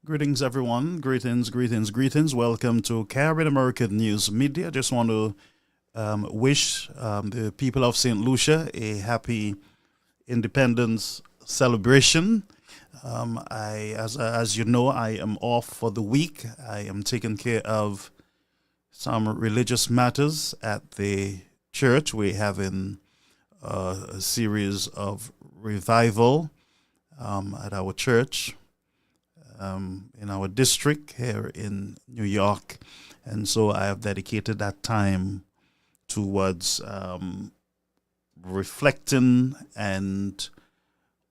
Greetings, everyone. Greetings, greetings, greetings. Welcome to Caribbean American News Media. Just want to wish the people of St. Lucia a happy Independence celebration. As you know, I am off for the week. I am taking care of some religious matters at the church. We're having a series of revival at our church in our district here in New York. And so I have dedicated that time towards reflecting and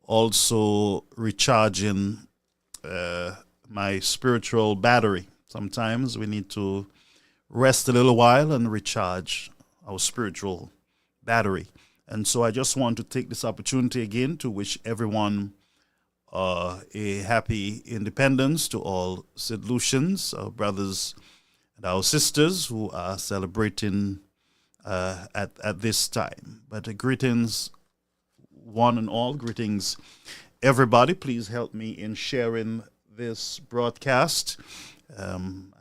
also recharging my spiritual battery. Sometimes we need to rest a little while and recharge our spiritual battery. And so I just want to take this opportunity again to wish everyone a happy independence, to all St. Lucians, our brothers and our sisters who are celebrating at this time. But greetings, one and all. Greetings, everybody. Please help me in sharing this broadcast. I'm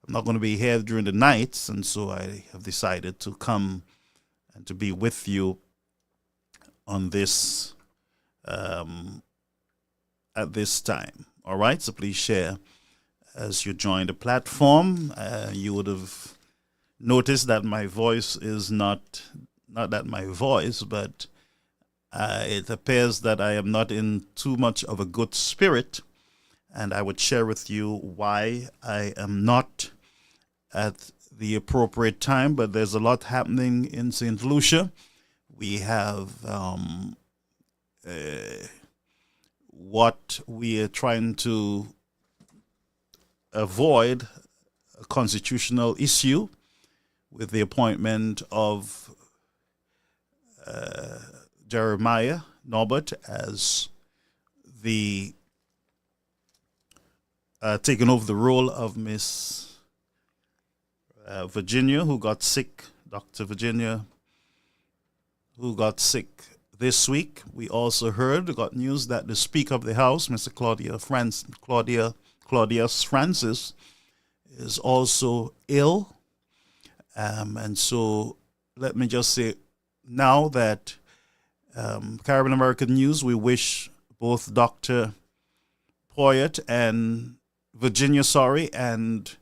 not going to be here during the nights, and so I have decided to come and to be with you on this at this time. All right, so please share as you join the platform. You would have noticed that my voice is not that my voice, but it appears that I am not in too much of a good spirit, and I would share with you why I am not at the appropriate time. But there's a lot happening in St. Lucia. We have what we are trying to avoid, a constitutional issue with the appointment of Jeremiah Norbert as the taking over the role of Miss Virginia, who got sick, Dr. Virginia, who got sick this week. We also got news that the Speaker of the House, Mr. Claudius Francis, is also ill. And so let me just say now that Caribbean American News, we wish both Dr. Poyet and Virginia, and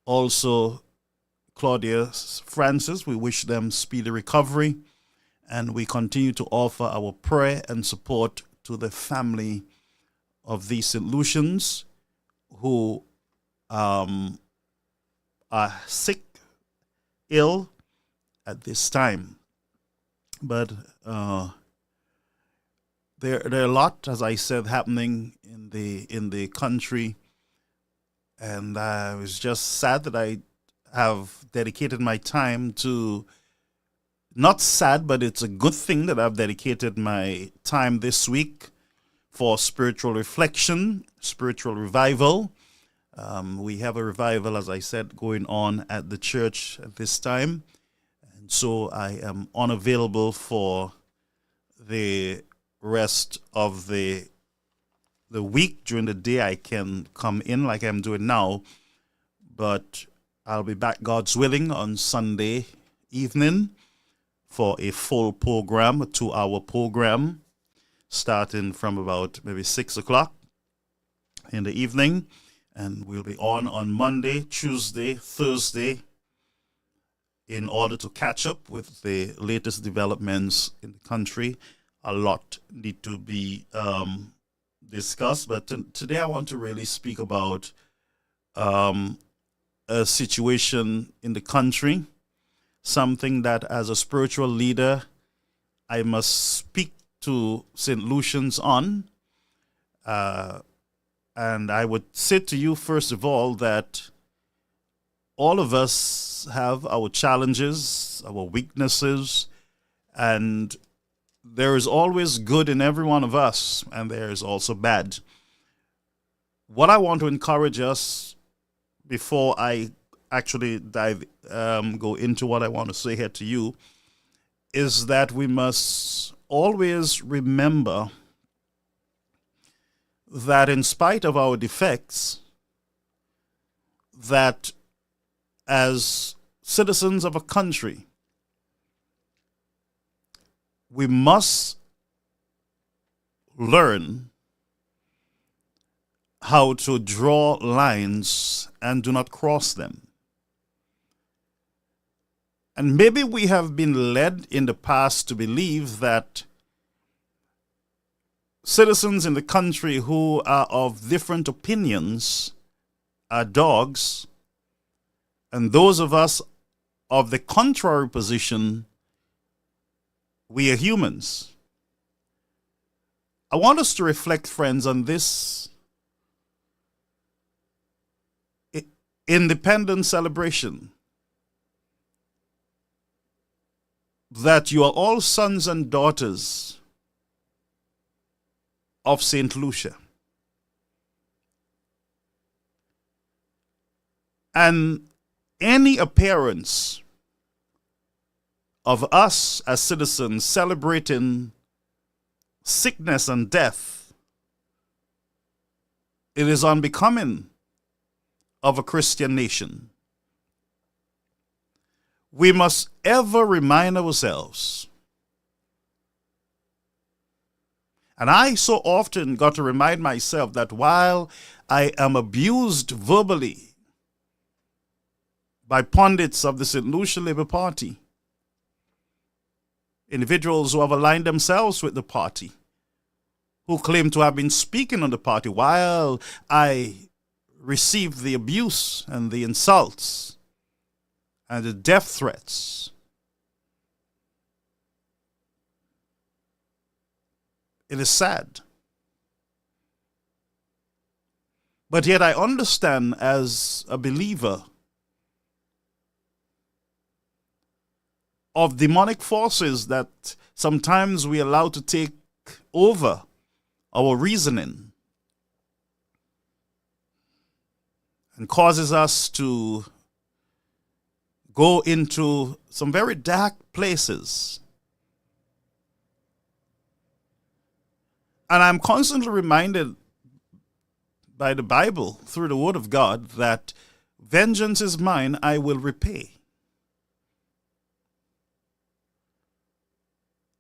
also Claudius Francis, we wish them speedy recovery, and we continue to offer our prayer and support to the family of these St. Lucians who are sick, ill at this time. But there are a lot, as I said, happening in the country, and I was just sad that I have dedicated my time to, not sad, but it's a good thing that I've dedicated my time this week for spiritual reflection, spiritual revival. We have a revival, as I said, going on at the church at this time. And so I am unavailable for the rest of the week. During the day, I can come in like I'm doing now, but I'll be back, God's willing, on Sunday evening for a full program, a 2-hour program, starting from about maybe 6 o'clock in the evening. And we'll be on Monday, Tuesday, Thursday, in order to catch up with the latest developments in the country. A lot need to be discussed, but today I want to really speak about a situation in the country, something that as a spiritual leader I must speak to St. Lucians on. And I would say to you, first of all, that all of us have our challenges, our weaknesses, and there is always good in every one of us, and there is also bad. What I want to encourage us before I actually go into what I want to say here to you is that we must always remember that in spite of our defects, that as citizens of a country, we must learn how to draw lines and do not cross them. And maybe we have been led in the past to believe that citizens in the country who are of different opinions are dogs, and those of us of the contrary position, we are humans. I want us to reflect, friends, on this independence celebration, that you are all sons and daughters of St. Lucia. And any appearance of us as citizens celebrating sickness and death, it is unbecoming of a Christian nation. We must ever remind ourselves, and I so often got to remind myself, that while I am abused verbally by pundits of the St. Lucia Labour Party, individuals who have aligned themselves with the party, who claim to have been speaking on the party, while I received the abuse and the insults and the death threats, it is sad. But yet I understand, as a believer, of demonic forces that sometimes we allow to take over our reasoning and causes us to go into some very dark places. And I'm constantly reminded by the Bible, through the Word of God, that vengeance is mine, I will repay.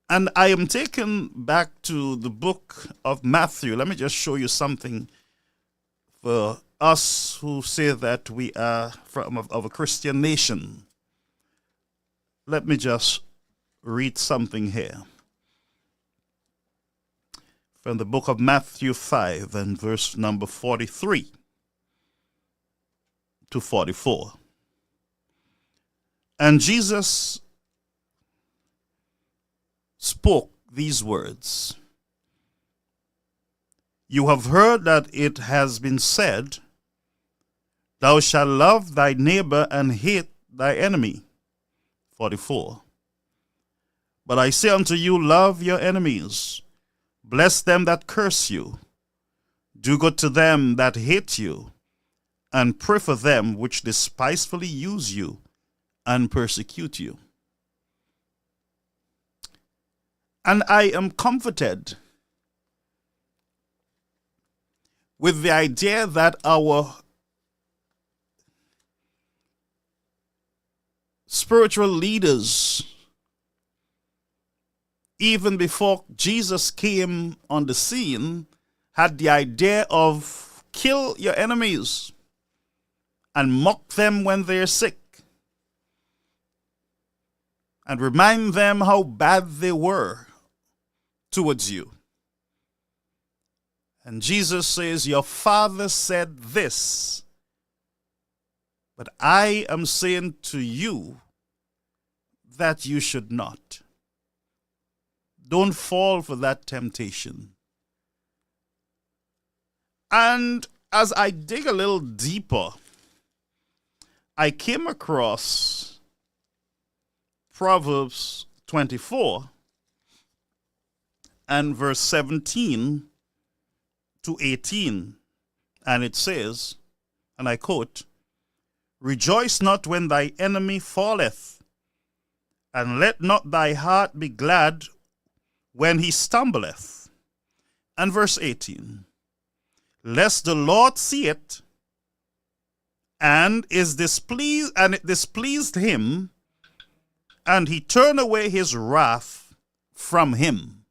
And I am taken back to the book of Matthew. Let me just show you something for us who say that we are of a Christian nation. Let me just read something here from the book of Matthew 5 and verse number 43 to 44. And Jesus spoke these words: You have heard that it has been said, Thou shalt love thy neighbor and hate thy enemy. 44. But I say unto you, love your enemies, bless them that curse you, do good to them that hate you, and pray for them which despisefully use you and persecute you. And I am comforted with the idea that our spiritual leaders, even before Jesus came on the scene, had the idea of kill your enemies and mock them when they're sick and remind them how bad they were towards you. And Jesus says, Your father said this, but I am saying to you that you should not. Don't fall for that temptation. And as I dig a little deeper, I came across Proverbs 24 and verse 17 to 18. And it says, and I quote, Rejoice not when thy enemy falleth, and let not thy heart be glad when he stumbleth. And verse 18, lest the Lord see it, and is displeased, and it displeased him, and he turned away his wrath from him.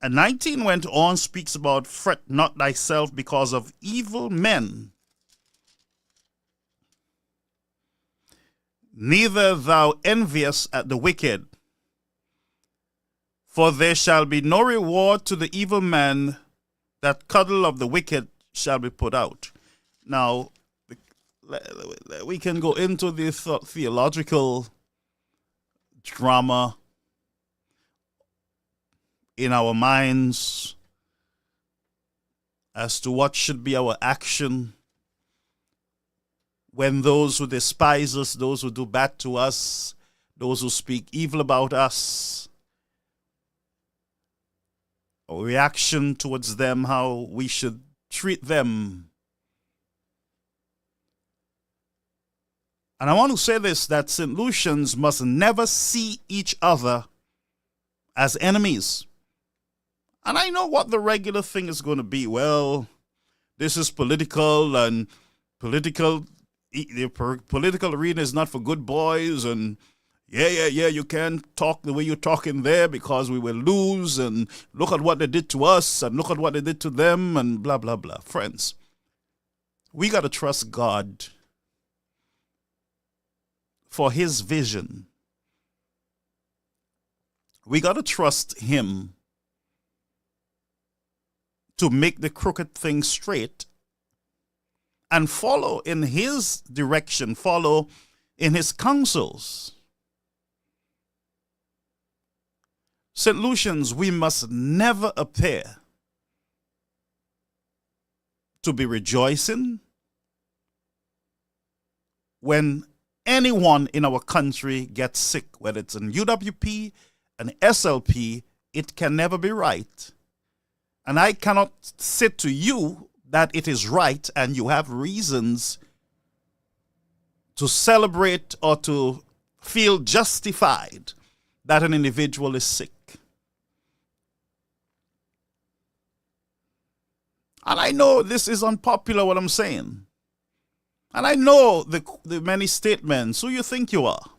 And 19 went on, speaks about fret not thyself because of evil men, neither thou envious at the wicked, for there shall be no reward to the evil man, that cuddle of the wicked shall be put out. Now, we can go into the theological drama in our minds as to what should be our action when those who despise us, those who do bad to us, those who speak evil about us, our reaction towards them, how we should treat them. And I want to say this, that St. Lucians must never see each other as enemies. And I know what the regular thing is going to be. Well, this is political, and the political arena is not for good boys, and you can't talk the way you're talking there because we will lose, and look at what they did to us, and look at what they did to them, and blah, blah, blah. Friends, we got to trust God for his vision. We got to trust him to make the crooked thing straight and follow in his direction, follow in his counsels. St. Lucians, we must never appear to be rejoicing when anyone in our country gets sick, whether it's an UWP, an SLP. It can never be right. And I cannot say to you that it is right and you have reasons to celebrate or to feel justified that an individual is sick. And I know this is unpopular, what I'm saying. And I know the many statements. Who you think you are?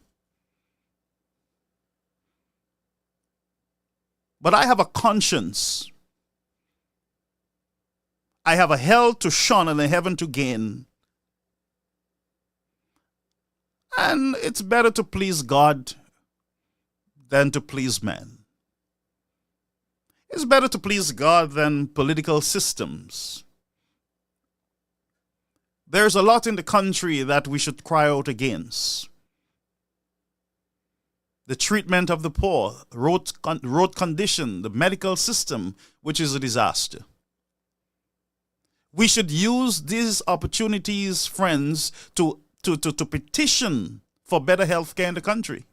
But I have a conscience. I have a hell to shun and a heaven to gain. And it's better to please God than to please man. It's better to please God than political systems. There's a lot in the country that we should cry out against. The treatment of the poor, road condition, the medical system, which is a disaster. We should use these opportunities, friends, to petition for better health care in the country.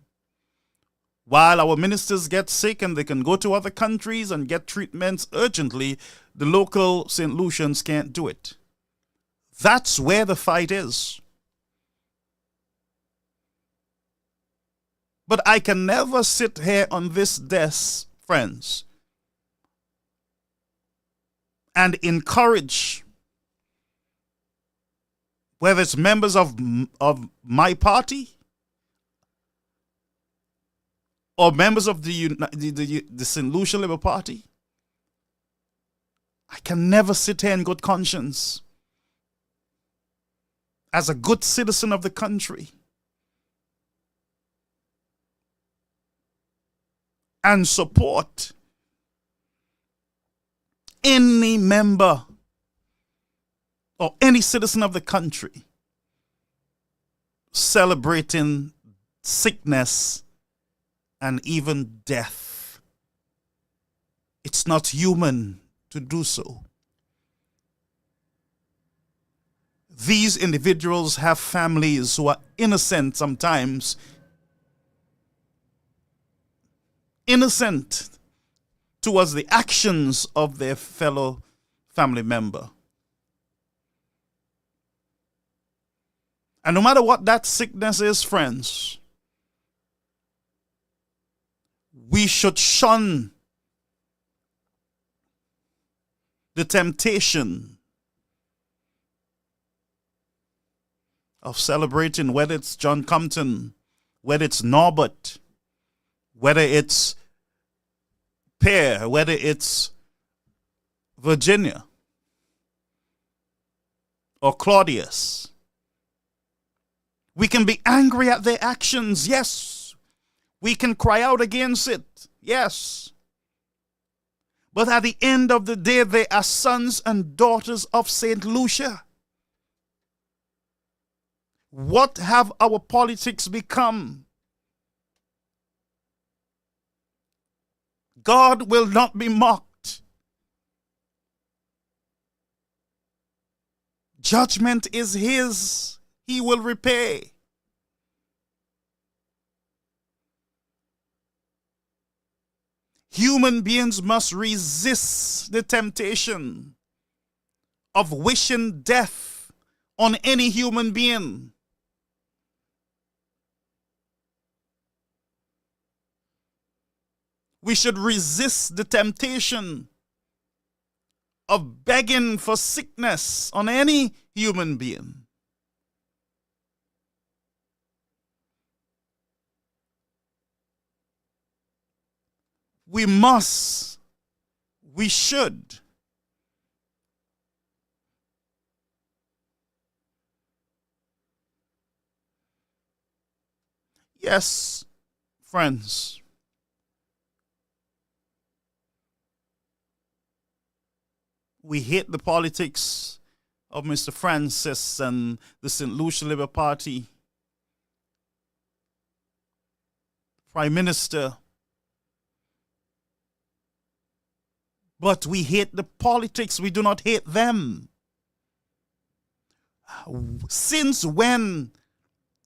While our ministers get sick and they can go to other countries and get treatments urgently, the local St. Lucians can't do it. That's where the fight is. But I can never sit here on this desk, friends, and encourage, whether it's members of my party or members of the St. Lucia Labour Party. I can never sit here in good conscience as a good citizen of the country and support any member or any citizen of the country celebrating sickness and even death. It's not human to do so. These individuals have families who are innocent sometimes, innocent towards the actions of their fellow family member. And no matter what that sickness is, friends, we should shun the temptation of celebrating, whether it's John Compton, whether it's Norbert, whether it's Pear, whether it's Virginia or Claudius. We can be angry at their actions, yes. We can cry out against it, yes. But at the end of the day, they are sons and daughters of St. Lucia. What have our politics become? God will not be mocked. Judgment is His. He will repay. Human beings must resist the temptation of wishing death on any human being. We should resist the temptation of begging for sickness on any human being. We should yes, friends, we hate the politics of Mr. Francis and the St. Lucia Labour Party, Prime Minister. But we hate the politics. We do not hate them. Since when,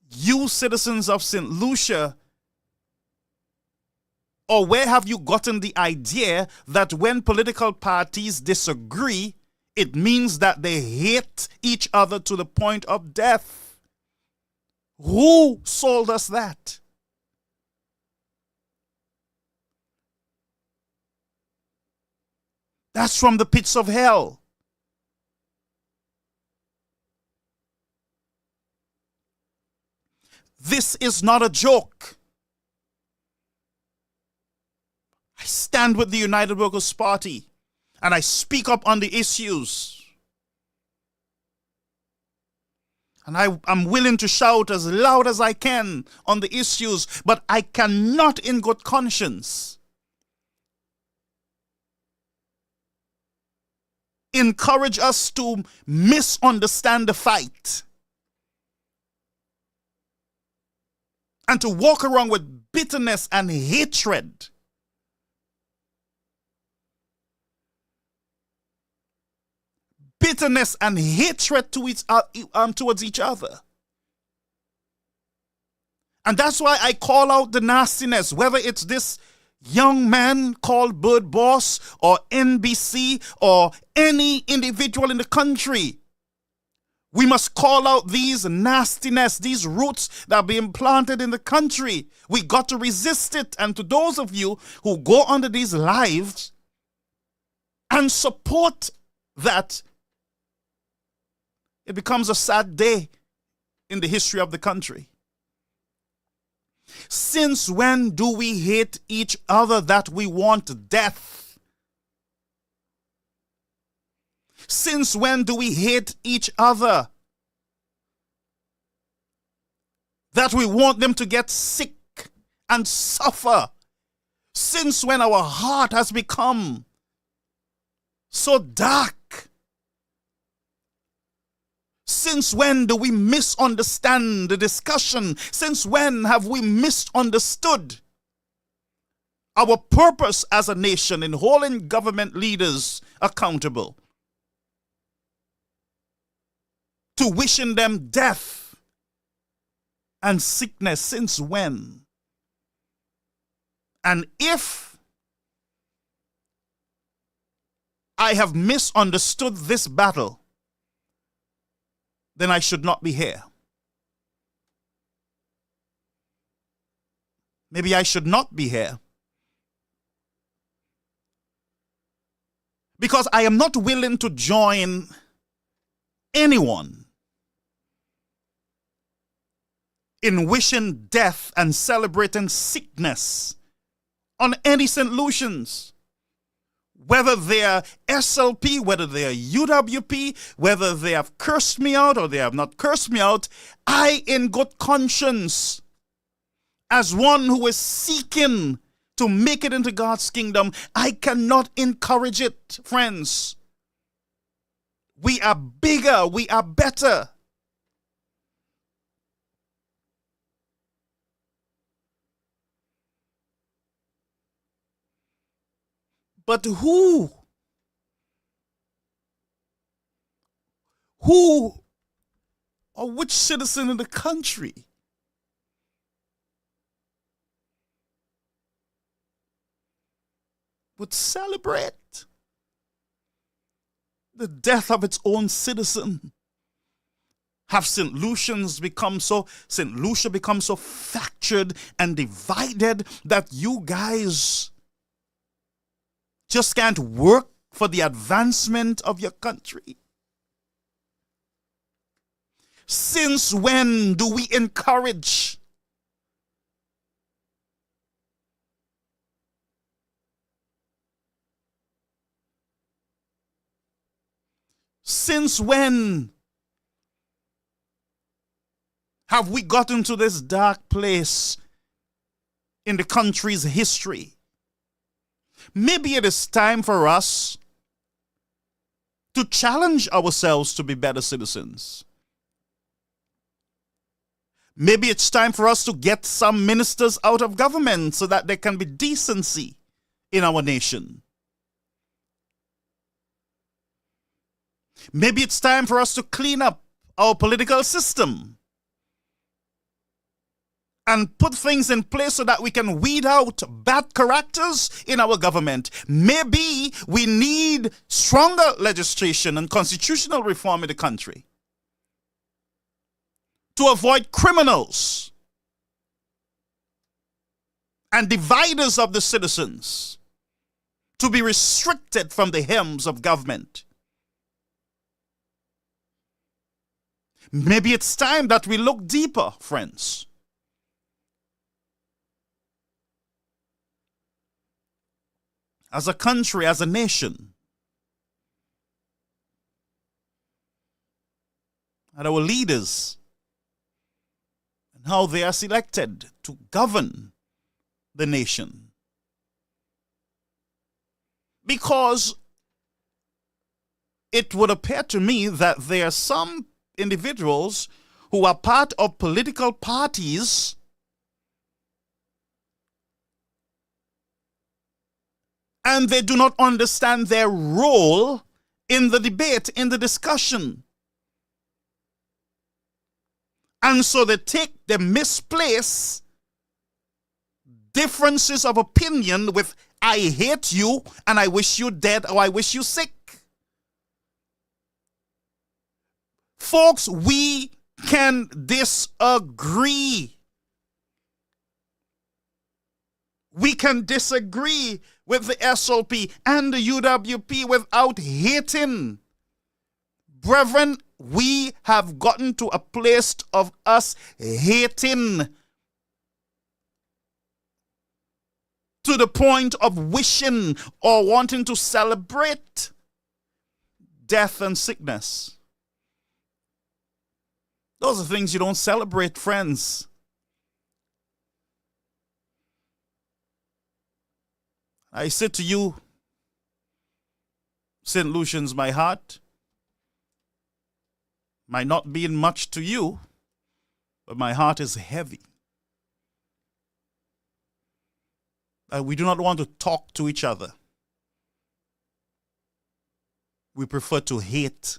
you citizens of St. Lucia, or where have you gotten the idea that when political parties disagree, it means that they hate each other to the point of death? Who sold us that? That's from the pits of hell. This is not a joke. I stand with the United Workers' Party and I speak up on the issues. And I'm willing to shout as loud as I can on the issues, but I cannot in good conscience encourage us to misunderstand the fight and to walk around with bitterness and hatred. Bitterness and hatred towards each other. And that's why I call out the nastiness, whether it's this young man called Bird Boss or NBC or any individual in the country. We must call out these nastiness, these roots that are being planted in the country. We got to resist it. And to those of you who go under these lives and support that, it becomes a sad day in the history of the country. Since when do we hate each other that we want death? Since when do we hate each other that we want them to get sick and suffer? Since when our heart has become so dark? Since when do we misunderstand the discussion? Since when have we misunderstood our purpose as a nation in holding government leaders accountable, to wishing them death and sickness? Since when? And if I have misunderstood this battle, then I should not be here. Maybe I should not be here. Because I am not willing to join anyone in wishing death and celebrating sickness on any St. Lucians. Whether they're SLP, whether they're UWP, whether they have cursed me out or they have not cursed me out, I, in good conscience, as one who is seeking to make it into God's kingdom, I cannot encourage it, friends. We are bigger, we are better. But who or which citizen in the country would celebrate the death of its own citizen? Have St. Lucia become so fractured and divided that you guys just can't work for the advancement of your country? Since when do we encourage Since when have we gotten to this dark place in the country's history? Maybe it is time for us to challenge ourselves to be better citizens. Maybe it's time for us to get some ministers out of government so that there can be decency in our nation. Maybe it's time for us to clean up our political system and put things in place so that we can weed out bad characters in our government. Maybe we need stronger legislation and constitutional reform in the country to avoid criminals and dividers of the citizens to be restricted from the helms of government. Maybe it's time that we look deeper, friends. As a country, as a nation, at our leaders and how they are selected to govern the nation. Because it would appear to me that there are some individuals who are part of political parties and they do not understand their role in the debate, in the discussion. And so they misplace differences of opinion with I hate you and I wish you dead or I wish you sick. Folks, we can disagree. We can disagree with the SLP and the UWP without hating. Brethren, we have gotten to a place of us hating to the point of wishing or wanting to celebrate death and sickness. Those are things you don't celebrate, friends. I say to you, St. Lucians, my heart might not mean much to you, but my heart is heavy. We do not want to talk to each other. We prefer to hate.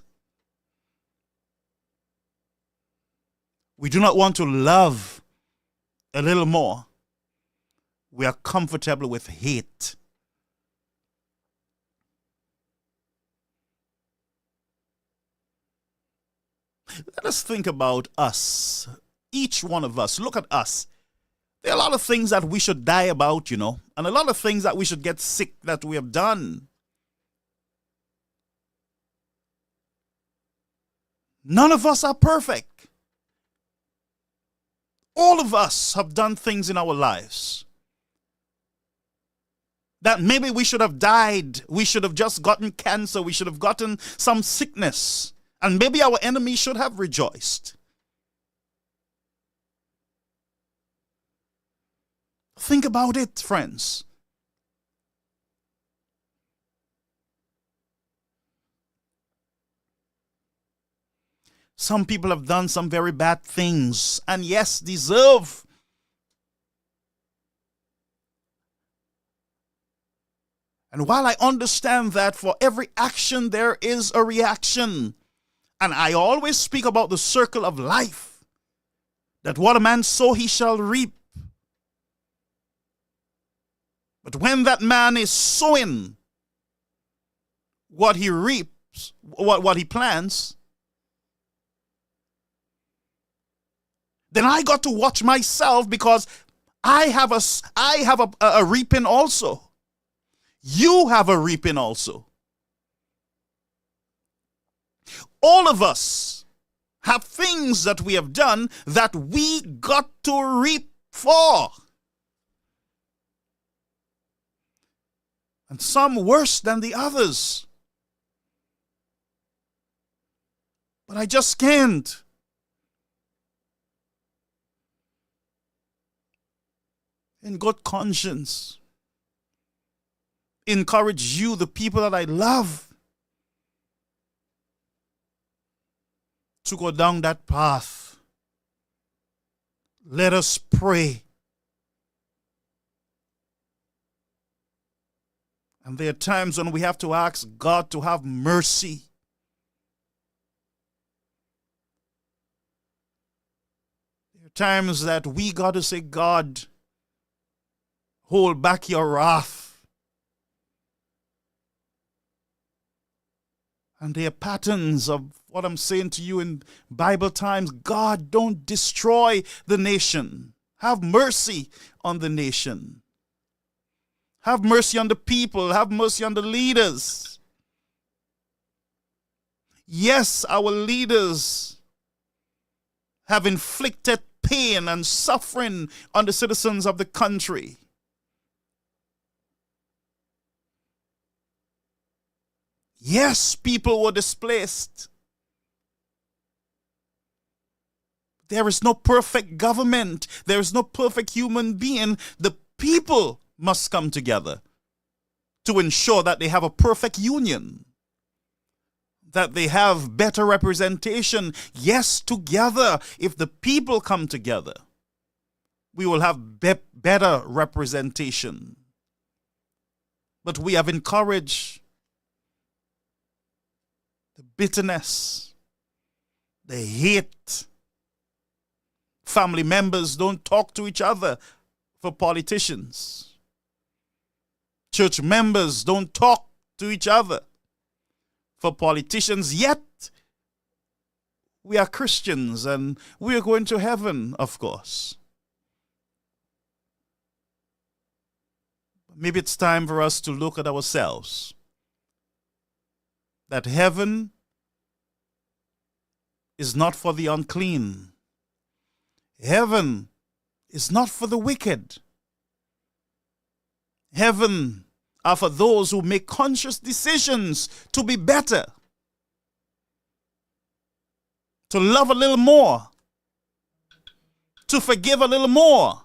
We do not want to love a little more. We are comfortable with hate. Let us think about us. Each one of us. Look at us. There are a lot of things that we should die about, and a lot of things that we should get sick that we have done. None of us are perfect. All of us have done things in our lives that maybe we should have died. We should have just gotten cancer. We should have gotten some sickness. And maybe our enemy should have rejoiced. Think about it, friends. Some people have done some very bad things and yes, deserve. And while I understand that for every action there is a reaction, and I always speak about the circle of life, that what a man sow he shall reap. But when that man is sowing what he reaps, what he plants, then I got to watch myself, because I have a reaping also. You have a reaping also. All of us have things that we have done that we got to reap for. And some worse than the others. But I just can't. In good conscience, encourage you, the people that I love, to go down that path. Let us pray. And there are times when we have to ask God to have mercy. There are times that we got to say, God, hold back your wrath. And there are patterns of what I'm saying to you in Bible times. God, don't destroy the nation. Have mercy on the nation. Have mercy on the people. Have mercy on the leaders. Yes, our leaders have inflicted pain and suffering on the citizens of the country. Yes, people were displaced. There is no perfect government. There is no perfect human being. The people must come together to ensure that they have a perfect union, that they have better representation. Yes, together, if the people come together, we will have better representation. But we have encouraged the bitterness, the hate. Family members don't talk to each other for politicians. Church members don't talk to each other for politicians. Yet, we are Christians and we are going to heaven, of course. Maybe it's time for us to look at ourselves. That heaven is not for the unclean. Heaven is not for the wicked. Heaven are for those who make conscious decisions to be better, to love a little more, to forgive a little more.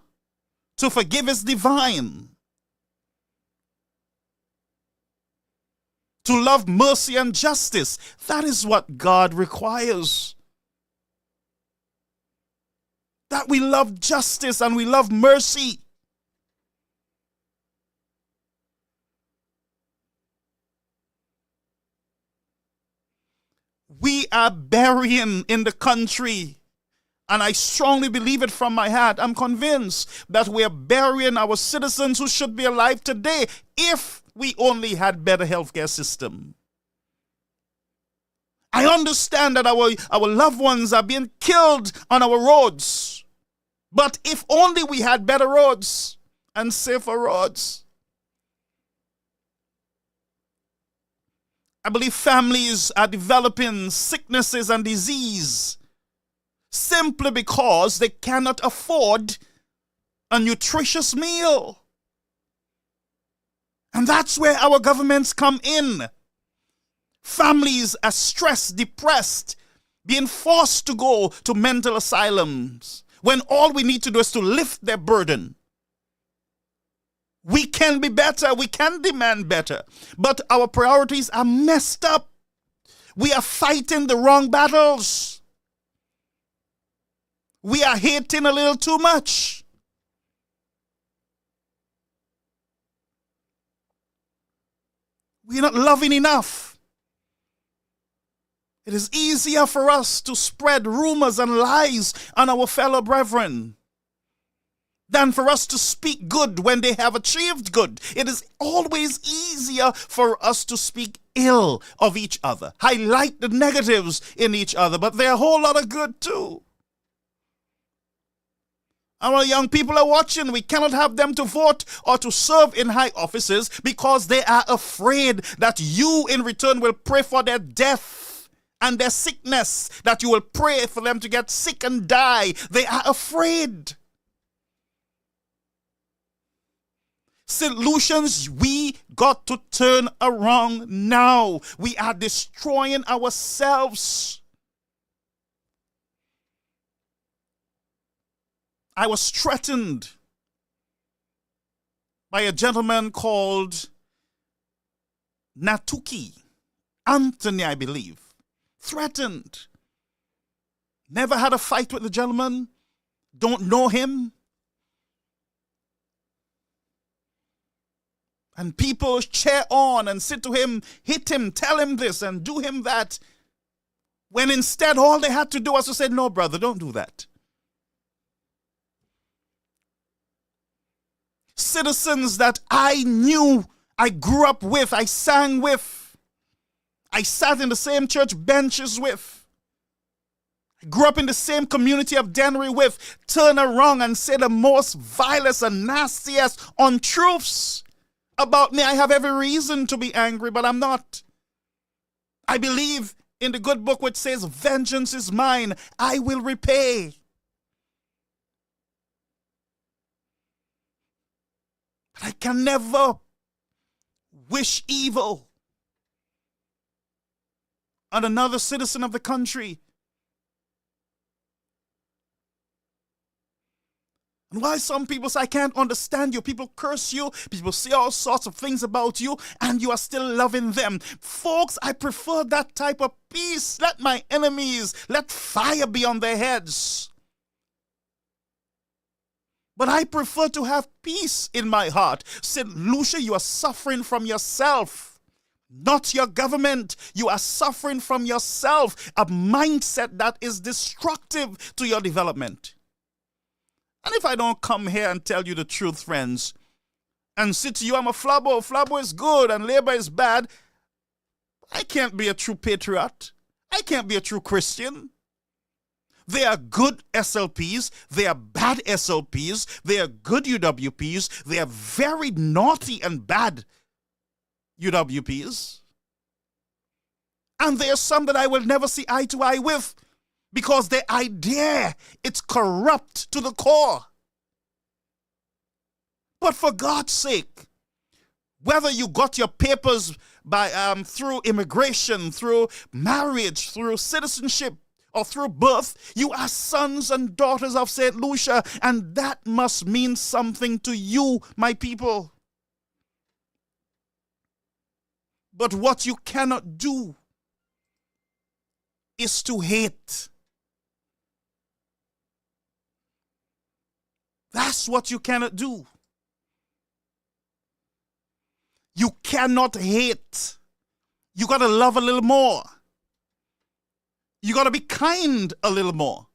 To forgive is divine. To love mercy and justice. That is what God requires. That we love justice and we love mercy. We are burying in the country, and I strongly believe it from my heart. I'm convinced that we are burying our citizens who should be alive today if we only had better healthcare system. I understand that our loved ones are being killed on our roads. But if only we had better roads and safer roads. I believe families are developing sicknesses and disease simply because they cannot afford a nutritious meal. And that's where our governments come in. Families are stressed, depressed, being forced to go to mental asylums when all we need to do is to lift their burden. We can be better, we can demand better, but our priorities are messed up. We are fighting the wrong battles. We are hating a little too much. We're not loving enough. It is easier for us to spread rumors and lies on our fellow brethren than for us to speak good when they have achieved good. It is always easier for us to speak ill of each other, highlight the negatives in each other, but there are a whole lot of good too. Our young people are watching. We cannot have them to vote or to serve in high offices because they are afraid that you in return will pray for their death and their sickness, that you will pray for them to get sick and die. They are afraid. St. Lucians, we got to turn around now. We are destroying ourselves. I was threatened by a gentleman called Natuki. Anthony, I believe. Threatened. Never had a fight with the gentleman. Don't know him. And people cheer on and sit to him, hit him, tell him this and do him that. When instead all they had to do was to say, no, brother, don't do that. Citizens that I knew, I grew up with, I sang with, I sat in the same church benches with, I grew up in the same community of Dennery with, turn around and say the most vilest and nastiest untruths about me. I have every reason to be angry, but I'm not. I believe in the good book which says, vengeance is mine, I will repay. I can never wish evil on another citizen of the country. And why some people say, I can't understand you. People curse you. People say all sorts of things about you, and you are still loving them. Folks, I prefer that type of peace. Let my enemies, let fire be on their heads. But I prefer to have peace in my heart. St. Lucia, you are suffering from yourself, not your government. You are suffering from yourself, a mindset that is destructive to your development. And if I don't come here and tell you the truth, friends, and say to you, I'm a Flabo, Flabo is good and Labour is bad, I can't be a true patriot. I can't be a true Christian. They are good SLPs, they are bad SLPs, they are good UWPs, they are very naughty and bad UWPs. And there are some that I will never see eye to eye with because their idea, it's corrupt to the core. But for God's sake, whether you got your papers by through immigration, through marriage, through citizenship, or through birth, you are sons and daughters of St. Lucia, and that must mean something to you, my people. But what you cannot do is to hate. That's what you cannot do. You cannot hate. You got to love a little more. You got to be kind a little more.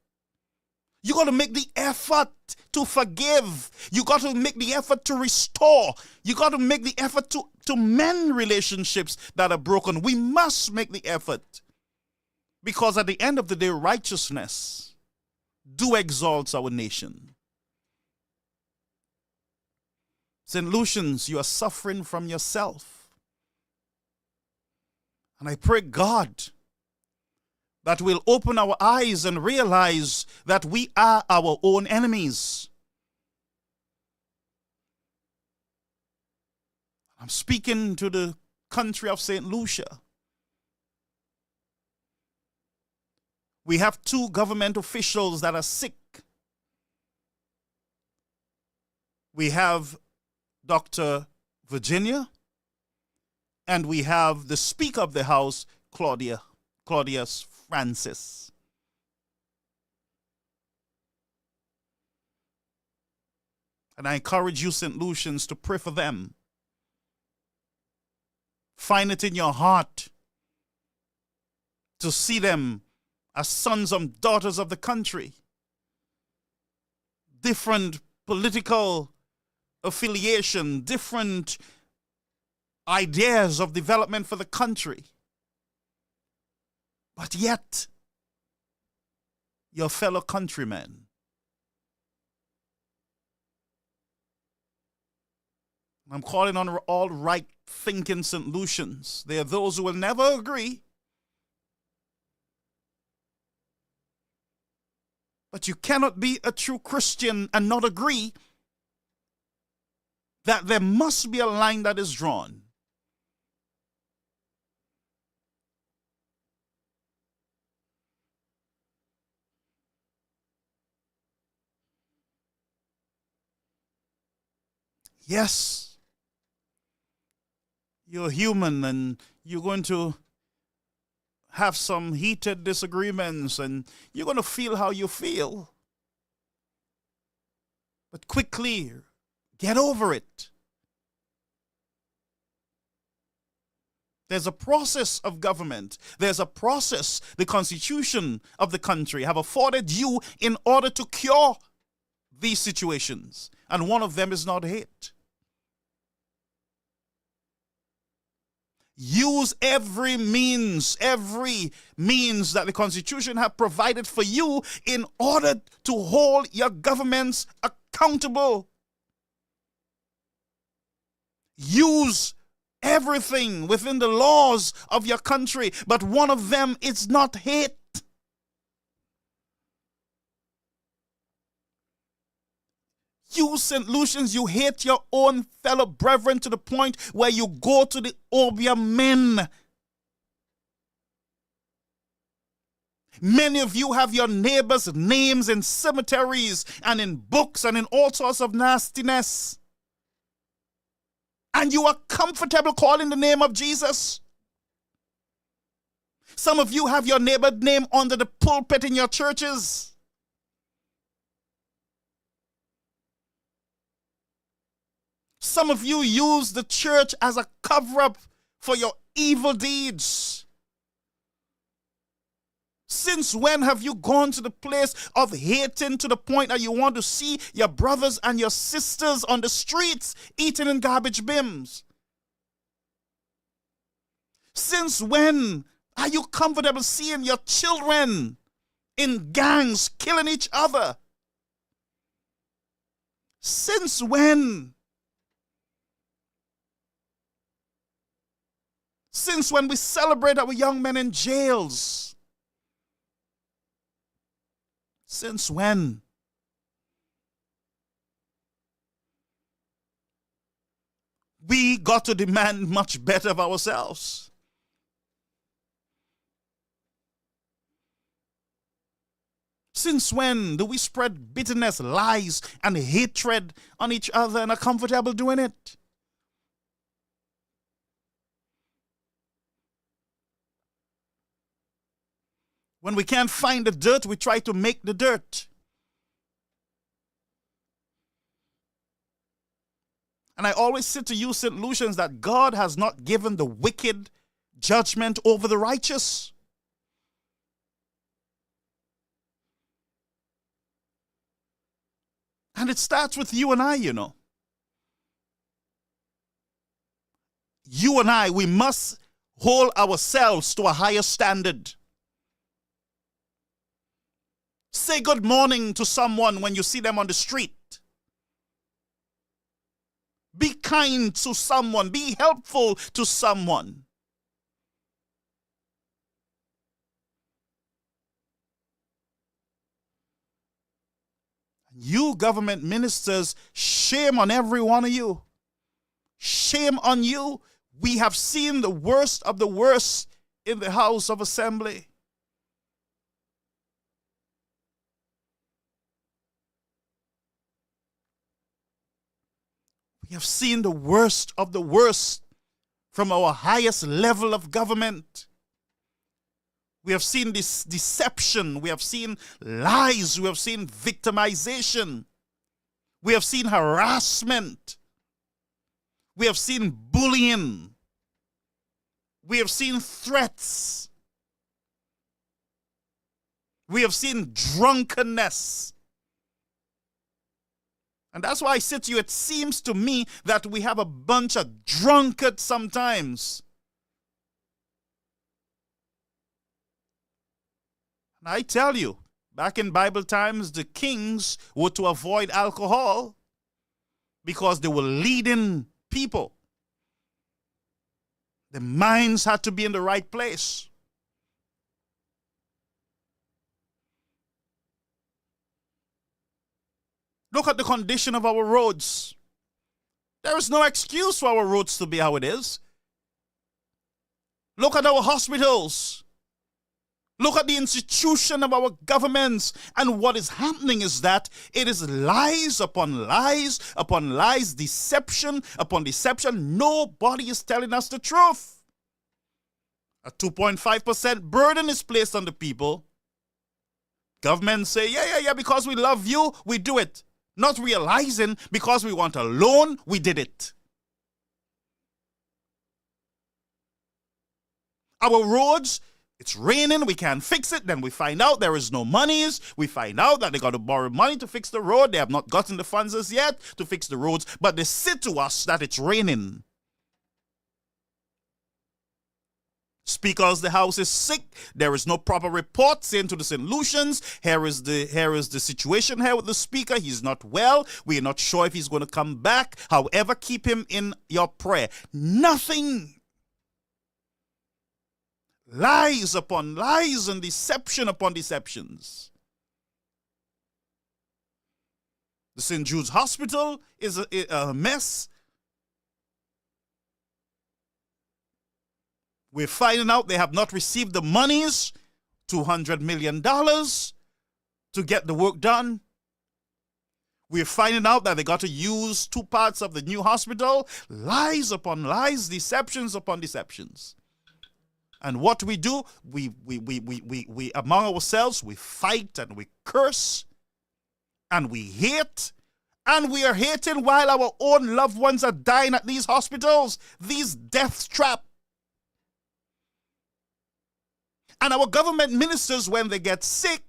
You got to make the effort to forgive. You got to make the effort to restore. You got to make the effort to mend relationships that are broken. We must make the effort. Because at the end of the day, righteousness do exalt our nation. St. Lucians, you are suffering from yourself. And I pray, God, that we'll open our eyes and realize that we are our own enemies. I'm speaking to the country of St. Lucia. We have 2 government officials that are sick. We have Dr. Virginia, and we have the Speaker of the House, Claudius Francis. And I encourage you, St. Lucians, to pray for them. Find it in your heart to see them as sons and daughters of the country. Different political affiliation, different ideas of development for the country. But yet, your fellow countrymen. I'm calling on all right-thinking St. Lucians. There are those who will never agree. But you cannot be a true Christian and not agree that there must be a line that is drawn. Yes, you're human and you're going to have some heated disagreements and you're going to feel how you feel. But quickly, get over it. There's a process of government. There's a process the Constitution of the country have afforded you in order to cure these situations. And one of them is not hate. Use every means that the Constitution have provided for you in order to hold your governments accountable. Use everything within the laws of your country, but one of them is not hate. You St. Lucians, you hate your own fellow brethren to the point where you go to the obeah men. Many of you have your neighbors' names in cemeteries and in books and in all sorts of nastiness. And you are comfortable calling the name of Jesus. Some of you have your neighbor's name under the pulpit in your churches. Some of you use the church as a cover-up for your evil deeds. Since when have you gone to the place of hating to the point that you want to see your brothers and your sisters on the streets eating in garbage bins? Since when are you comfortable seeing your children in gangs killing each other? Since when? Since when we celebrate our young men in jails? Since when? We got to demand much better of ourselves. Since when do we spread bitterness, lies, and hatred on each other and are comfortable doing it? When we can't find the dirt, we try to make the dirt. And I always say to you, St. Lucians, that God has not given the wicked judgment over the righteous. And it starts with you and I, you know. You and I, we must hold ourselves to a higher standard. Say good morning to someone when you see them on the street. Be kind to someone. Be helpful to someone. You government ministers, shame on every one of you. Shame on you. We have seen the worst of the worst in the House of Assembly. We have seen the worst of the worst from our highest level of government. We have seen this deception. We have seen lies. We have seen victimization. We have seen harassment. We have seen bullying. We have seen threats. We have seen drunkenness. And that's why I say to you, it seems to me that we have a bunch of drunkards sometimes. And I tell you, back in Bible times, the kings were to avoid alcohol because they were leading people. The minds had to be in the right place. Look at the condition of our roads. There is no excuse for our roads to be how it is. Look at our hospitals. Look at the institution of our governments. And what is happening is that it is lies upon lies upon lies, deception upon deception. Nobody is telling us the truth. A 2.5% burden is placed on the people. Governments say, yeah, because we love you, we do it. Not realizing because we want a loan, we did it. Our roads, it's raining, we can't fix it. Then we find out there is no monies. We find out that they got to borrow money to fix the road. They have not gotten the funds as yet to fix the roads. But they say to us that it's raining. Speaker of the House is sick. There is no proper report sent to the St. Lucians. Here is the situation here with the Speaker. He's not well. We are not sure if he's going to come back. However, keep him in your prayer. Nothing. Lies upon lies and deception upon deceptions. The St. Jude's Hospital is a mess. We're finding out they have not received the monies, $200 million, to get the work done. We're finding out that they got to use 2 parts of the new hospital. Lies upon lies, deceptions upon deceptions. And what we do, we among ourselves, we fight and we curse and we hate. And we are hating while our own loved ones are dying at these hospitals, these death traps. And our government ministers, when they get sick,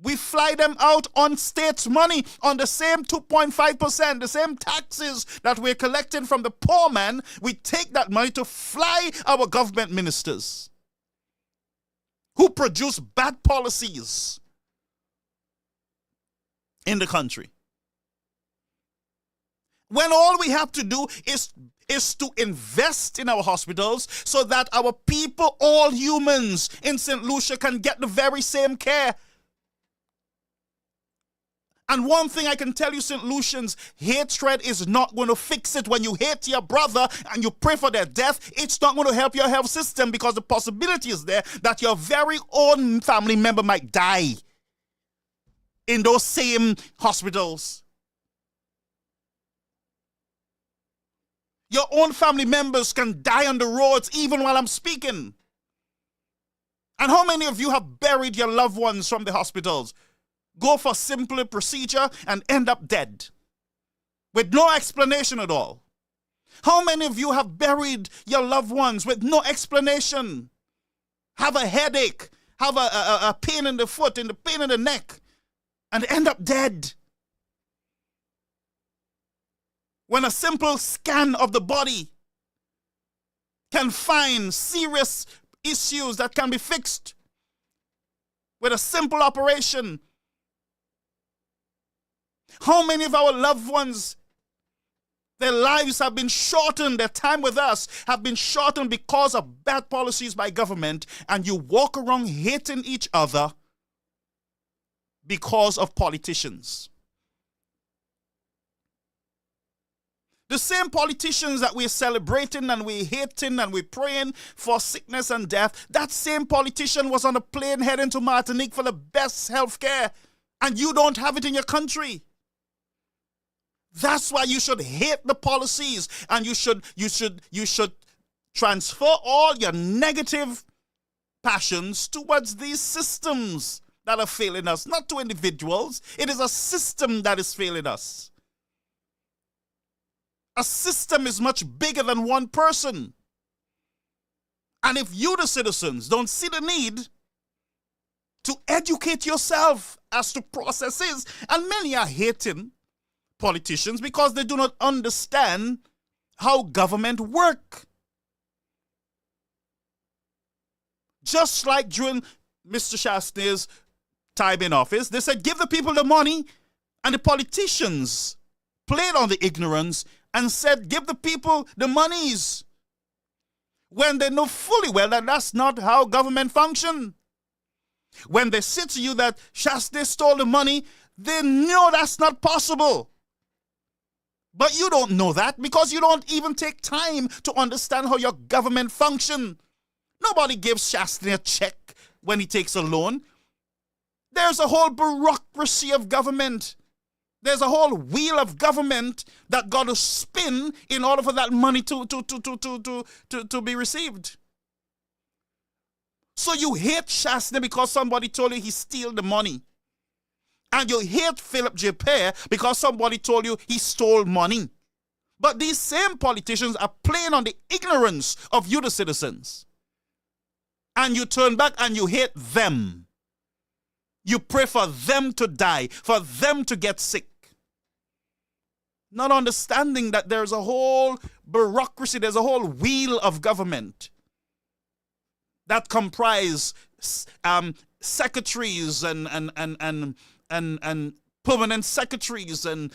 we fly them out on states' money, on the same 2.5%, the same taxes that we're collecting from the poor man. We take that money to fly our government ministers who produce bad policies in the country. When all we have to do is to invest in our hospitals so that our people, all humans in St. Lucia, can get the very same care. And one thing I can tell you, St. Lucians, hatred is not going to fix it. When you hate your brother and you pray for their death, it's not going to help your health system, because the possibility is there that your very own family member might die in those same hospitals. Your own family members can die on the roads even while I'm speaking. And how many of you have buried your loved ones from the hospitals? Go for simple procedure and end up dead with no explanation at all. How many of you have buried your loved ones with no explanation? Have a headache, have a pain in the foot, and the pain in the neck, and end up dead? When a simple scan of the body can find serious issues that can be fixed with a simple operation. How many of our loved ones, their lives have been shortened, their time with us have been shortened because of bad policies by government, and you walk around hating each other because of politicians? The same politicians that we're celebrating and we're hating and we're praying for sickness and death, that same politician was on a plane heading to Martinique for the best health care, and you don't have it in your country. That's why you should hate the policies, and you should transfer all your negative passions towards these systems that are failing us, not to individuals. It is a system that is failing us. A system is much bigger than one person. And if you, the citizens, don't see the need to educate yourself as to processes, and many are hating politicians because they do not understand how government work. Just like during Mr. Chastain's time in office, they said, give the people the money, and the politicians played on the ignorance and said, give the people the monies, when they know fully well that that's not how government function. When they say to you that Chastain stole the money, they know that's not possible. But you don't know that because you don't even take time to understand how your government function. Nobody gives Chastain a check when he takes a loan. There's a whole bureaucracy of government. There's a whole wheel of government that got to spin in order for that money to be received. So you hate Chastain because somebody told you he stole the money. And you hate Philip Japere because somebody told you he stole money. But these same politicians are playing on the ignorance of you, the citizens. And you turn back and you hate them. You pray for them to die, for them to get sick. Not understanding that there's a whole bureaucracy, there's a whole wheel of government that comprise secretaries and permanent secretaries and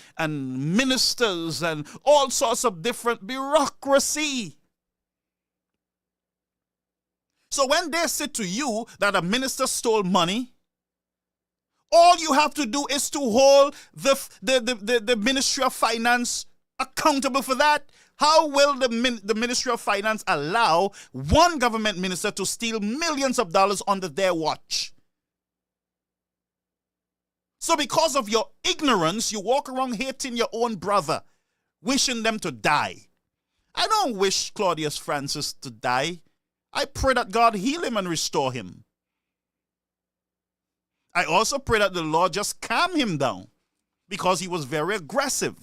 ministers and all sorts of different bureaucracy. So when they say to you that a minister stole money, all you have to do is to hold the Ministry of Finance accountable for that. How will the Ministry of Finance allow one government minister to steal millions of dollars under their watch? So because of your ignorance, you walk around hating your own brother, wishing them to die. I don't wish Claudius Francis to die. I pray that God heal him and restore him. I also pray that the Lord just calm him down because he was very aggressive.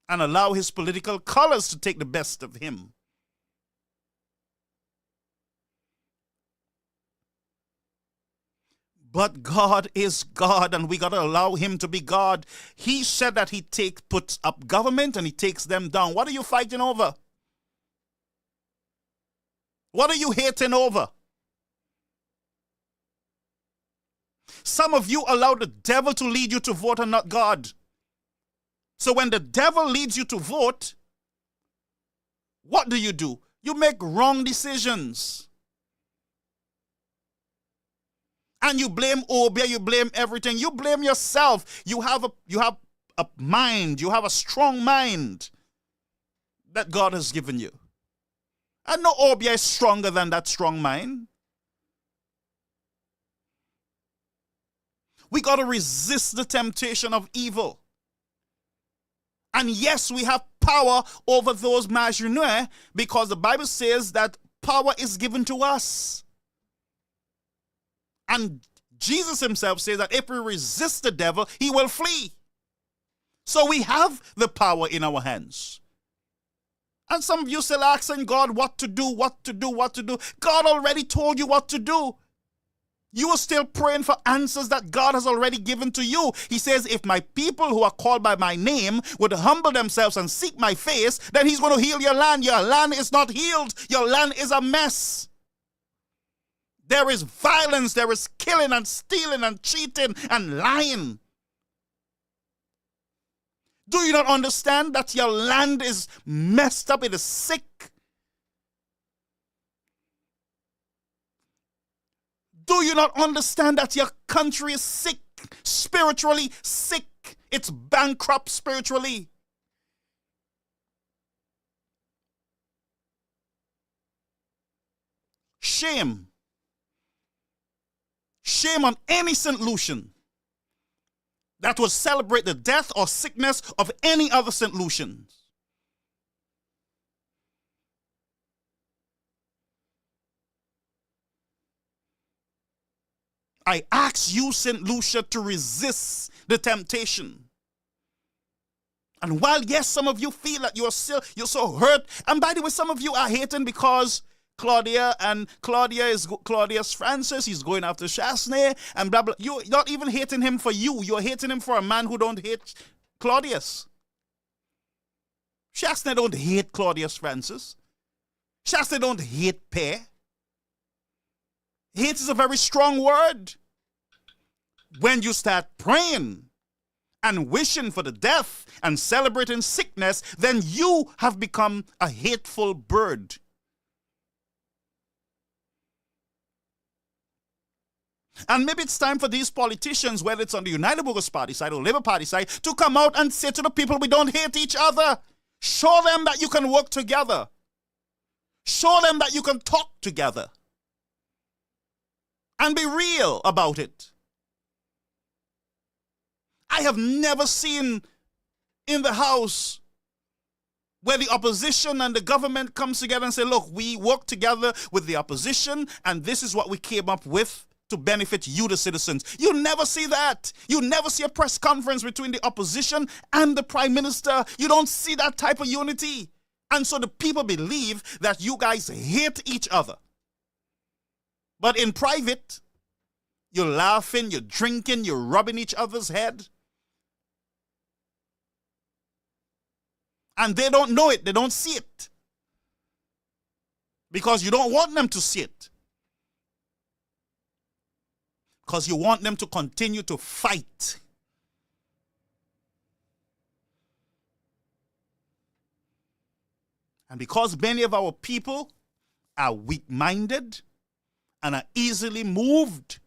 And allow his political colors to take the best of him. But God is God, and we got to allow him to be God. He said that he puts up government and he takes them down. What are you fighting over? What are you hating over? Some of you allow the devil to lead you to vote and not God. So when the devil leads you to vote, what do? You make wrong decisions. And you blame Obeah, you blame everything. You blame yourself. You have a mind, you have a strong mind that God has given you. And no Obeah is stronger than that strong mind. We got to resist the temptation of evil. And yes, we have power over those marginaux because the Bible says that power is given to us. And Jesus himself says that if we resist the devil, he will flee. So we have the power in our hands. And some of you still asking God what to do. God already told you what to do. You are still praying for answers that God has already given to you. He says, if my people who are called by my name would humble themselves and seek my face, then he's going to heal your land. Your land is not healed. Your land is a mess. There is violence, there is killing and stealing and cheating and lying. Do you not understand that your land is messed up? It is sick. Do you not understand that your country is sick? spiritually sick. It's bankrupt spiritually. Shame. Shame on any St. Lucian that would celebrate the death or sickness of any other St. Lucians. I ask you, St. Lucia, to resist the temptation. And while, yes, some of you feel that you're so hurt, and by the way, some of you are hating because Claudia is Claudius Francis, he's going after Chasney, and blah, blah. You're not even hating him for you. You're hating him for a man who don't hate Claudius. Chasney don't hate Claudius Francis. Chasney don't hate Pear. Hate is a very strong word. When you start praying and wishing for the death and celebrating sickness, then you have become a hateful bird. And maybe it's time for these politicians, whether it's on the United Workers' Party side or Labour Party side, to come out and say to the people, we don't hate each other. Show them that you can work together. Show them that you can talk together. And be real about it. I have never seen in the House where the opposition and the government comes together and say, look, we work together with the opposition and this is what we came up with to benefit you, the citizens. You never see that. You never see a press conference between the opposition and the Prime Minister. You don't see that type of unity. And so the people believe that you guys hate each other. But in private, you're laughing, you're drinking, you're rubbing each other's head. And they don't know it, they don't see it. Because you don't want them to see it. Because you want them to continue to fight. And because many of our people are weak-minded and are easily moved,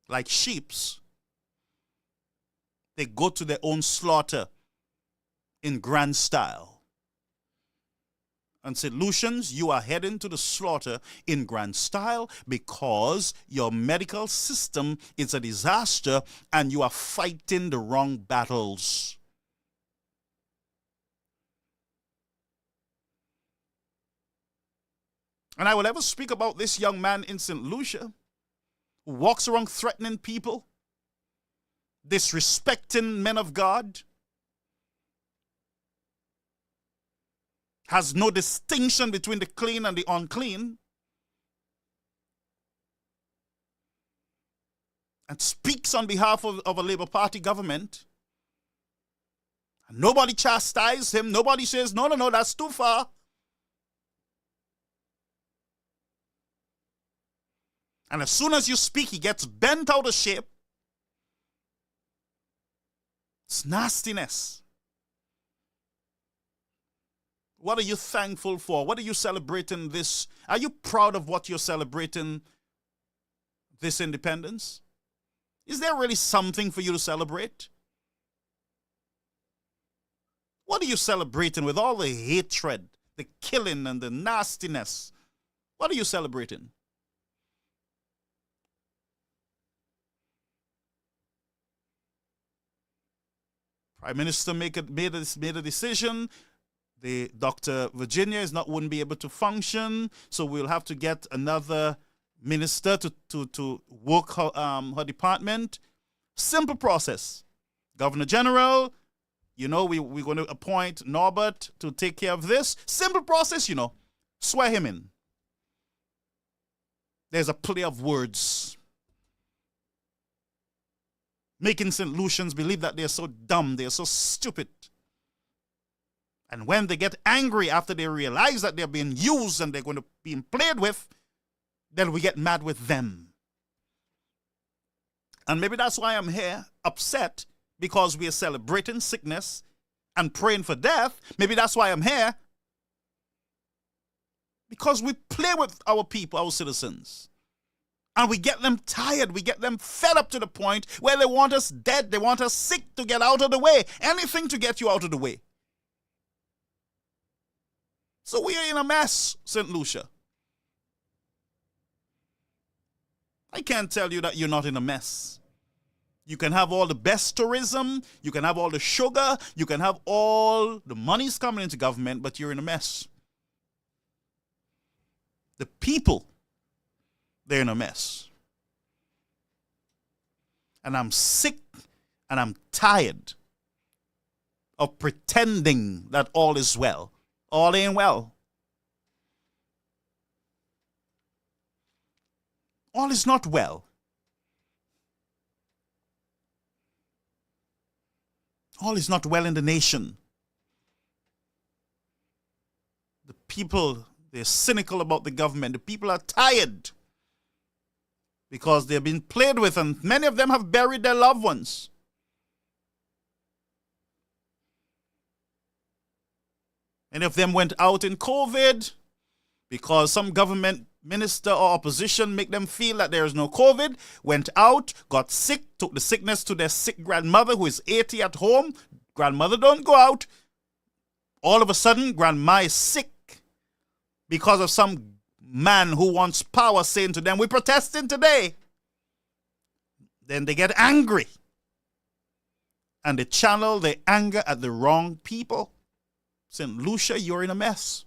like sheeps, they go to their own slaughter in grand style. And St. Lucians, you are heading to the slaughter in grand style because your medical system is a disaster and you are fighting the wrong battles. And I will ever speak about this young man in St. Lucia who walks around threatening people, disrespecting men of God, has no distinction between the clean and the unclean, and speaks on behalf of a Labour Party government. And nobody chastises him. Nobody says, no, that's too far. And as soon as you speak, he gets bent out of shape. It's nastiness. What are you thankful for? What are you celebrating this? Are you proud of what you're celebrating this independence? Is there really something for you to celebrate? What are you celebrating with all the hatred, the killing and the nastiness? What are you celebrating? Prime Minister made a decision. The Dr. Virginia wouldn't be able to function, so we'll have to get another minister to work her department. Simple process. Governor General, we're going to appoint Norbert to take care of this. Simple process, swear him in. There's a play of words. Making St. Lucians believe that they're so dumb, they're so stupid. And when they get angry after they realize that they're being used and they're going to be played with, then we get mad with them. And maybe that's why I'm here, upset, because we are celebrating sickness and praying for death. Maybe that's why I'm here, because we play with our people, our citizens. And we get them tired. We get them fed up to the point where they want us dead. They want us sick to get out of the way. Anything to get you out of the way. So we are in a mess, St. Lucia. I can't tell you that you're not in a mess. You can have all the best tourism. You can have all the sugar. You can have all the monies coming into government, but you're in a mess. The people, they're in a mess. And I'm sick and I'm tired of pretending that all is well. All ain't well. All is not well. All is not well in the nation. The people, they're cynical about the government. The people are tired because they've been played with, and many of them have buried their loved ones. Many of them went out in COVID because some government minister or opposition make them feel that there is no COVID, went out, got sick, took the sickness to their sick grandmother who is 80 at home. Grandmother don't go out. All of a sudden, grandma is sick because of some man who wants power saying to them, we're protesting today. Then they get angry. And they channel their anger at the wrong people. St. Lucia, you're in a mess.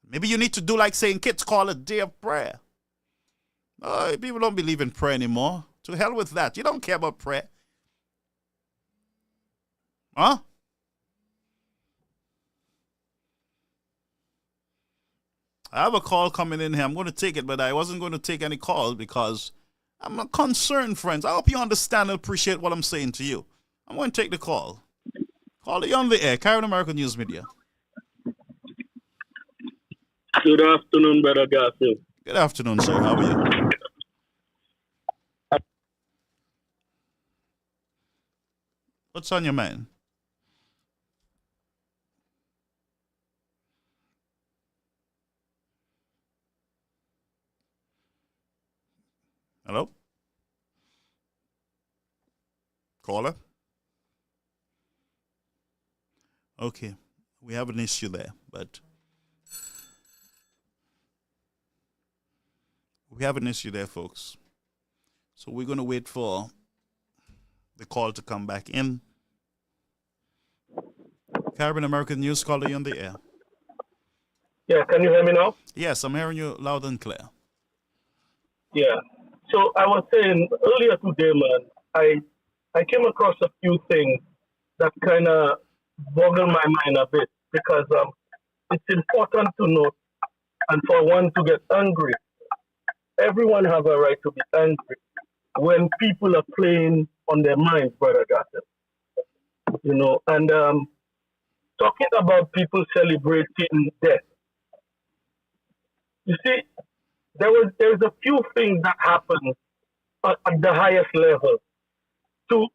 Maybe you need to do like St. Kitts, call a day of prayer. Oh, people don't believe in prayer anymore. To hell with that. You don't care about prayer. Huh? I have a call coming in here. I'm going to take it, but I wasn't going to take any calls because I'm not concerned, friends. I hope you understand and appreciate what I'm saying to you. I'm going to take the call. Call it on the air. Caribbean American News Media. Good afternoon, Brother Garfield. Good afternoon, sir. How are you? What's on your mind? Hello? Caller? Okay. We have an issue there, but we have an issue there, folks. So we're going to wait for the call to come back in. Caribbean American News, caller, you on the air. Yeah, can you hear me now? Yes, I'm hearing you loud and clear. Yeah. So I was saying earlier today, man, I came across a few things that kind of boggle my mind a bit because it's important to note and for one to get angry. Everyone have a right to be angry when people are playing on their minds, Brother Gossip. You know, and talking about people celebrating death. You see, there's a few things that happen at the highest level to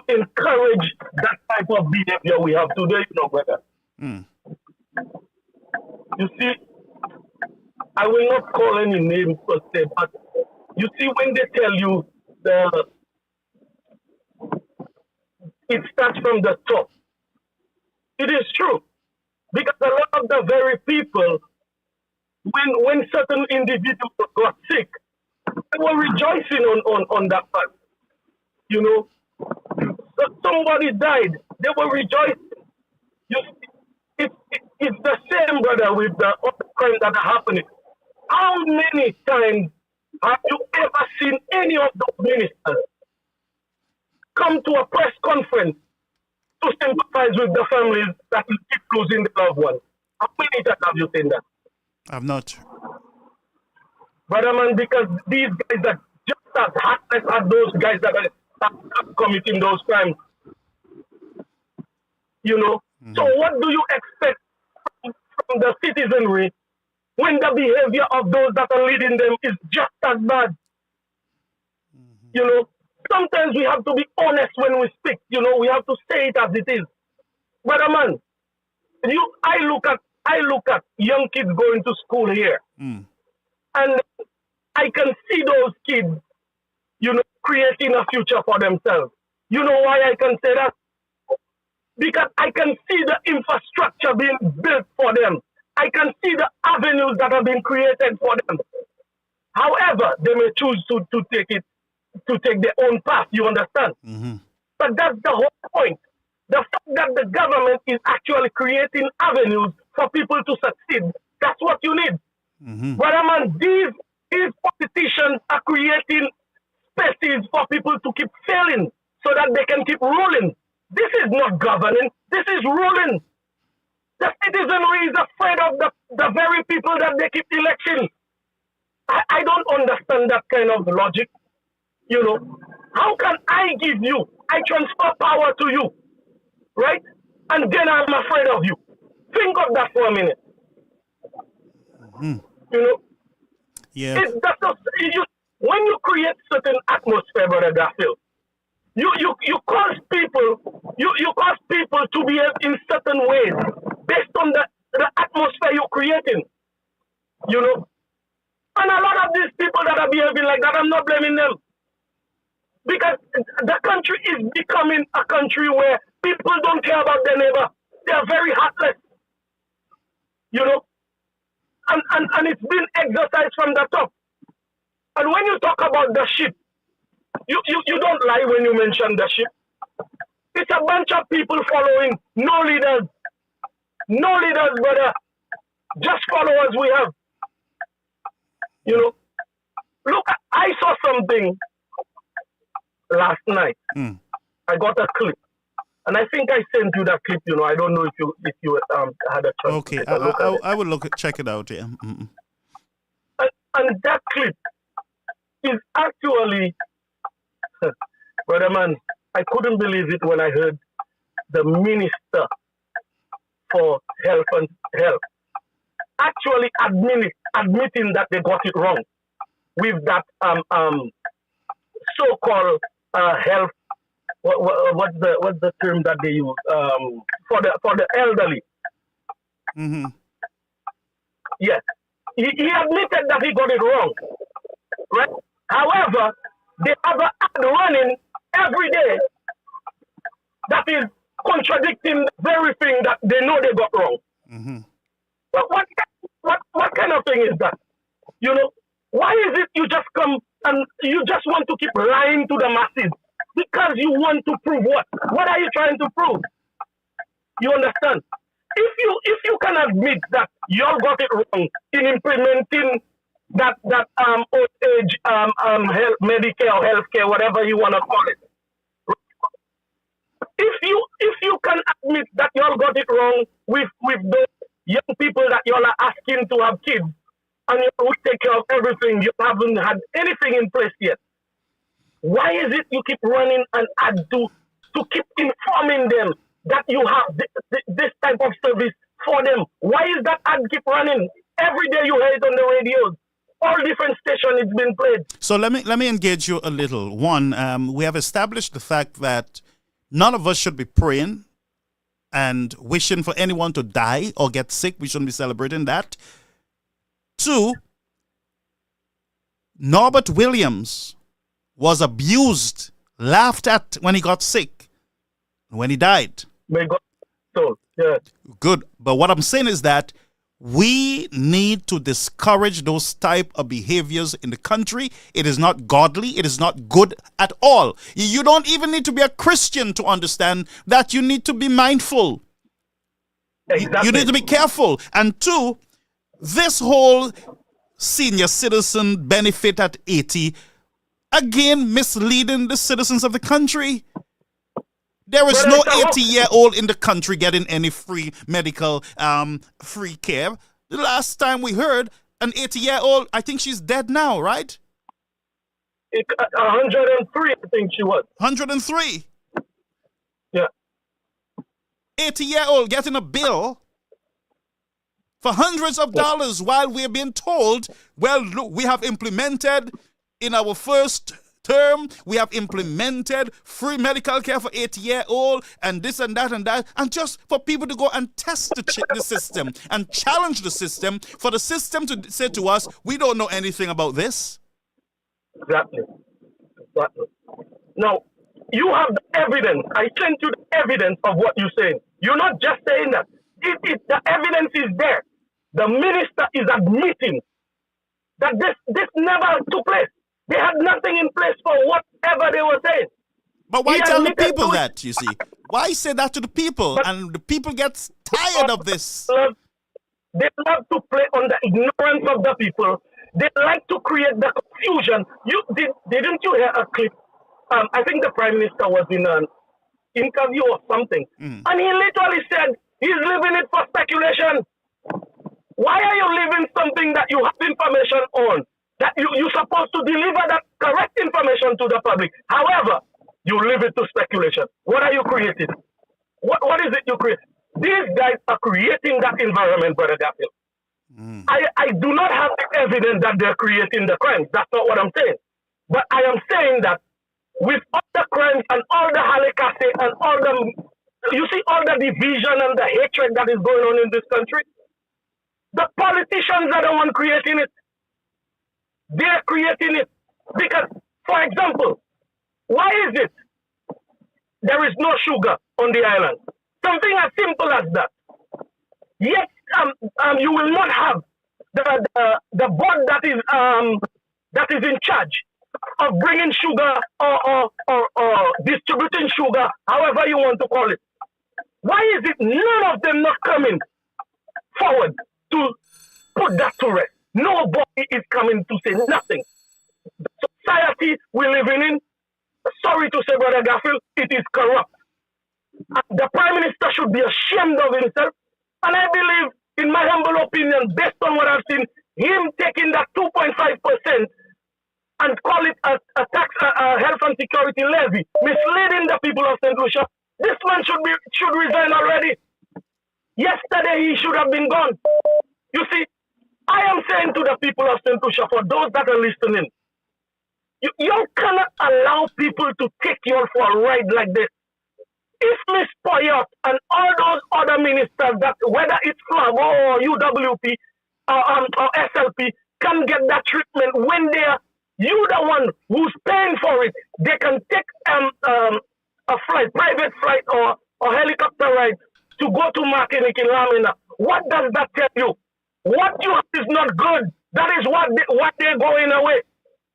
encourage that type of behavior we have today, you know, brother. Mm. You see, I will not call any names per se, but you see, when they tell you it starts from the top, it is true. Because a lot of the very people, when certain individuals got sick, they were rejoicing on that fact. You know, somebody died, they were rejoicing. It's the same, brother, with the other crimes that are happening. How many times have you ever seen any of those ministers come to a press conference to sympathize with the families that will keep losing the loved ones? How many times have you seen that? I've not. Brother man, because these guys are just as heartless as those guys that are committing those crimes. You know? Mm-hmm. So what do you expect from the citizenry when the behavior of those that are leading them is just as bad? Mm-hmm. You know? Sometimes we have to be honest when we speak. You know, we have to say it as it is. Brother man, I look at young kids going to school here. Mm. And I can see those kids, creating a future for themselves. You know why I can say that? Because I can see the infrastructure being built for them. I can see the avenues that have been created for them. However, they may choose to take their own path, you understand? Mm-hmm. But that's the whole point. The fact that the government is actually creating avenues for people to succeed, that's what you need. Mm-hmm. But these politicians are creating spaces for people to keep failing so that they can keep ruling. This is not governing, this is ruling. The citizenry is afraid of the very people that they keep electing. I don't understand that kind of logic. How can I give you, I transfer power to you, right? And then I'm afraid of you. Think of that for a minute. Mm-hmm. Yeah. When you create certain atmosphere, Brother Garfield, you cause people to behave in certain ways based on the atmosphere you're creating. And a lot of these people that are behaving like that, I'm not blaming them. Because the country is becoming a country where people don't care about their neighbor. They are very heartless. And it's been exercised from the top. And when you talk about the ship, you don't lie when you mention the ship. It's a bunch of people following, no leaders. No leaders, brother. Just followers we have. Look, I saw something last night. I got a clip. And I think I sent you that clip, I don't know if you had a chance. Okay, I will check it out, yeah. Mm-hmm. And that clip is actually, brother man, I couldn't believe it when I heard the Minister for Health actually admitting that they got it wrong with that so-called health. What's the term that they use for the elderly? Mm-hmm. Yes, he admitted that he got it wrong, right? However, they have an ad running every day that is contradicting the very thing that they know they got wrong. Mm-hmm. But what kind of thing is that? Why is it you just come and you just want to keep lying to the masses? Because you want to prove what? What are you trying to prove? You understand? If you can admit that y'all got it wrong in implementing that old age health, Medicare or healthcare, whatever you want to call it. If you can admit that y'all got it wrong with those young people that y'all are asking to have kids, and you will take care of everything, you haven't had anything in place yet. Why is it you keep running an ad to keep informing them that you have this type of service for them? Why is that ad keep running? Every day you hear it on the radios. All different stations it's been played. So let me engage you a little. One, we have established the fact that none of us should be praying and wishing for anyone to die or get sick. We shouldn't be celebrating that. Two, Norbert Williams was abused, laughed at when he got sick, when he died. May God so yeah. Good. But what I'm saying is that we need to discourage those type of behaviors in the country. It is not godly. It is not good at all. You don't even need to be a Christian to understand that you need to be mindful. Exactly. You need to be careful. And two, this whole senior citizen benefit at 80, again, misleading the citizens of the country. There is no 80-year-old in the country getting any free medical, free care. The last time we heard, an 80-year-old, I think she's dead now, right? 103, I think she was. 103. Yeah. 80-year-old getting a bill for hundreds of dollars while we're being told, well, look, we have implemented in our first term. We have implemented free medical care for 80-year-old and this and that and that. And just for people to go and test the system and challenge the system, for the system to say to us, we don't know anything about this. Exactly. Now, you have the evidence. I sent you the evidence of what you're saying. You're not just saying that. The evidence is there. The minister is admitting that this never took place. They had nothing in place for whatever they were saying. But why tell the people that, you see? Why say that to the people? And the people get tired of this. They love to play on the ignorance of the people. They like to create the confusion. Didn't you hear a clip? I think the Prime Minister was in an interview or something. And he literally said he's leaving it for speculation. Why are you leaving something that you have information on? That you're supposed to deliver that correct information to the public. However, you leave it to speculation. What are you creating? What is it you create? These guys are creating that environment, Brother Garfield. I do not have evidence that they're creating the crimes. That's not what I'm saying. But I am saying that with all the crimes and all the halakase and all the, you see all the division and the hatred that is going on in this country, the politicians are the one creating it. They're creating it. Because, for example, why is it there is no sugar on the island? Something as simple as that. Yet, you will not have the board that is in charge of bringing sugar or distributing sugar, however you want to call it. Why is it none of them not coming forward to put that to rest? Nobody is coming to say nothing. The society we're living in, sorry to say, Brother Garfield, it is corrupt. And the Prime Minister should be ashamed of himself. And I believe, in my humble opinion, based on what I've seen, him taking that 2.5% and call it a tax, a health and security levy, misleading the people of St. Lucia, this man should resign already. Yesterday he should have been gone. You see, I am saying to the people of St. Lucia, for those that are listening, you cannot allow people to take you for a ride like this. If Ms. Poyot and all those other ministers, that whether it's FLAG or UWP or SLP, can get that treatment when you the one who's paying for it, they can take a flight, private flight or helicopter ride to go to Martinique in Lamina. What does that tell you? What you have is not good. That is what they're going away.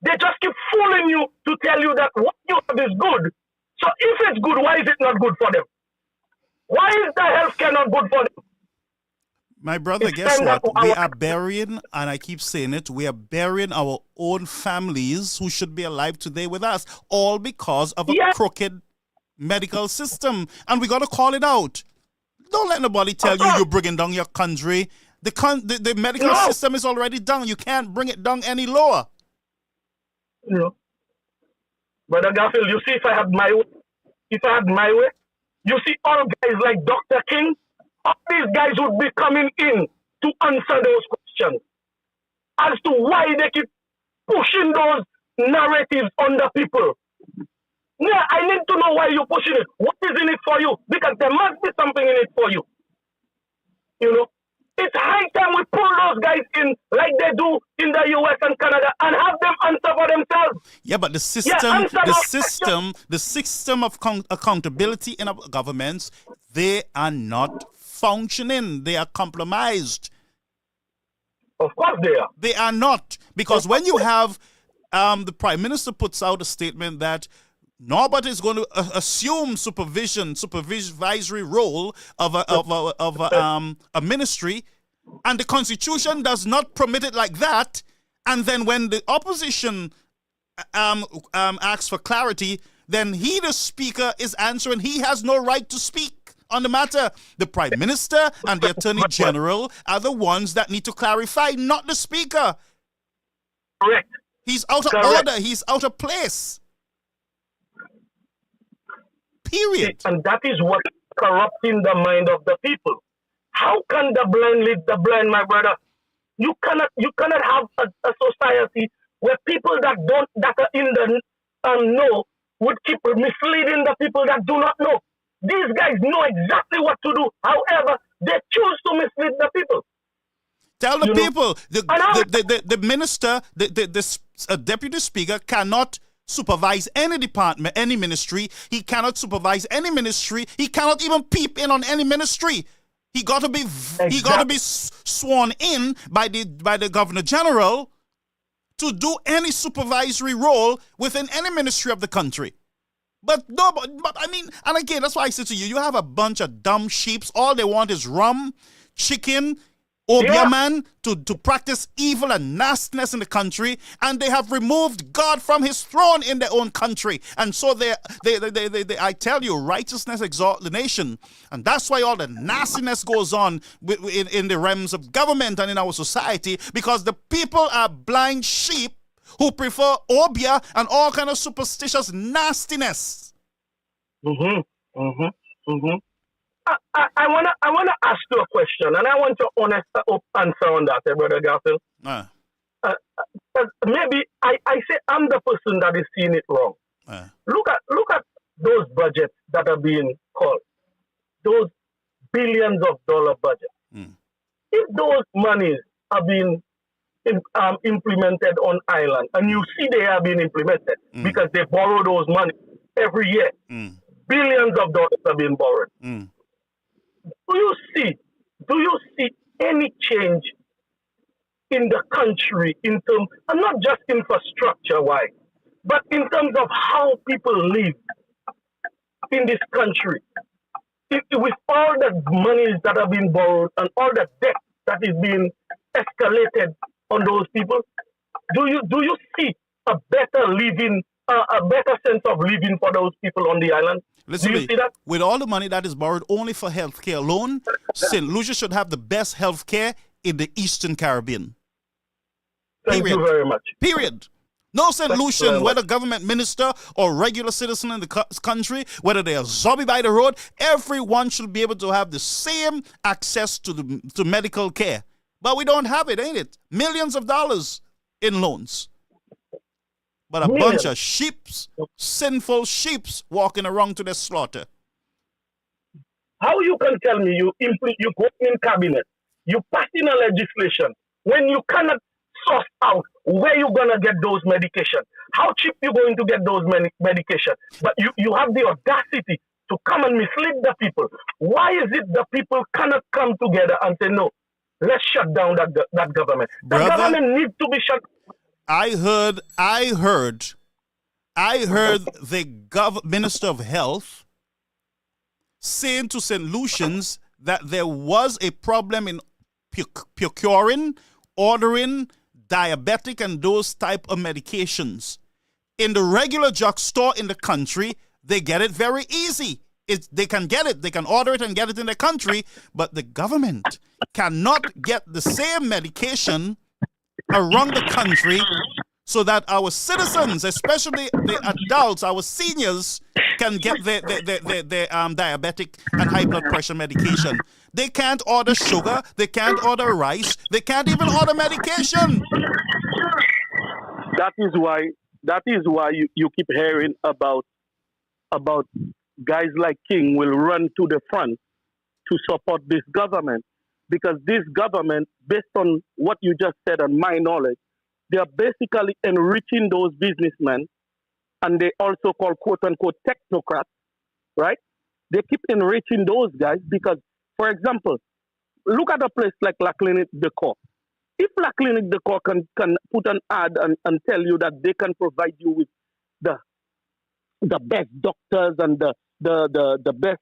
They just keep fooling you to tell you that what you have is good. So if it's good, why is it not good for them? Why is the healthcare not good for them? My brother, guess what? We are burying, and I keep saying it, we are burying our own families who should be alive today with us, all because of a crooked medical system. And we got to call it out. Don't let nobody tell you you're bringing down your country. The medical system is already down. You can't bring it down any lower. No. Brother Garfield, you see, if I had my way, you see all guys like Dr. King, all these guys would be coming in to answer those questions as to why they keep pushing those narratives on the people. Yeah, I need to know why you're pushing it. What is in it for you? Because there must be something in it for you. You know? It's high time we pull those guys in like they do in the US and Canada and have them answer for themselves. Yeah, but the system of accountability in our governments, they are not functioning. They are compromised. Of course they are. They are not. Because when you have the Prime Minister puts out a statement that nobody is going to assume supervisory role of a ministry, and the Constitution does not permit it like that. And then when the opposition asks for clarity, then he, the speaker, is answering. He has no right to speak on the matter. The Prime Minister and the Attorney General are the ones that need to clarify, not the speaker. Correct. He's out of order. He's out of place. Period. And that is what is corrupting the mind of the people. How can the blind lead the blind, my brother? You cannot have a society where people that are in know would keep misleading the people that do not know. These guys know exactly what to do. However, they choose to mislead the people. Tell the You know? people, the minister, the deputy speaker cannot supervise any department, any ministry. He cannot supervise any ministry. He cannot even peep in on any ministry. He got to be sworn in by the governor general to do any supervisory role within any ministry of the country. But no, but I mean, and again, that's why I said to you, you have a bunch of dumb sheeps. All they want is rum, chicken, Obia man to practice evil and nastiness in the country, and they have removed God from his throne in their own country. And so they I tell you, righteousness exalt the nation. And that's why all the nastiness goes on in the realms of government and in our society, because the people are blind sheep who prefer Obia and all kind of superstitious nastiness. I wanna ask you a question, and I want your honest answer on that, Brother Garfield. Maybe I say I'm the person that is seeing it wrong. Look at those budgets that are being called, those billions of dollar budgets. If those monies are being implemented on island, and you see they are being implemented because they borrow those money every year, billions of dollars are being borrowed. Do you see any change in the country in terms, and not just infrastructure wise, but in terms of how people live in this country? With all the monies that are being borrowed and all the debt that is being escalated on those people, do you see a better living, a better sense of living for those people on the island? Listen, do you see that? With all the money that is borrowed only for healthcare alone, St. Lucia should have the best healthcare in the Eastern Caribbean. Thank you very much. Period. No St. Lucian, whether government minister or regular citizen in the country, whether they are zombie by the road, everyone should be able to have the same access to medical care. But we don't have it, ain't it? Millions of dollars in loans. But a bunch of sheeps, sinful sheeps, walking around to their slaughter. How you can tell me you go in cabinet, you pass in a legislation when you cannot source out where you're gonna get those medication? How cheap you going to get those medication? But you have the audacity to come and mislead the people. Why is it the people cannot come together and say no? Let's shut down that government. That government needs to be shut. I heard the Minister of Health saying to St. Lucians that there was a problem in procuring, ordering diabetic and those type of medications. In the regular drugstore in the country, they get it very easy. They can get it, they can order it and get it in the country, but the government cannot get the same medication around the country so that our citizens, especially the adults, our seniors, can get their diabetic and high blood pressure medication. They can't order sugar, they can't order rice, they can't even order medication. That is why you keep hearing about guys like King will run to the front to support this government. Because this government, based on what you just said and my knowledge, they are basically enriching those businessmen, and they also call quote-unquote technocrats, right? They keep enriching those guys because, for example, look at a place like La Clinique Decor. If La Clinique Decor can put an ad and tell you that they can provide you with the best doctors and the best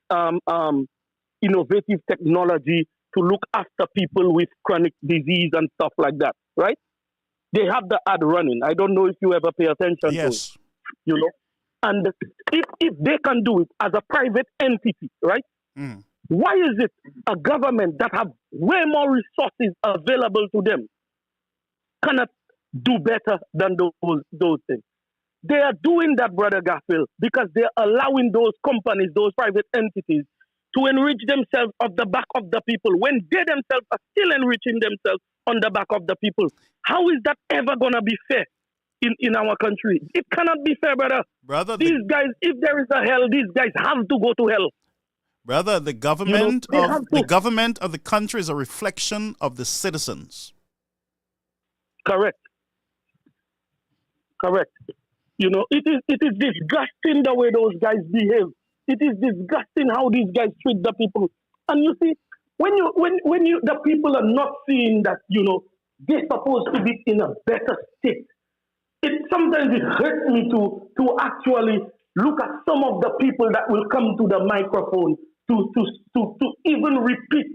innovative technology to look after people with chronic disease and stuff like that, right? They have the ad running. I don't know if you ever pay attention to it, you know. And if they can do it as a private entity, right? Why is it a government that have way more resources available to them cannot do better than those things? They are doing that, Brother Garfield, because they are allowing those companies, those private entities, to enrich themselves on the back of the people when they themselves are still enriching themselves on the back of the people. How is that ever going to be fair? in our country. It cannot be fair, brother. Brother, These guys, if there is a hell, these guys have to go to hell. brother, the government of the country is a reflection of the citizens. Correct. It is disgusting the way those guys behave. It is disgusting how these guys treat the people. And you see, when the people are not seeing that, they're supposed to be in a better state. Sometimes it hurts me to actually look at some of the people that will come to the microphone to even repeat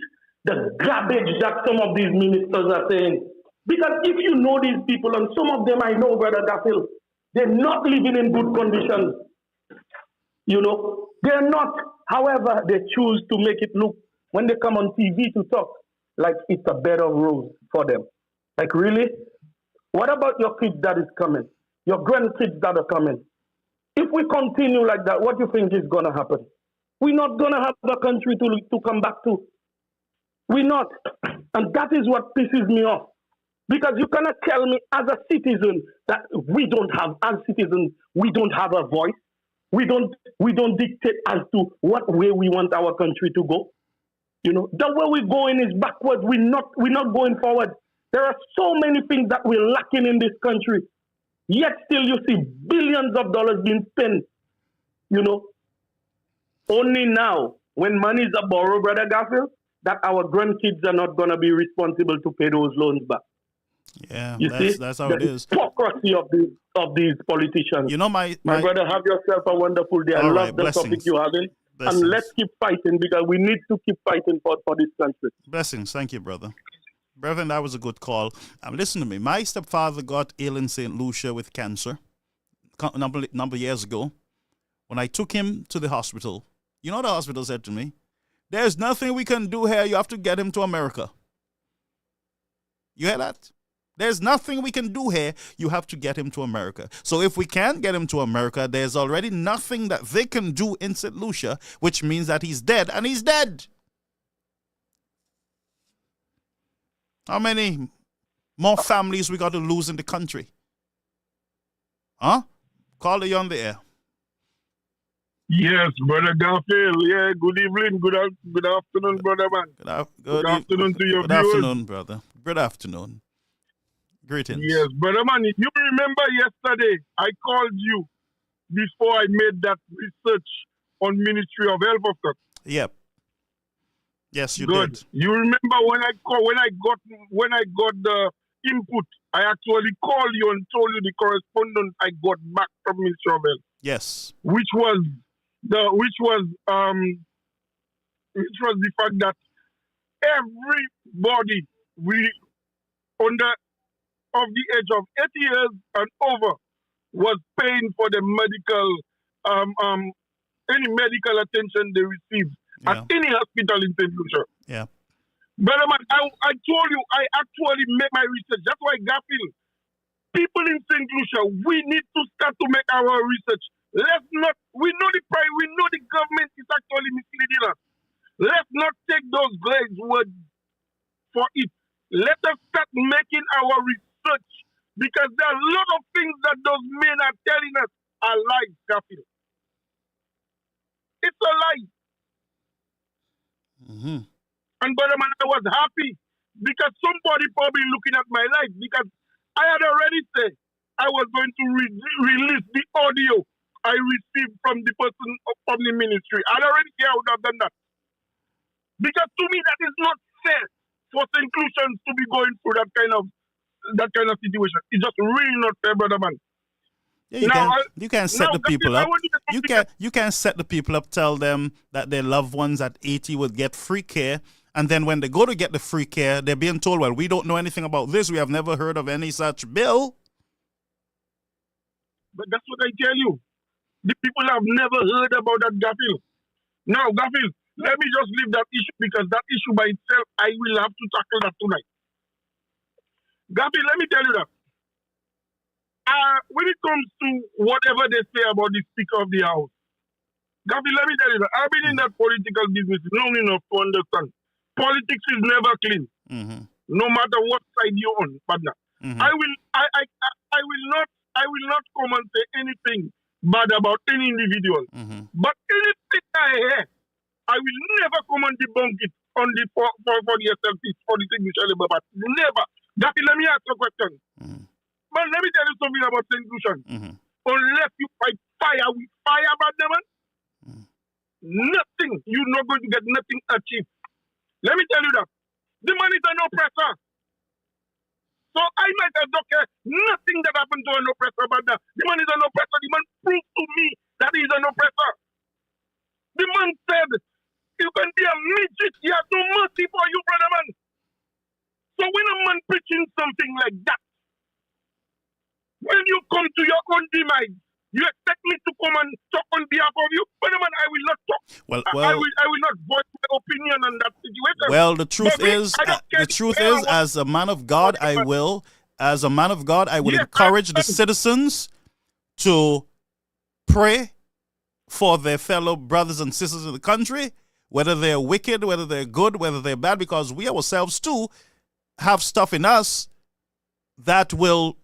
the garbage that some of these ministers are saying. Because if you know these people, and some of them I know, Brother Gaffil, they're not living in good conditions. They're not. However, they choose to make it look, when they come on TV to talk, like it's a bed of roses for them. Like, really? What about your kids that is coming? Your grandkids that are coming? If we continue like that, what do you think is going to happen? We're not going to have a country to come back to. We're not. And that is what pisses me off. Because you cannot tell me as a citizen that we don't have a voice. We don't dictate as to what way we want our country to go. The way we're going is backwards. We're not going forward. There are so many things that we're lacking in this country. Yet still you see billions of dollars being spent. Only now, when money is a borrow, Brother Garfield, that our grandkids are not going to be responsible to pay those loans back. Yeah, see, that's how it is. The hypocrisy of these politicians. My brother, have yourself a wonderful day. I love the topic you're having. Blessings. And let's keep fighting, because we need to keep fighting for this country. Blessings. Thank you, brother. Brethren, that was a good call. Listen to me. My stepfather got ill in St. Lucia with cancer a number of years ago. When I took him to the hospital, the hospital said to me, "There's nothing we can do here. You have to get him to America." You hear that? There's nothing we can do here. You have to get him to America. So if we can't get him to America, there's already nothing that they can do in St. Lucia, which means that he's dead, and he's dead. How many more families we got to lose in the country? Huh? Call you on the air. Yes, Brother Garfield. Yeah, good evening, good afternoon, brother man. Good afternoon to your viewers. Good afternoon, brother. Good afternoon. Greetings. Yes, brother man. You remember yesterday I called you before I made that research on Ministry of Health, of course. Yep. Yes, you Good. did. You remember when I got the input, I actually called you and told you the correspondence I got back from Ministry of Health. Yes. Which was the fact that everybody of the age of 80 years and over was paying for the any medical attention they received at any hospital in St. Lucia. Yeah. Brother man, I told you, I actually made my research. That's why, Garfield, people in St. Lucia, we need to start to make our research. We know the government is actually misleading us. Let's not take those glazed words for it. Let us start making our research, because there are a lot of things that those men are telling us are lies, Garfield. It's a lie. Mm-hmm. And brother man, I was happy because somebody probably looking at my life, because I had already said I was going to release the audio I received from the person from the ministry. I already said I would have done that. Because to me, that is not fair for St. Lucians to be going through that kind of situation. It's just really not fair, brother man. Yeah, you can set the people up. You can set the people up, tell them that their loved ones at 80 would get free care, and then when they go to get the free care, they're being told, well, we don't know anything about this. We have never heard of any such bill. But that's what I tell you. The people have never heard about that, Garfield. Now, Garfield, let me just leave that issue, because that issue by itself, I will have to tackle that tonight. Garfield, let me tell you that. When it comes to whatever they say about the Speaker of the House, Garfield, let me tell you that I've been in that political business long enough to understand. Politics is never clean, no matter what side you're on, partner. I will not I will not come and say anything bad about any individual. Mm-hmm. But anything I hear, I will never come and debunk it on the for the SLP, for the Signature Labour Party. Never. That let me ask a question. Mm-hmm. But let me tell you something about St. Lucian. Mm-hmm. Unless you fight fire with fire, brother man, nothing. You're not going to get nothing achieved. Let me tell you that. The man is an oppressor. So I might as well care nothing that happened to an oppressor, but the man is an oppressor. The man proved to me that he is an oppressor. The man said, you can be a midget, he has no mercy for you, brother man. So when a man preaching something like that, when you come to your own demise, you expect me to come and talk on behalf of you? Brother man, I will not talk. Well, I will not voice my opinion on that situation. Well, the truth But is, as a man of God, I will encourage the citizens to pray for their fellow brothers and sisters in the country, whether they're wicked, whether they're good, whether they're bad, because we ourselves too have stuff in us that will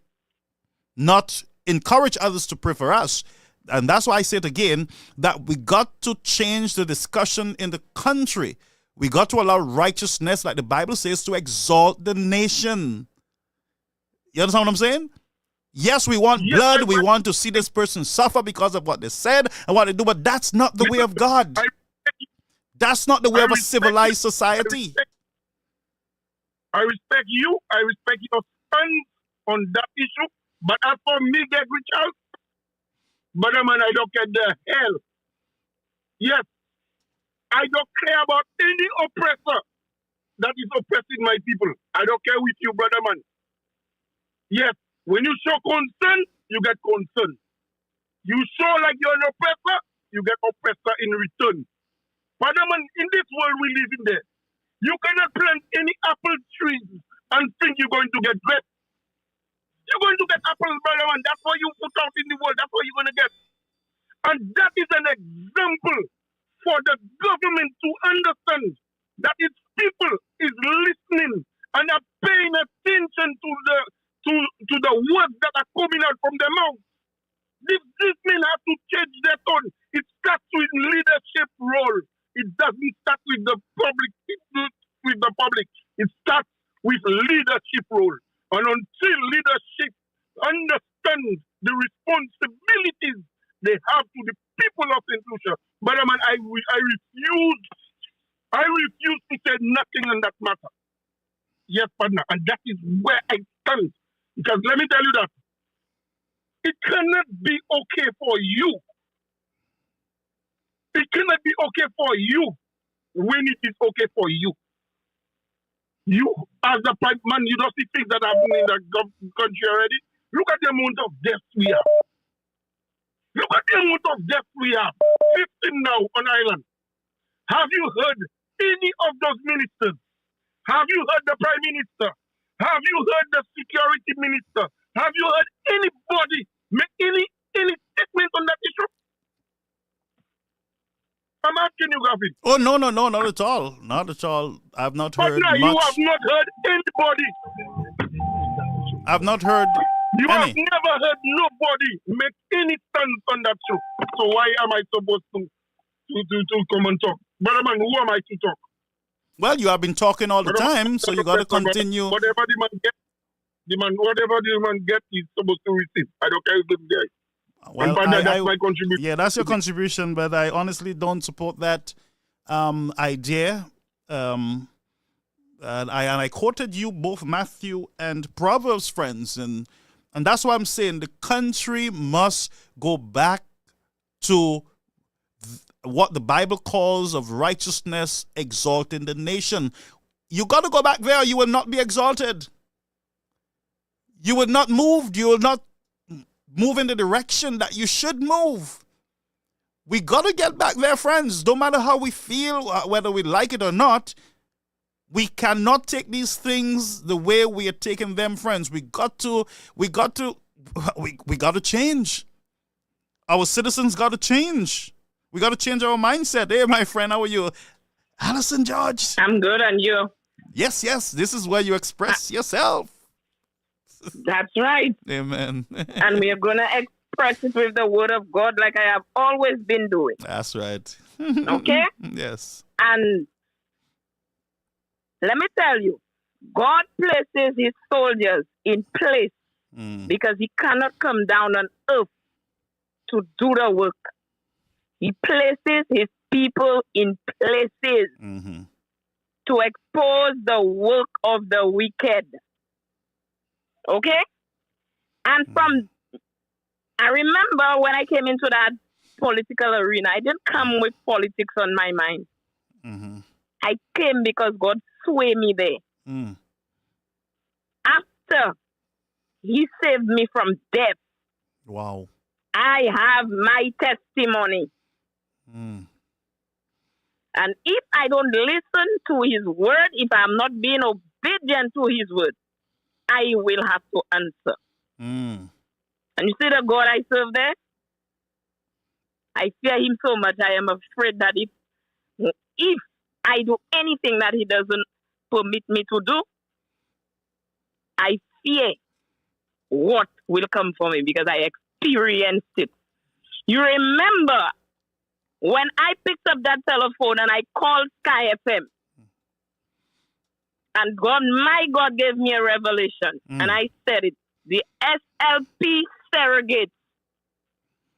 not encourage others to pray for us. And that's why I say it again, that we got to change the discussion in the country. We got to allow righteousness, like the Bible says, to exalt the nation. You understand what I'm saying? Yes, we want blood. We want to see this person suffer because of what they said and what they do, but that's not the way of God. That's not the way of a civilized society. I respect you. I respect your stand on that issue. But as for me, get Richard, brother man, I don't care the hell. Yes, I don't care about any oppressor that is oppressing my people. I don't care with you, brother man. Yes, when you show concern, you get concern. You show like you're an oppressor, you get oppressor in return. Brother man, in this world we live in there, you cannot plant any apple trees and think you're going to get grapes. You're going to get apples, brother man. That's what you put out in the world. That's what you're going to get. And that is an example for the government to understand that its people is listening and are paying attention to the words that are coming out from their mouth. These men have to change their tone. It starts with leadership role. It doesn't start with the public. It starts with leadership role. And until leadership understands the responsibilities they have to the people of St. Lucia, but I refuse to say nothing on that matter. Yes, partner, and that is where I stand. Because let me tell you that it cannot be okay for you. It cannot be okay for you when it is okay for you. You, as the pipe man, you don't see things that happen in the country already. Look at the amount of deaths we have. Look at the amount of deaths we have. 15 now on island. Have you heard any of those ministers? Have you heard the Prime Minister? Have you heard the Security Minister? Have you heard anybody make any statement on that issue? I'm asking you, Gavin. Oh, no, not at all. Not at all. I've not heard much. You have not heard anybody. I've not heard You any. have never heard nobody make any stance on that show. So why am I supposed to come and talk? Brother man, who am I to talk? Well, you have been talking all the time, so you got to continue. Whatever the man gets, whatever the man gets, he's supposed to receive. I don't care if it's there. Well, that's my contribution. Yeah, that's your contribution, but I honestly don't support that idea. And I quoted you both Matthew and Proverbs, friends, and that's why I'm saying the country must go back to what the Bible calls of righteousness, exalting the nation. You got to go back there. You will not be exalted. You will not move. You will not move in the direction that you should move. We got to get back there, friends. No matter how we feel, whether we like it or not, we cannot take these things the way we are taking them, friends. We got to change. Our citizens got to change. We got to change our mindset. Hey, my friend, how are you? Alison George. I'm good, and you? Yes. This is where you express yourself. That's right. Amen. And we are going to express it with the word of God like I have always been doing. That's right. Okay? Yes. And let me tell you, God places his soldiers in place because he cannot come down on earth to do the work. He places his people in places to expose the work of the wicked. Okay? And I remember when I came into that political arena, I didn't come with politics on my mind. I came because God swayed me there. After he saved me from death, wow, I have my testimony. And if I don't listen to his word, if I'm not being obedient to his word, I will have to answer. And you see the God I serve there? I fear him so much, I am afraid that if I do anything that he doesn't permit me to do, I fear what will come for me because I experienced it. You remember when I picked up that telephone and I called Sky FM, and my God gave me a revelation, and I said it. The SLP surrogates,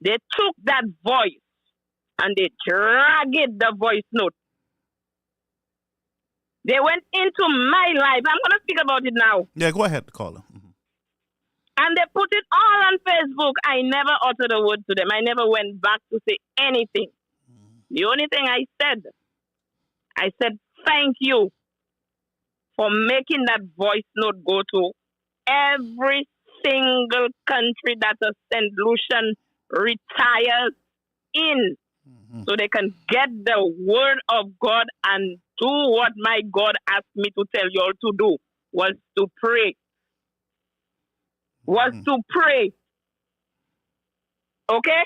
they took that voice and they dragged the voice note. They went into my life. I'm going to speak about it now. Yeah, go ahead, caller. And they put it all on Facebook. I never uttered a word to them. I never went back to say anything. The only thing I said, thank you for making that voice note go to every single country that a St. Lucian retires in, so they can get the word of God and do what my God asked me to tell you all to do, was to pray. Okay?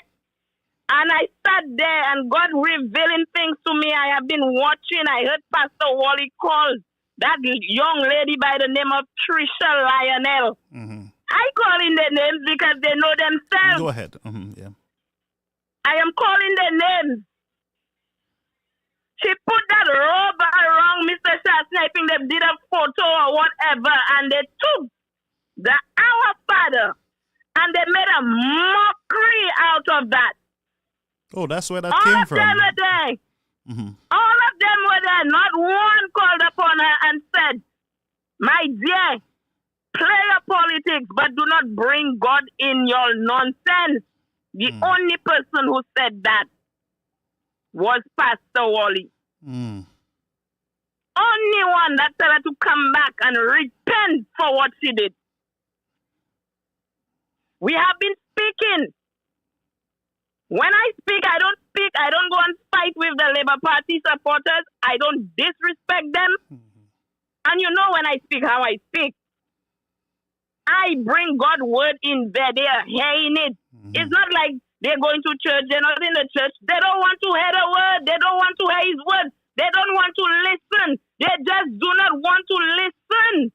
And I sat there and God revealing things to me. I have been watching. I heard Pastor Wally call that young lady by the name of Trisha Lionel. I call in their names because they know themselves. Go ahead. Yeah. I am calling their names. She put that robe around Mr. Shah Sniping. They did a photo or whatever, and they took Our Father and they made a mockery out of that. Oh, that's where that came from. All of them were there. All of them were there. Not one called upon her and said, my dear, play your politics, but do not bring God in your nonsense. The only person who said that was Pastor Wally. Only one that told her to come back and repent for what she did. We have been speaking. When I speak, I don't go and fight with the Labour Party supporters. I don't disrespect them. And you know when I speak, how I speak. I bring God's word in there. They are hearing it. It's not like they're going to church. They're not in the church. They don't want to hear the word. They don't want to hear his word. They don't want to listen. They just do not want to listen.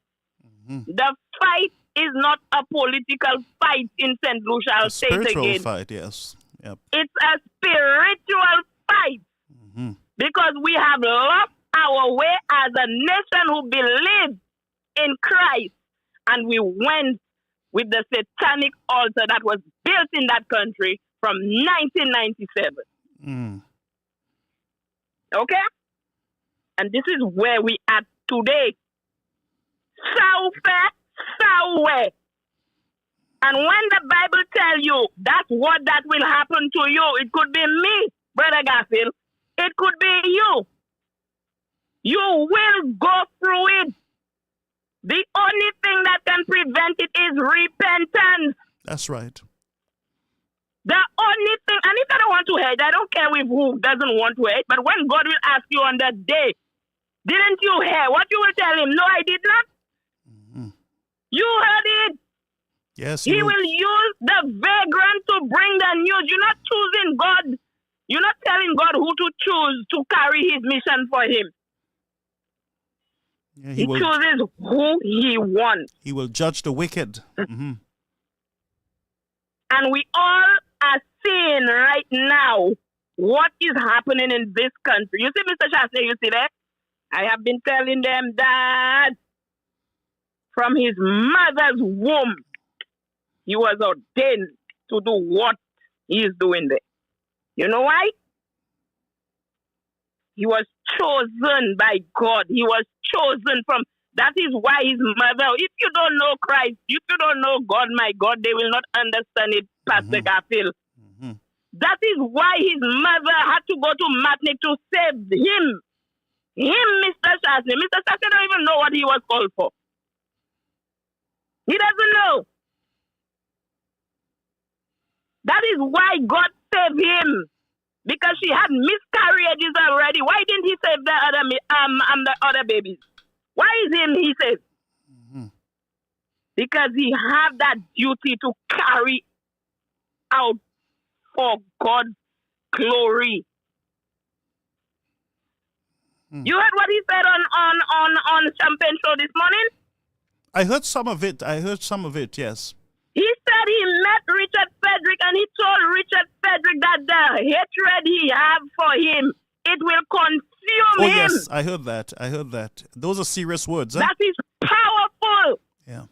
The fight is not a political fight in St. Lucia. I'll say it again. Spiritual fight, yes. Yep. It's a spiritual fight because we have lost our way as a nation who believes in Christ, and we went with the satanic altar that was built in that country from 1997. Okay? And this is where we are today. Somewhere. And when the Bible tells you that's what that will happen to you, it could be me, Brother Garfield. It could be you. You will go through it. The only thing that can prevent it is repentance. That's right. The only thing, and if I don't want to hate, I don't care with who doesn't want to hate, but when God will ask you on that day, didn't you hear? What you will tell him? No, I did not. You heard it. Yes. He will use the vagrant to bring the news. You're not choosing God. You're not telling God who to choose to carry his mission for him. Yeah, he chooses who he wants. He will judge the wicked. Mm-hmm. And we all are seeing right now what is happening in this country. You see, Mr. Shasta, you see that? I have been telling them that from his mother's womb, he was ordained to do what he is doing there. You know why? He was chosen by God. He was chosen from... That is why his mother... If you don't know Christ, if you don't know God, my God, they will not understand it, Pastor Garfield. Mm-hmm. That is why his mother had to go to Matnik to save him. Him, Mr. Shasney. Mr. Shasney don't even know what he was called for. He doesn't know. That is why God saved him. Because she had miscarriages already. Why didn't he save the other babies? Why is him he saved? Mm-hmm. Because he had that duty to carry out for God's glory. You heard what he said on Champagne Show this morning? I heard some of it, yes. He said he met Richard Frederick and he told Richard Frederick that the hatred he have for him, it will consume him. Yes, I heard that. Those are serious words. Huh? That is powerful. Yeah.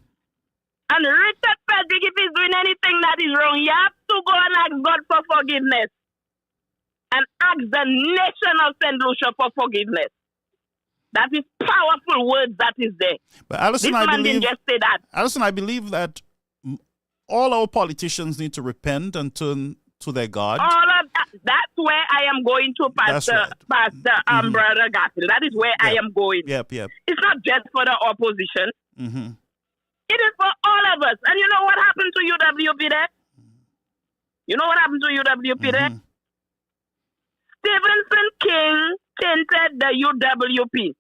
And Richard Frederick, if he's doing anything that is wrong, you have to go and ask God for forgiveness. And ask the nation of St. Lucia for forgiveness. That is powerful words that is there. But Alison, this man didn't just say that. Alison, I believe that all our politicians need to repent and turn to their God. All of that. That's where I am going to, Pastor Brother Garfield. That is where I am going. Yep. It's not just for the opposition. Mm-hmm. It is for all of us. And you know what happened to UWP there? You know what happened to UWP there? Stevenson King tainted the UWP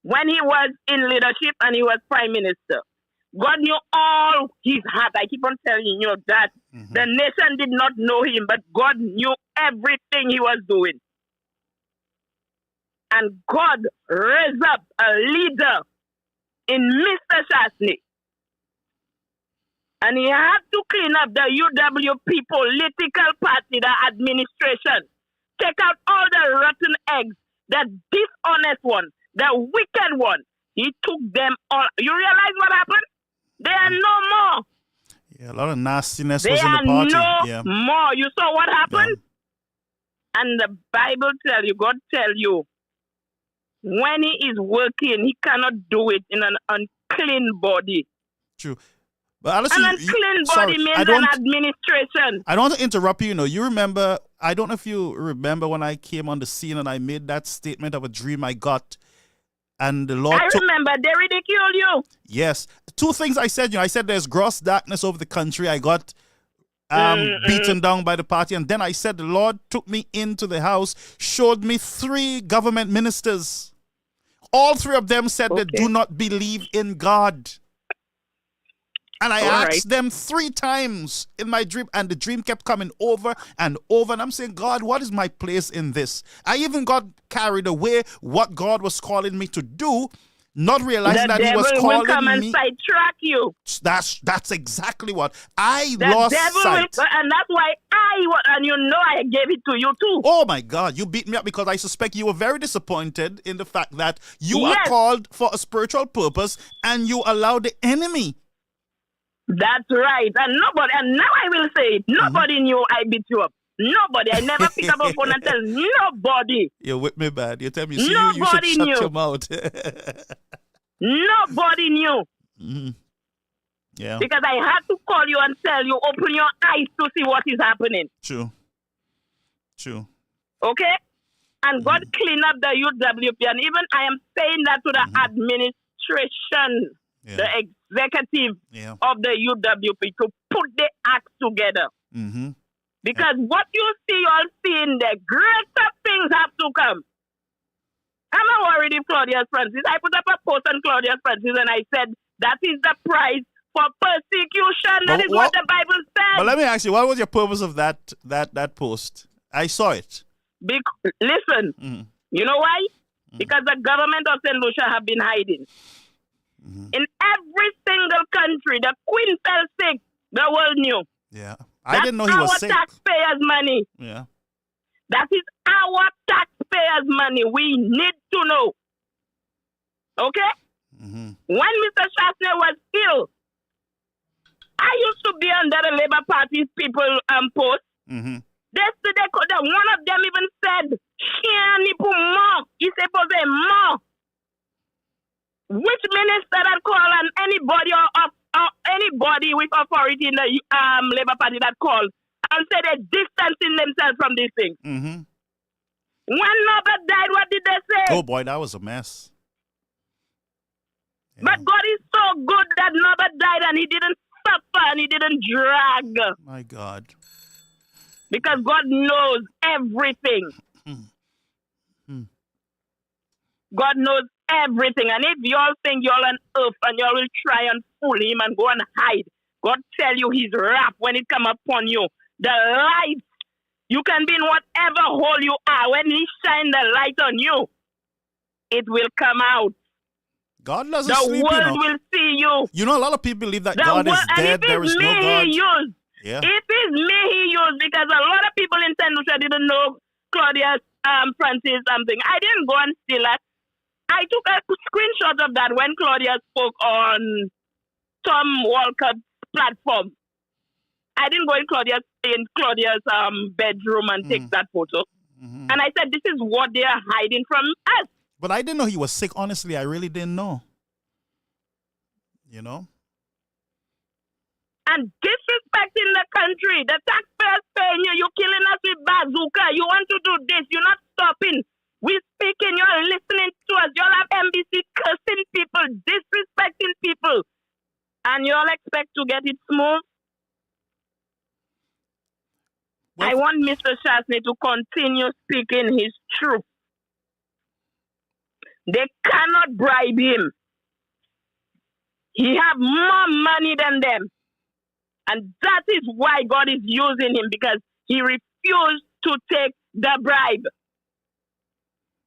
when he was in leadership and he was prime minister. God knew all his heart. I keep on telling you that the nation did not know him, but God knew everything he was doing. And God raised up a leader in Mr. Shasney. And he had to clean up the UWP political party, the administration. Take out all the rotten eggs, the dishonest ones, the wicked ones. He took them all. You realize what happened? They are no more. Yeah, a lot of nastiness they was in the party. No more. You saw what happened? Yeah. And the Bible tell you, God tell you, when he is working, he cannot do it in an unclean body. True. But Alison, an unclean body means an administration. I don't want to interrupt you. You remember, I don't know if you remember when I came on the scene and I made that statement of a dream I got. And the Lord remember, they ridiculed you. Yes. Two things I said. I said there's gross darkness over the country. I got beaten down by the party. And then I said the Lord took me into the house, showed me 3 government ministers. All 3 of them said they do not believe in God. And I asked them 3 times in my dream, and the dream kept coming over and over. And I'm saying, God, what is my place in this? I even got carried away what God was calling me to do, not realizing that he was calling me. The devil will come and sidetrack you. That's exactly what. I lost sight. And that's why and you know I gave it to you too. Oh my God, you beat me up because I suspect you were very disappointed in the fact that you are called for a spiritual purpose and you allowed the enemy. That's right. And now I will say it. Nobody knew I beat you up. Nobody. I never pick up a phone and tell nobody. You're with me, bad. You tell me, you should shut your mouth. Nobody knew. Mm-hmm. Yeah. Because I had to call you and tell you, open your eyes to see what is happening. True. Okay? And God clean up the UWP. And even I am saying that to the administration. Yeah. The executive of the UWP to put the act together. Mm-hmm. Because what you see in the greater things have to come. I'm not worried if Claudius Francis. I put up a post on Claudius Francis and I said that is the price for persecution. That is what the Bible says. But let me ask you, what was your purpose of that post? I saw it. Listen, you know why? because the government of St. Lucia have been hiding. In every single country, the Queen fell sick. The world knew. Yeah. I didn't know he was sick. Our taxpayers' money. Yeah. That is our taxpayers' money. We need to know. Okay? When Mr. Shastner was ill, I used to be under the Labour Party's people post. Yesterday, one of them even said, he supposed to more. Which minister that call and anybody or anybody with authority in the Labour Party that called and said they're distancing themselves from these things. When Norbert died, what did they say? Oh boy, that was a mess. Yeah. But God is so good that Norbert died and he didn't suffer and he didn't drag. My God. Because God knows everything. God knows everything. And if y'all think y'all on earth and y'all will try and fool him and go and hide, God tell you his wrath when it come upon you. The light, you can be in whatever hole you are. When he shine the light on you, it will come out. God doesn't the sleep, world will see you. You know, a lot of people believe that God is dead. There is no God. Yeah. If it's me he used, because a lot of people in St. Lucia didn't know Claudius Francis something. I didn't go and steal that. I took a screenshot of that when Claudius spoke on Tom Walker's platform. I didn't go in Claudius' bedroom and take that photo. And I said, this is what they are hiding from us. But I didn't know he was sick. Honestly, I really didn't know. You know? And disrespecting the country. The taxpayers paying you. You're killing us with bazooka. You want to do this. You're not stopping. We're speaking. You're listening to us. Y'all have MBC cursing people, disrespecting people. And y'all expect to get it smooth? I want Mr. Shastner to continue speaking his truth. They cannot bribe him. He have more money than them. And that is why God is using him, because he refused to take the bribe.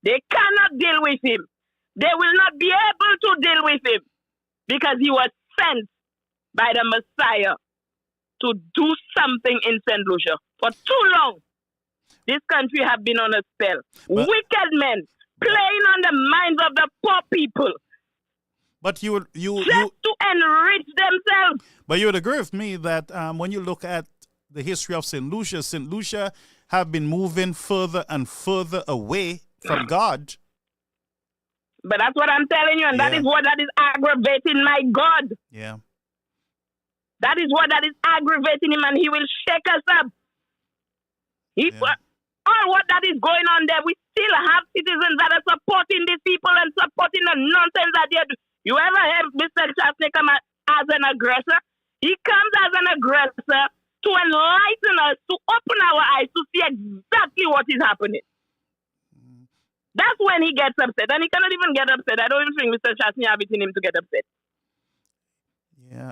They cannot deal with him. They will not be able to deal with him because he was sent by the Messiah to do something in St. Lucia. For too long, this country have been on a spell. Wicked men playing on the minds of the poor people. But to enrich themselves. But you would agree with me that when you look at the history of St. Lucia have been moving further and further away from God. But that's what I'm telling you, and that is aggravating my God. Yeah. That is is aggravating him, and he will shake us up. All what that is going on there, we still have citizens that are supporting these people and supporting the nonsense that they do. You ever heard Mr. Shastner come as an aggressor? He comes as an aggressor to enlighten us, to open our eyes, to see exactly what is happening. That's when he gets upset. And he cannot even get upset. I don't even think Mr. Shastner have it in him to get upset. Yeah,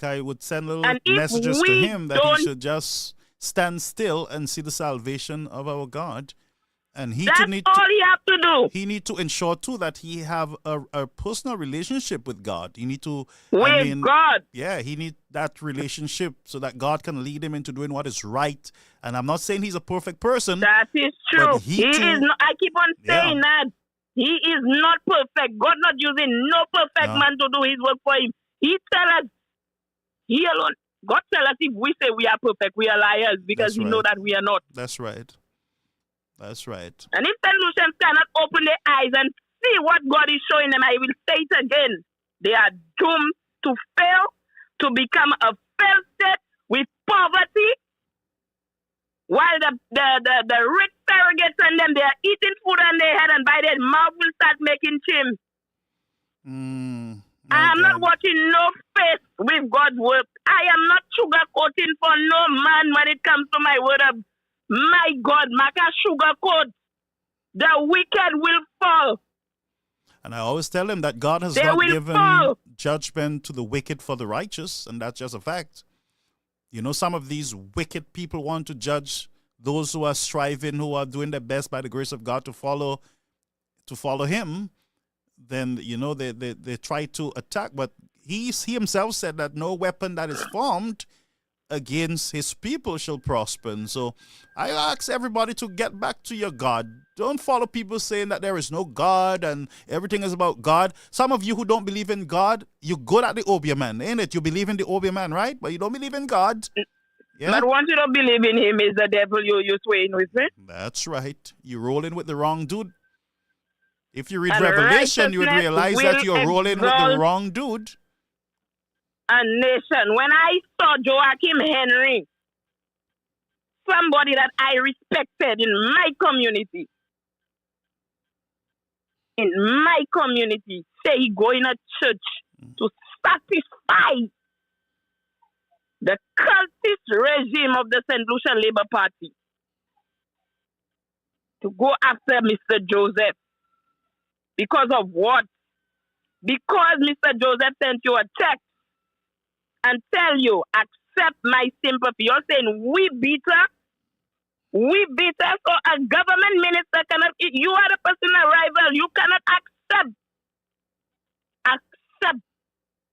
I would send little messages to him that he should just stand still and see the salvation of our God. And that's all he have to do. He need to ensure too that he have a personal relationship with God. You need to God. Yeah, he need that relationship so that God can lead him into doing what is right. And I'm not saying he's a perfect person. That is true. He is not. I keep on saying that he is not perfect. God not using no perfect man to do his work for him. He tell us, he alone. God tell us if we say we are perfect, we are liars because we know that we are not. That's right. That's right. And if St. Lucians cannot open their eyes and see what God is showing them, I will say it again, they are doomed to fail, to become a failed state with poverty, while the rich surrogates and them, they are eating food on their head and by their mouth will start making chim. I am not watching no face with God's word. I am not sugarcoating for no man when it comes to my word of my God, Maka sugarcoat. The wicked will fall. And I always tell him that God has not given judgment to the wicked for the righteous, and that's just a fact. You know, some of these wicked people want to judge those who are striving, who are doing their best by the grace of God to follow to follow him, then they try to attack. But he himself said that no weapon that is formed against his people shall prosper. And so I ask everybody to get back to your God. Don't follow people saying that there is no God and everything is about God. Some of you who don't believe in God, you're good at the Obeah man, ain't it? You believe in the Obeah man, right? But you don't believe in God. Yeah? But once you don't believe in him, is the devil you're swaying with me? That's right. You're rolling with the wrong dude. If you read Revelation, you would realize that you're rolling with the wrong dude. A nation. When I saw Joachim Henry, somebody that I respected in my community, say he go in a church to satisfy the cultist regime of the St. Lucia Labour Party, to go after Mr. Joseph. Because of what? Because Mr. Joseph sent you a text and tell you, accept my sympathy. You're saying, we beat her. So a government minister cannot, you are the personal rival. You cannot accept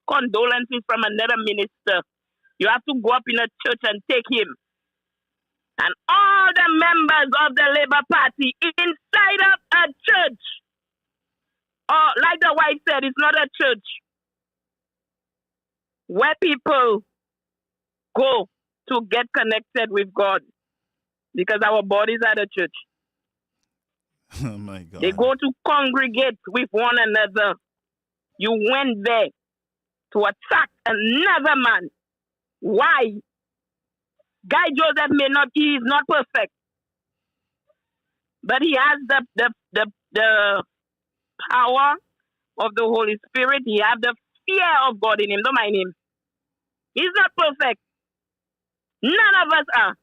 condolences from another minister. You have to go up in a church and take him. And all the members of the Labour Party inside of a church. Or like the wife said, it's not a church where people go to get connected with God, because our bodies are the church. Oh my God. They go to congregate with one another. You went there to attack another man. Why? Guy Joseph he is not perfect, but he has the power of the Holy Spirit. He has the fear of God in him. Don't mind him. He's not perfect. None of us are.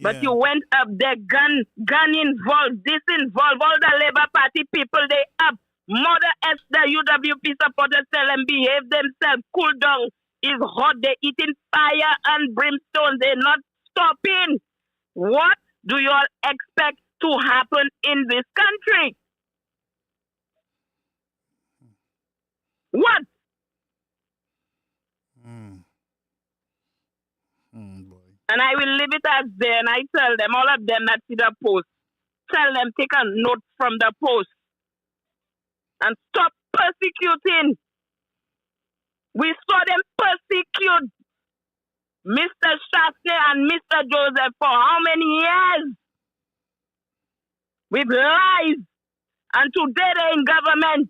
But you went up there, gun involved, disinvolved, all the Labour Party people, they up. Mother Esther, UWP supporters tell them behave themselves, cool down. It's hot, they're eating fire and brimstone, they're not stopping. What do you all expect to happen in this country? What? Boy. And I will leave it as there, and I tell them, all of them that see the post, tell them, take a note from the post and stop persecuting. We saw them persecute Mr. Shastney and Mr. Joseph for how many years? With lies. And today they're in government.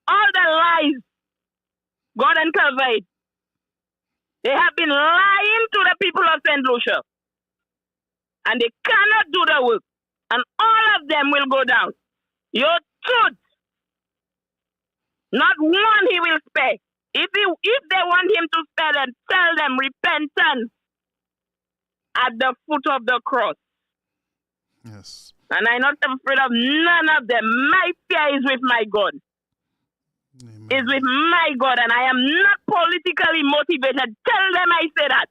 All the lies, God uncover it. They have been lying to the people of St. Lucia. And they cannot do the work. And all of them will go down. Your truth. Not one he will spare. If they want him to spare them, tell them repentance at the foot of the cross. Yes. And I'm not afraid of none of them. My fear is with my God. Amen. Is with my God, and I am not politically motivated. Tell them I say that.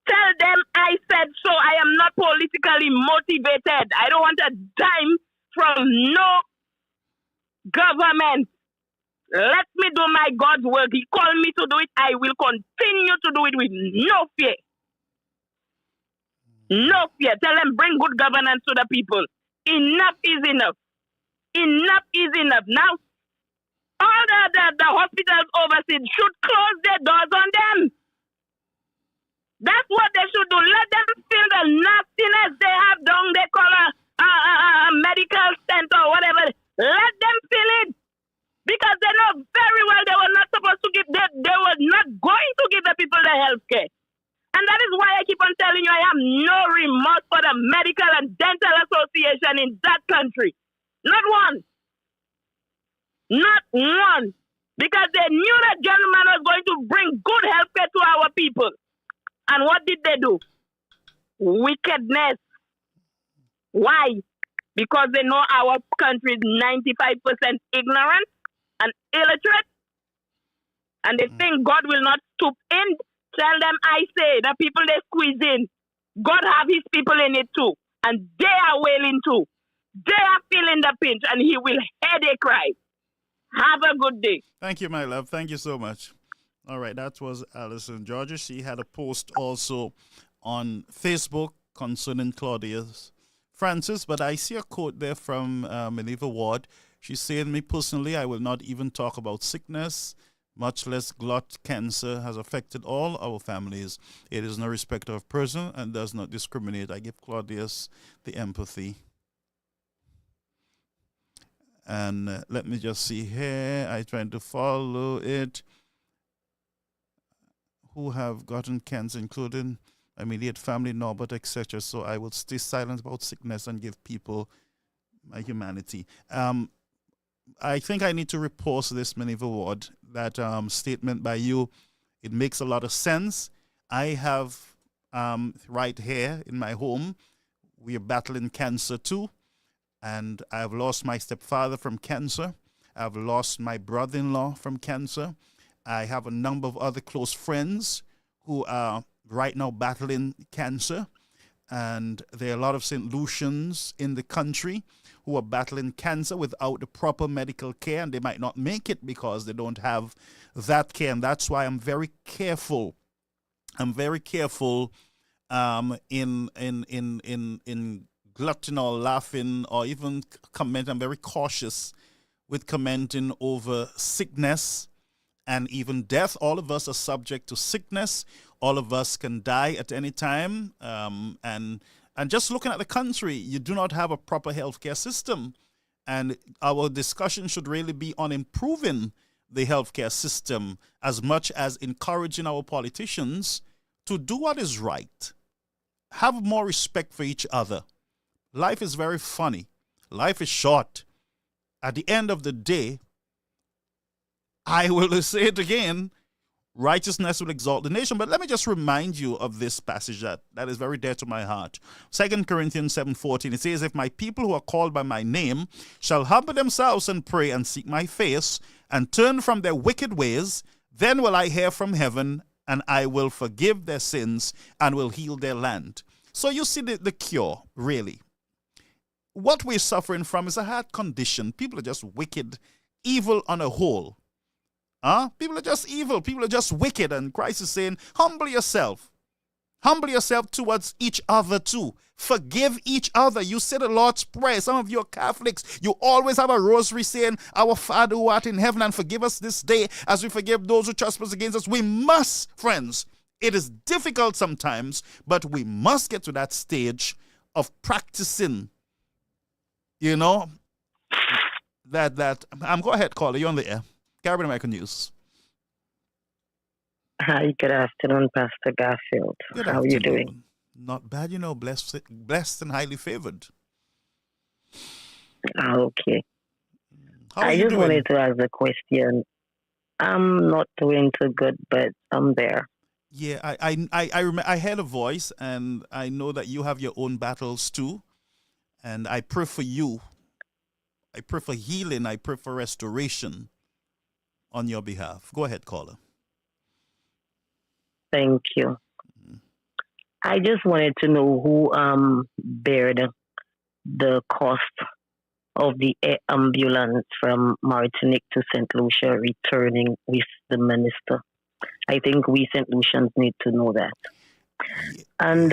Tell them I said so. I am not politically motivated. I don't want a dime from no government. Let me do my God's work. He called me to do it. I will continue to do it with no fear. No fear. Tell them bring good governance to the people. Enough is enough. Enough is enough. Now, all the hospitals overseas should close their doors on them. That's what they should do. Let them feel the nastiness they have down. They call a medical center or whatever. Let them feel it. Because they know very well they were not supposed to give, they were not going to give the people the health care. And that is why I keep on telling you I have no remorse for the Medical and Dental Association in that country. Not one. Not one. Because they knew that gentleman was going to bring good health care to our people. And what did they do? Wickedness. Why? Because they know our country is 95% ignorant and illiterate. And they think God will not stoop in. Tell them, I say, the people they squeeze in, God have his people in it too. And they are wailing too. They are feeling the pinch, and he will headache cry. Have a good day. Thank you, my love. Thank you so much. All right, that was Alison Georgia. She had a post also on Facebook concerning Claudius Francis, but I see a quote there from Minerva Ward. She's saying, me personally, I will not even talk about sickness, much less glut cancer has affected all our families. It is no respect of person and does not discriminate. I give Claudius the empathy. And let me just see here. I'm trying to follow it. Who have gotten cancer, including immediate family, Norbert, etc. So I will stay silent about sickness and give people my humanity. I think I need to repost this, Minerva Ward, that statement by you. It makes a lot of sense. I have right here in my home, we are battling cancer too. And I've lost my stepfather from cancer. I've lost my brother-in-law from cancer. I have a number of other close friends who are right now battling cancer. And there are a lot of St. Lucians in the country who are battling cancer without the proper medical care, and they might not make it because they don't have that care. And that's why I'm very careful. I'm very careful in glutting or laughing or even comment. I'm very cautious with commenting over sickness and even death. All of us are subject to sickness. All of us can die at any time. And just looking at the country, you do not have a proper healthcare system. And our discussion should really be on improving the healthcare system as much as encouraging our politicians to do what is right. Have more respect for each other. Life is very funny. Life is short. At the end of the day, I will say it again, righteousness will exalt the nation. But let me just remind you of this passage that is very dear to my heart. 2 Corinthians 7:14, it says, if my people who are called by my name shall humble themselves and pray and seek my face and turn from their wicked ways, then will I hear from heaven and I will forgive their sins and will heal their land. So you see the cure, really. What we're suffering from is a heart condition. People are just wicked, evil on a whole. People are just evil. People are just wicked. And Christ is saying, humble yourself. Humble yourself towards each other too. Forgive each other. You say the Lord's Prayer. Some of you are Catholics. You always have a rosary saying, our Father who art in heaven, and forgive us this day as we forgive those who trespass against us. We must, friends. It is difficult sometimes, but we must get to that stage of practicing. You know, that go ahead, caller. You're on the air. Caribbean American News. Hi, good afternoon, Pastor Garfield. How are you doing? Not bad, blessed and highly favored. Okay. I just wanted to ask a question. I'm not doing too good, but I'm there. Yeah, I heard a voice, and I know that you have your own battles too. And I pray for you. I pray for healing. I pray for restoration on your behalf. Go ahead, caller. Thank you. Mm-hmm. I just wanted to know who bared the cost of the ambulance from Martinique to St. Lucia returning with the minister. I think we St. Lucians need to know that. And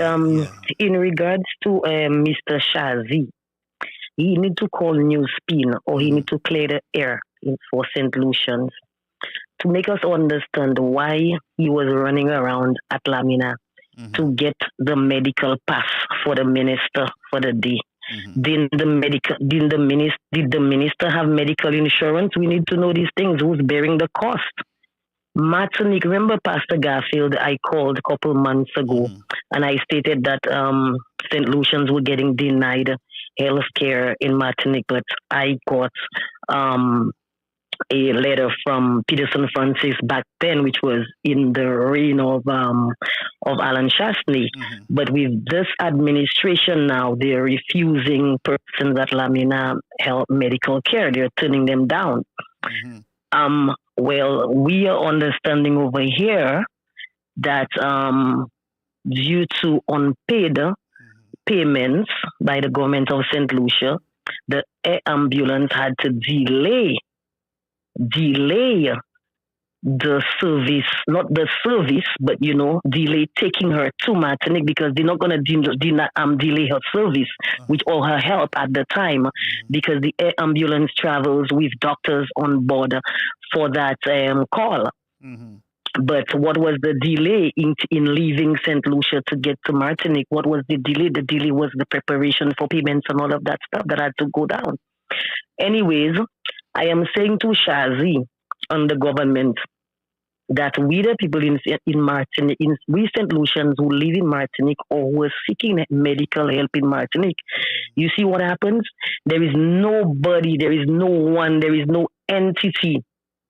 in regards to Mr. Shazi, he need to call New Spin or he need to clear the air for St. Lucians to make us understand why he was running around at Lamina to get the medical pass for the minister for the day. Did the minister have medical insurance? We need to know these things. Who's bearing the cost? Martinique, remember Pastor Garfield, I called a couple months ago and I stated that St. Lucians were getting denied health care in Martinique, but I got a letter from Peterson Francis back then, which was in the reign of Alan Chastney. But with this administration now, they're refusing persons at Lamina health medical care. They're turning them down. Well, we are understanding over here that due to unpaid payments by the government of St. Lucia, the air ambulance had to delay the service, not the service, but delay taking her to Martinique because they're not going to delay her service with all her help at the time because the air ambulance travels with doctors on board for that call. Mm-hmm. But what was the delay in leaving St. Lucia to get to Martinique? What was the delay? The delay was the preparation for payments and all of that stuff that had to go down. Anyways, I am saying to Shazi and the government that we the people in Martinique, we St. Lucians who live in Martinique or who are seeking medical help in Martinique, you see what happens? There is nobody, there is no one, there is no entity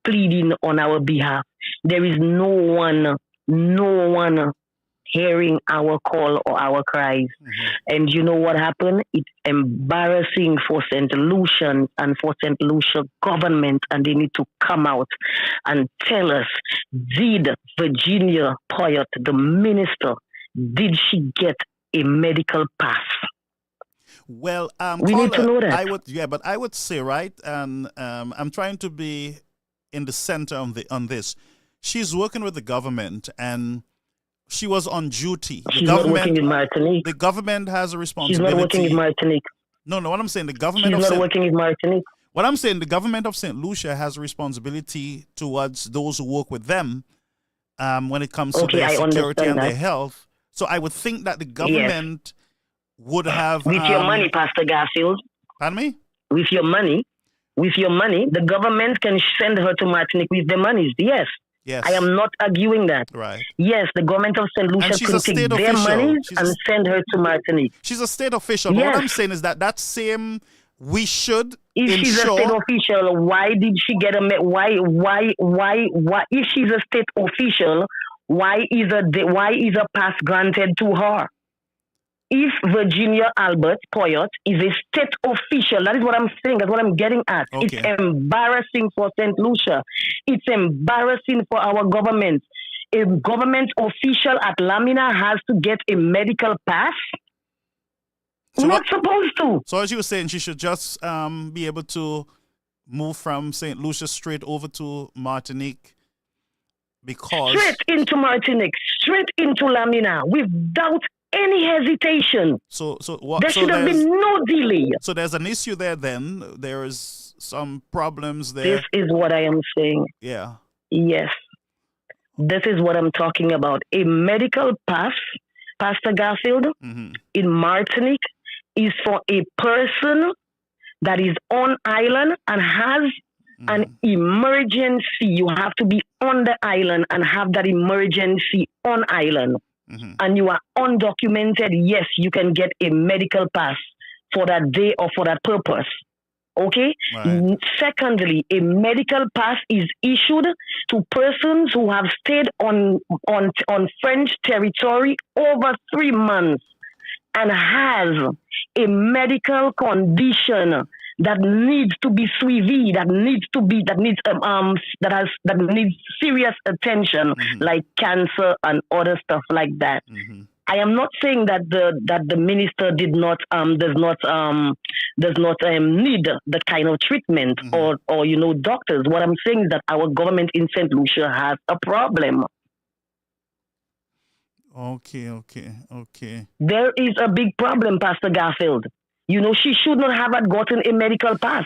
pleading on our behalf. There is no one hearing our call or our cries. Mm-hmm. And you know what happened? It's embarrassing for St. Lucian and for St. Lucia government, and they need to come out and tell us, did Virginia Poyet, the minister, did she get a medical pass? Well, we need to know that. But I would say, right, and I'm trying to be in the center on this. She's working with the government, and she was on duty. She's not working in Martinique. The government has a responsibility. She's not working in Martinique. No, what I'm saying, the government She's not working in Martinique. What I'm saying, the government of St. Lucia has a responsibility towards those who work with them when it comes to their security and their health. So I would think that the government would have... With your money, Pastor Garfield. Pardon me? With your money, the government can send her to Martinique with the monies, yes. Yes. I am not arguing that. Right. Yes, the government of St. Lucia can take their money and send her to Martinique. She's a state official. Yes. What I'm saying is that same, we should If ensure... she's a state official, why did she get why, if she's a state official, why is a pass granted to her? If Virginia Albert Poyet is a state official, that is what I'm saying, that's what I'm getting at. Okay. It's embarrassing for St. Lucia. It's embarrassing for our government. A government official at Lamina has to get a medical pass? Not supposed to. So as you were saying, she should just be able to move from St. Lucia straight over to Martinique because... Straight into Martinique, straight into Lamina, without any hesitation. So there should have been no delay. So there's an issue there then. There is some problems there. This is what I am saying. Yeah. Yes. This is what I'm talking about. A medical pass, Pastor Garfield, in Martinique is for a person that is on island and has an emergency. You have to be on the island and have that emergency on island. And you are undocumented, yes, you can get a medical pass for that day or for that purpose. Okay? Right. Secondly, a medical pass is issued to persons who have stayed on French territory over 3 months and have a medical condition that needs to be suivi, that needs serious attention, like cancer and other stuff like that. I am not saying that the minister does not need that kind of treatment or doctors. What I'm saying is that our government in St. Lucia has a problem. Okay. There is a big problem, Pastor Garfield. She should not have gotten a medical pass.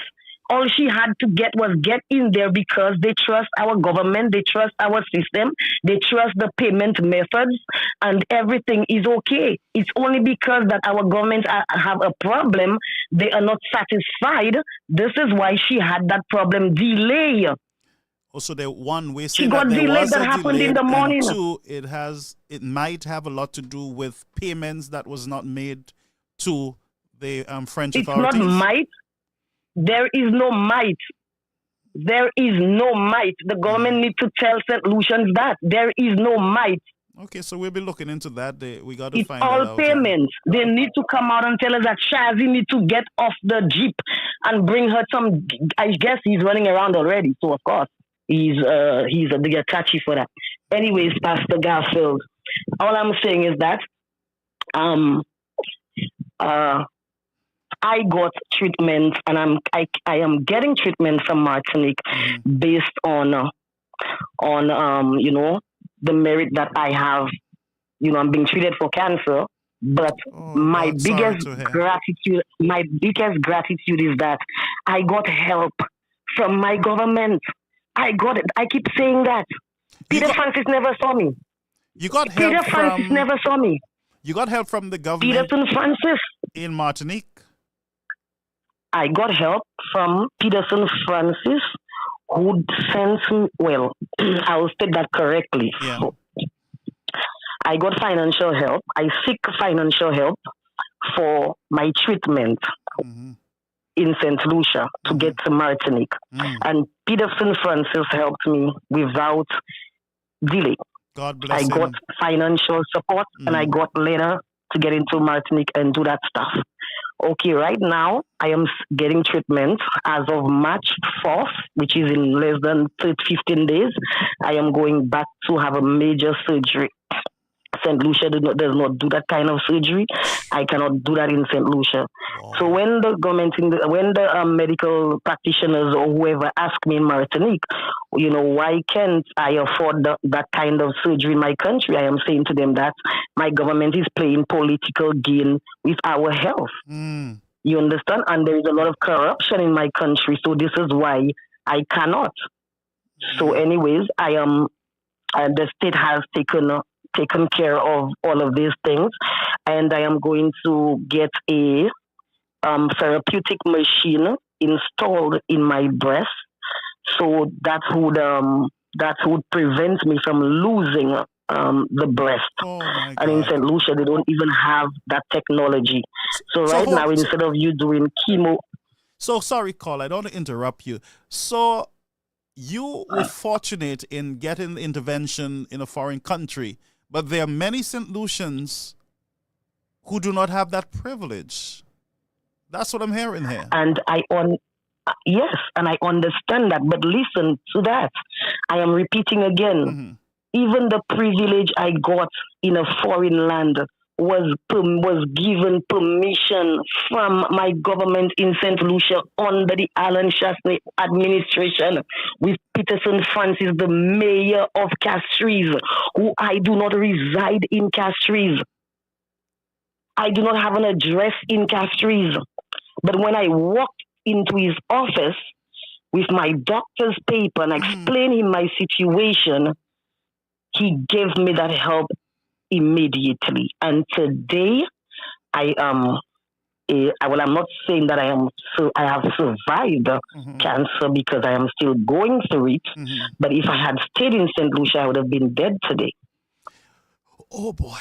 All she had to get was get in there because they trust our government, they trust our system, they trust the payment methods, and everything is okay. It's only because that our government have a problem, they are not satisfied. This is why she had that problem delay. Also, the one way she got delayed that happened in the morning. And two, it might have a lot to do with payments that was not made to the French authorities. It's not might. There is no might. There is no might. The government needs to tell St. Lucians that. There is no might. Okay, so we'll be looking into that. We got to it's find all out. Payments. They need to come out and tell us that Shazi needs to get off the jeep and bring her some. I guess he's running around already, so of course he's a bigger touchy for that. Anyways, Pastor Garfield, all I'm saying is that I got treatment, and I am getting treatment from Martinique based on the merit that I have. I'm being treated for cancer, but my biggest gratitude is that I got help from my government. I got it. I keep saying that. Peter Francis never saw me. You got help Peter Francis never saw me. You got help from the government Peterson Francis in Martinique? I got help from Peterson Francis, who sent me, well, I will state that correctly. Yeah. I got financial help. I seek financial help for my treatment in St. Lucia to get to Martinique. And Peterson Francis helped me without delay. God bless him. I got financial support and I got later to get into Martinique and do that stuff. Okay, right now I am getting treatment as of March 4th, which is in less than 15 days. I am going back to have a major surgery. St. Lucia does not do that kind of surgery. I cannot do that in St. Lucia. Wow. So when the government, when the medical practitioners or whoever ask me in Martinique, why can't I afford that kind of surgery in my country? I am saying to them that my government is playing political game with our health. You understand? And there is a lot of corruption in my country. So this is why I cannot. So anyways, the state has taken care of all of these things, and I am going to get a therapeutic machine installed in my breast, so that would prevent me from losing the breast. And in St. Lucia, they don't even have that technology. So right now, instead of you doing chemo. So sorry, Carl, I don't want to interrupt you. So you were fortunate in getting the intervention in a foreign country, but there are many St. Lucians who do not have that privilege. That's what I'm hearing here. And yes, and I understand that. But listen to that. I am repeating again. Even the privilege I got in a foreign land was given permission from my government in St. Lucia under the Alan Chasney administration, with Peterson Francis, the mayor of Castries, who I do not reside in Castries. I do not have an address in Castries. But when I walked into his office with my doctor's paper and explained him my situation, he gave me that help immediately. And today, I'm not saying that I have survived cancer, because I am still going through it. But if I had stayed in St. Lucia, I would have been dead today. Oh boy.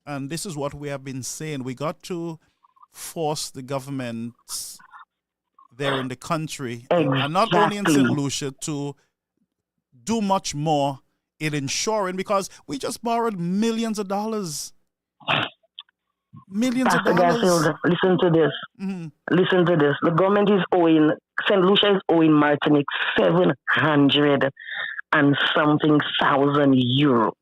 And this is what we have been saying. We got to force the governments there in the country, and not only in St. Lucia, to do much more in insuring, because we just borrowed millions of dollars. Millions of dollars. Garfield, listen to this. Listen to this. The government is owing, St. Lucia is owing Martinique 700 and something thousand euro.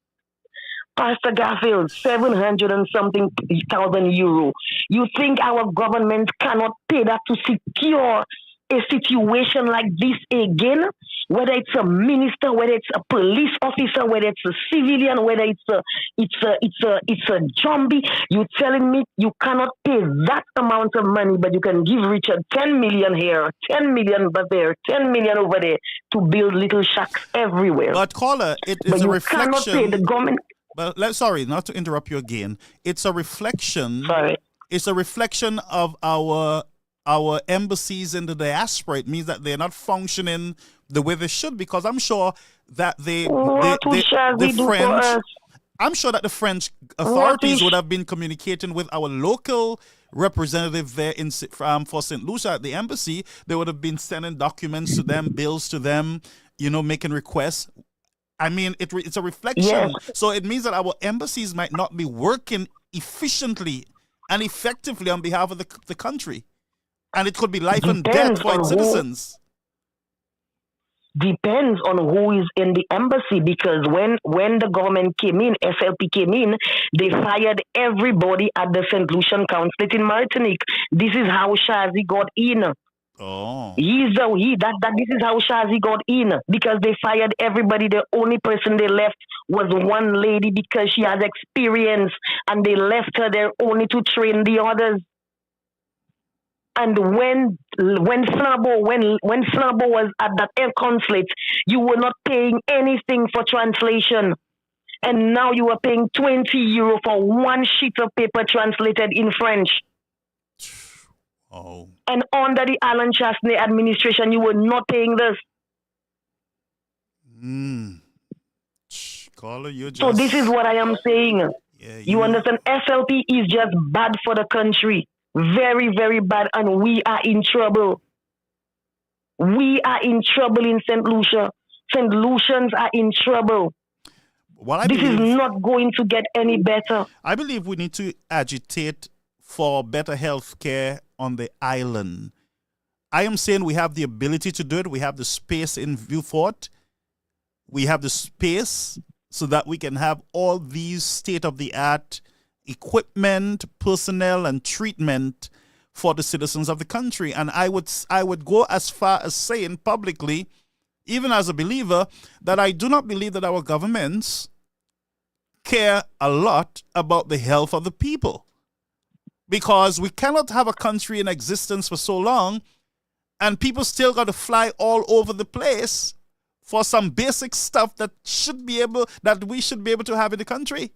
Pastor Garfield, 700 and something thousand euro. You think our government cannot pay that to secure a situation like this again? Whether it's a minister, whether it's a police officer, whether it's a civilian, whether it's a zombie, you telling me you cannot pay that amount of money, but you can give Richard 10 million here, 10 million over there, 10 million over there to build little shacks everywhere. But caller, it is a reflection. Cannot pay the government. But sorry, not to interrupt you again. It's a reflection. Sorry. It's a reflection of our embassies in the diaspora. It means that they're not functioning the way they should, because I'm sure that the French, I'm sure that the French authorities would have been communicating with our local representative there for St. Lucia at the embassy. They would have been sending documents to them, bills to them, making requests. I mean, it's a reflection. Yes. So it means that our embassies might not be working efficiently and effectively on behalf of the country. And it could be life and death for its citizens. depends on who is in the embassy, because when the government came in, SLP came in, they fired everybody at the St. Lucian consulate in Martinique. This is how Shazi got in. Oh. This is how Shazi got in, because they fired everybody. The only person they left was one lady because she has experience, and they left her there only to train the others. And when Flambeau was at that air consulate, you were not paying anything for translation. And now you are paying €20 for one sheet of paper translated in French. Oh. And under the Alan Chasney administration, you were not paying this. Caller, you just... So this is what I am saying. Yeah, you understand? SLP is just bad for the country. Very, very bad. And we are in trouble. We are in trouble in St. Lucia. St. Lucians are in trouble. This is not going to get any better. I believe we need to agitate for better health care on the island. I am saying we have the ability to do it. We have the space in Vieux-Fort. We have the space so that we can have all these state-of-the-art equipment, personnel, and treatment for the citizens of the country. And I would go as far as saying publicly, even as a believer, that I do not believe that our governments care a lot about the health of the people. Because we cannot have a country in existence for so long and people still got to fly all over the place for some basic stuff that we should be able to have in the country.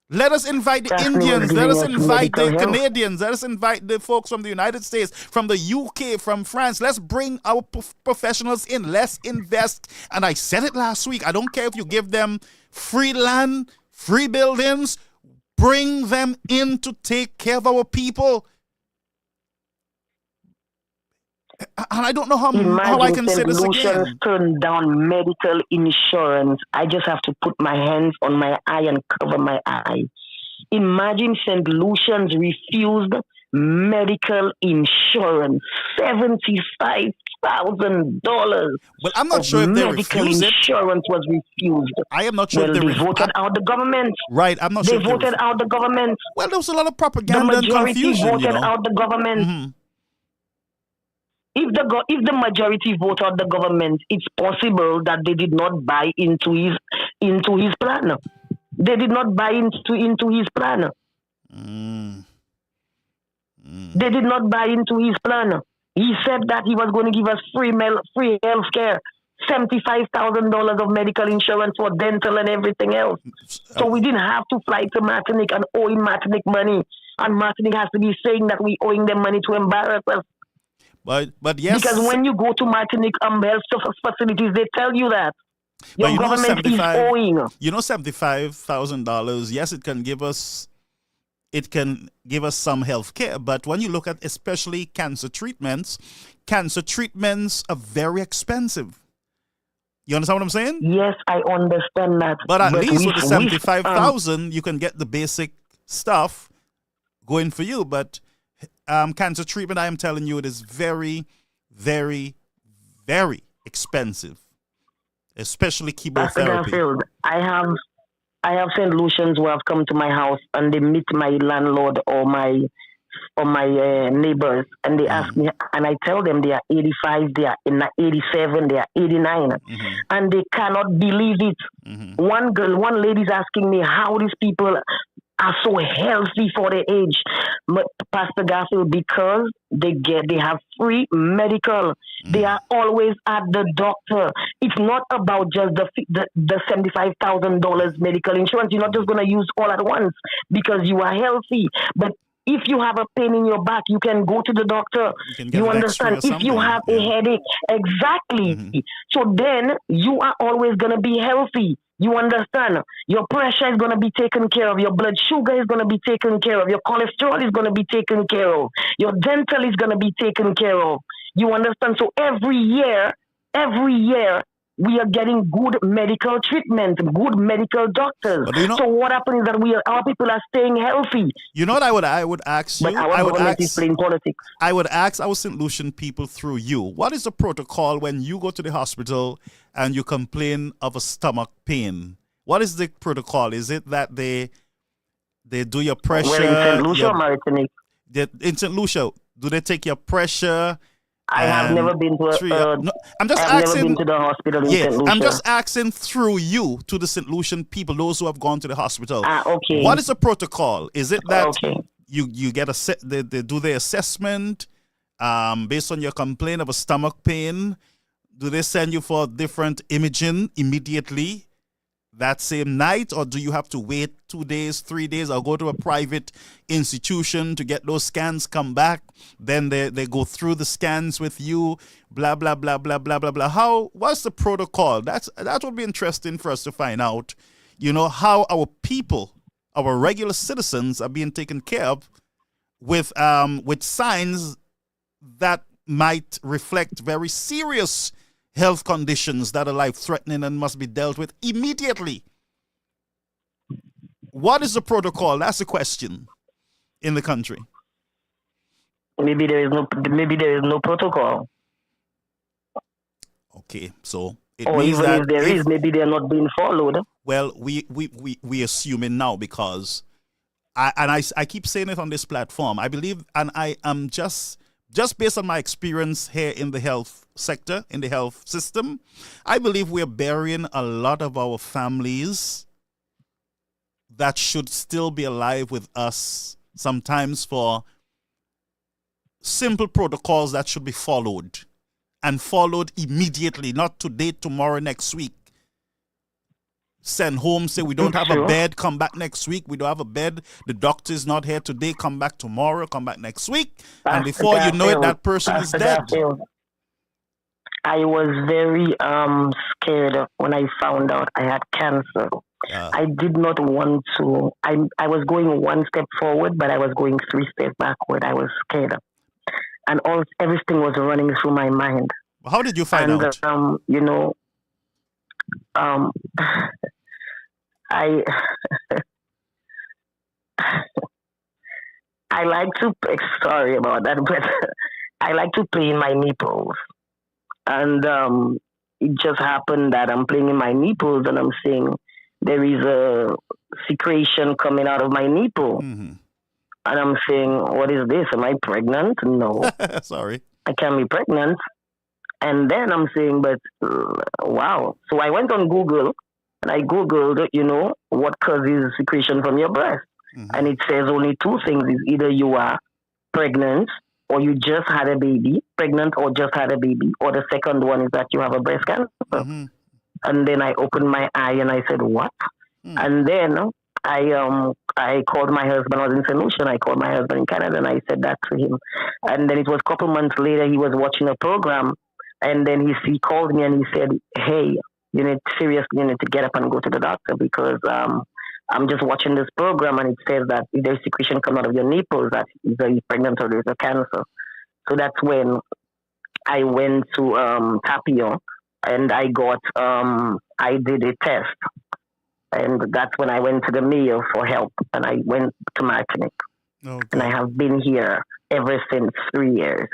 Let us invite the Indians, let us invite the Canadians, let us invite the folks from the United States, from the UK, from France. Let's bring our professionals in. Let's invest. And I said it last week. I don't care if you give them free land, free buildings. Bring them in to take care of our people. And I don't know how I can say this again. Turn down medical insurance. I just have to put my hands on my eye and cover my eye. Imagine St. Lucians refused medical insurance. $75,000. Well, I'm not sure if they medical refused insurance was refused. I am not sure if they voted out the government. Right, I'm not sure. They voted out the government. Well, there was a lot of propaganda and confusion. The majority voted out the government. Mm-hmm. If the majority vote out the government, it's possible that they did not buy into his plan. They did not buy into his plan. They did not buy into his plan. He said that he was going to give us free health care, $75,000 of medical insurance for dental and everything else. So we didn't have to fly to Martinique and owe in Martinique money. And Martinique has to be saying that we owing them money to embarrass us. But yes. Because when you go to Martinique health facilities, they tell you that your government is owing. You know, $75,000. Yes, it can give us some health care. But when you look at especially cancer treatments are very expensive. You understand what I'm saying? Yes, I understand that. But at least with the $75,000, you can get the basic stuff going for you. But cancer treatment, I am telling you, it is very, very, very expensive, especially chemotherapy. I have St. Lucians who have come to my house and they meet my landlord or my neighbors, and they ask me, and I tell them they are 85, they are 87, they are 89, and they cannot believe it. One lady is asking me how these people are so healthy for their age, Pastor Garfield, because they have free medical. They are always at the doctor. It's not about just the $75,000 medical insurance. You're not just going to use all at once because you are healthy. But if you have a pain in your back, you can go to the doctor. You understand? If you have a headache, exactly. So then you are always going to be healthy. You understand? Your pressure is going to be taken care of. Your blood sugar is going to be taken care of. Your cholesterol is going to be taken care of. Your dental is going to be taken care of. You understand? So every year, we are getting good medical treatment, good medical doctors. So what happens is that our people are staying healthy. You know what I would ask you? But our government is playing politics. I would ask our St. Lucian people through you, what is the protocol when you go to the hospital and you complain of a stomach pain? What is the protocol? Is it that they do your pressure? Well, in St. Lucia or Martinique? In St. Lucia, do they take your pressure? I have never been to I'm just I've asking, never been to the hospital in St. Lucia. I'm just asking through you to the St. Lucian people, those who have gone to the hospital. Okay. What is the protocol? Is it that you get they do the assessment based on your complaint of a stomach pain? Do they send you for different imaging immediately that same night, or do you have to wait 2 days, 3 days, or go to a private institution to get those scans come back? Then they go through the scans with you, blah, blah, blah, blah, blah, blah, blah. What's the protocol? That would be interesting for us to find out, how our people, our regular citizens are being taken care of with signs that might reflect very serious health conditions that are life-threatening and must be dealt with immediately. What is the protocol? That's the question in the country. Maybe there is no protocol. Okay, so it or means even that if there is, maybe they are not being followed. Well, we assuming now because I keep saying it on this platform. I believe, and I am just based on my experience here in the health sector, in the health system, I believe we're burying a lot of our families that should still be alive with us, sometimes for simple protocols that should be followed and followed immediately, not today, tomorrow, next week. Send home, say we don't have a bed, come back next week. We don't have a bed. The doctor is not here today, come back tomorrow, come back next week. And before you know it, that person is dead. I was very scared when I found out I had cancer. I did not want to. I was going one step forward, but I was going 3 steps backward. I was scared. And everything was running through my mind. How did you find out? I like to, sorry about that, but I like to play in my nipples. And it just happened that I'm playing in my nipples and I'm seeing there is a secretion coming out of my nipple. Mm-hmm. And I'm saying, what is this? Am I pregnant? No. Sorry. I can't be pregnant. And then I'm saying, but wow. So I went on Google and I Googled, what causes secretion from your breast. Mm-hmm. And it says only 2 things. Is either you are pregnant or you just had a baby, pregnant or just had a baby. Or the second one is that you have a breast cancer. Mm-hmm. And then I opened my eye and I said, what? Mm-hmm. And then I called my husband. I was in St. Lucia. I called my husband in Canada and I said that to him. And then it was a couple months later, he was watching a program. And then he called me and he said, hey, you need to get up and go to the doctor because I'm just watching this program and it says that if there's secretion coming out of your nipples, that either you're pregnant or there's a cancer. So that's when I went to Tapio and I did a test. And that's when I went to the Mayo for help and I went to Martinique. Okay. And I have been here ever since 3 years.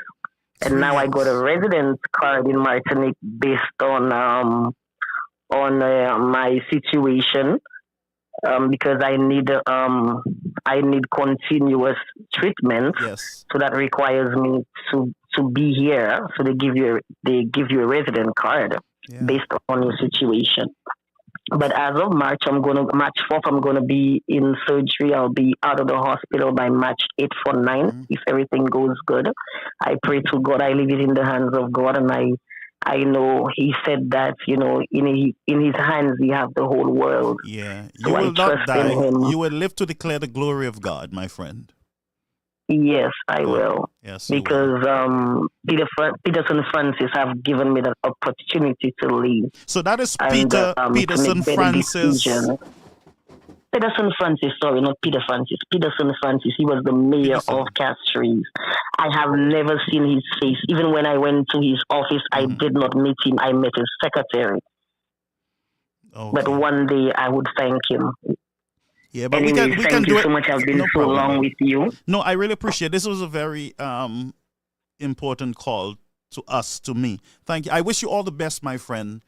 And now I got a residence card in Martinique based on my situation because I need continuous treatment. Yes. So that requires me to be here. So they give you a resident card based on your situation. But as of March 4th, I'm gonna be in surgery. I'll be out of the hospital by March 8th or 9th if everything goes good. I pray to God. I leave it in the hands of God, and I know He said that in His hands He have the whole world. Yeah, you will not die. You will live to declare the glory of God, my friend. Yes, I will. Yes, because Peterson Francis have given me the opportunity to leave. So that is Peterson Francis. Pedersen Francis, sorry, not Peter Francis. Pedersen Francis, he was the mayor Peterson. of Castries. I have never seen his face. Even when I went to his office, I did not meet him. I met his secretary. Okay. But one day I would thank him. Yeah, but Anyways, we can thank do you it. so much. I've been No so problem. long with you. No, I really appreciate it. This was a very important call to me. Thank you. I wish you all the best, my friend.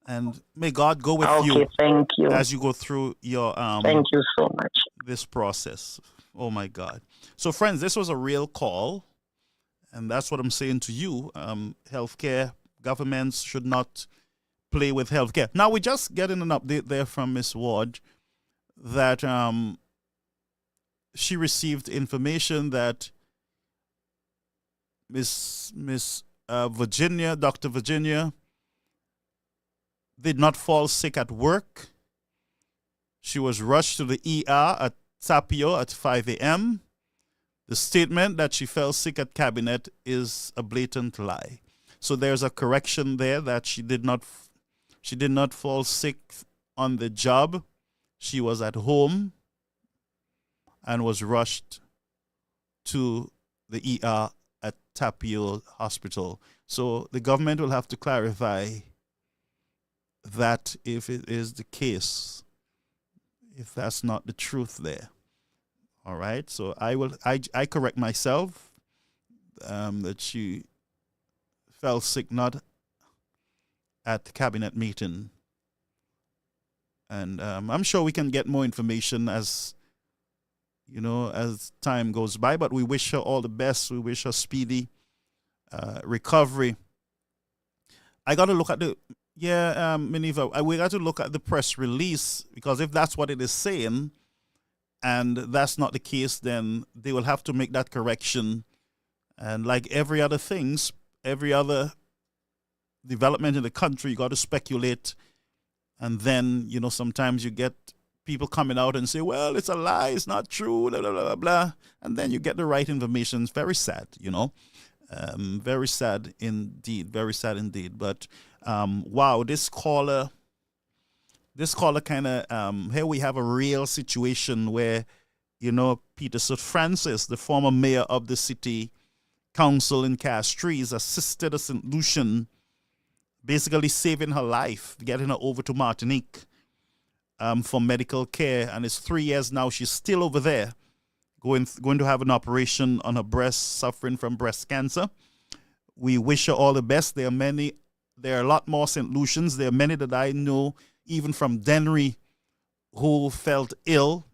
And may God go with you Thank you. as you go through your Thank you so much. this process. Oh my God. So friends, this was a real call, and that's what I'm saying to you. Healthcare, governments should not play with healthcare. Now we're just getting an update there from Miss Ward that she received information that Miss Virginia, Dr. Virginia, did not fall sick at work. She was rushed to the ER at Tapio at 5 a.m. The statement that she fell sick at cabinet is a blatant lie. So there's a correction there that she did not fall sick on the job. She was at home and was rushed to the ER at Tapio Hospital. So the government will have to clarify that if it is the case, if that's not the truth there. All right. So I correct myself that she fell sick not at the cabinet meeting. And I'm sure we can get more information as time goes by, but we wish her all the best. We wish her speedy recovery. I got to look at Miniva, we got to look at the press release, because if that's what it is saying and that's not the case, then they will have to make that correction. And like every other things, every other development in the country, you got to speculate. And then, sometimes you get people coming out and say, well, it's a lie, it's not true, blah, blah, blah, blah. And then you get the right information. It's very sad, very sad indeed, very sad indeed. But wow, this caller kind of, here we have a real situation where, Peterson Francis, the former mayor of the city council in Castries, assisted a St. Lucian, basically saving her life, getting her over to Martinique for medical care. And it's 3 years now. She's still over there, going to have an operation on her breast, suffering from breast cancer. We wish her all the best. There are a lot more St. Lucians. There are many that I know, even from Dennery, who felt ill,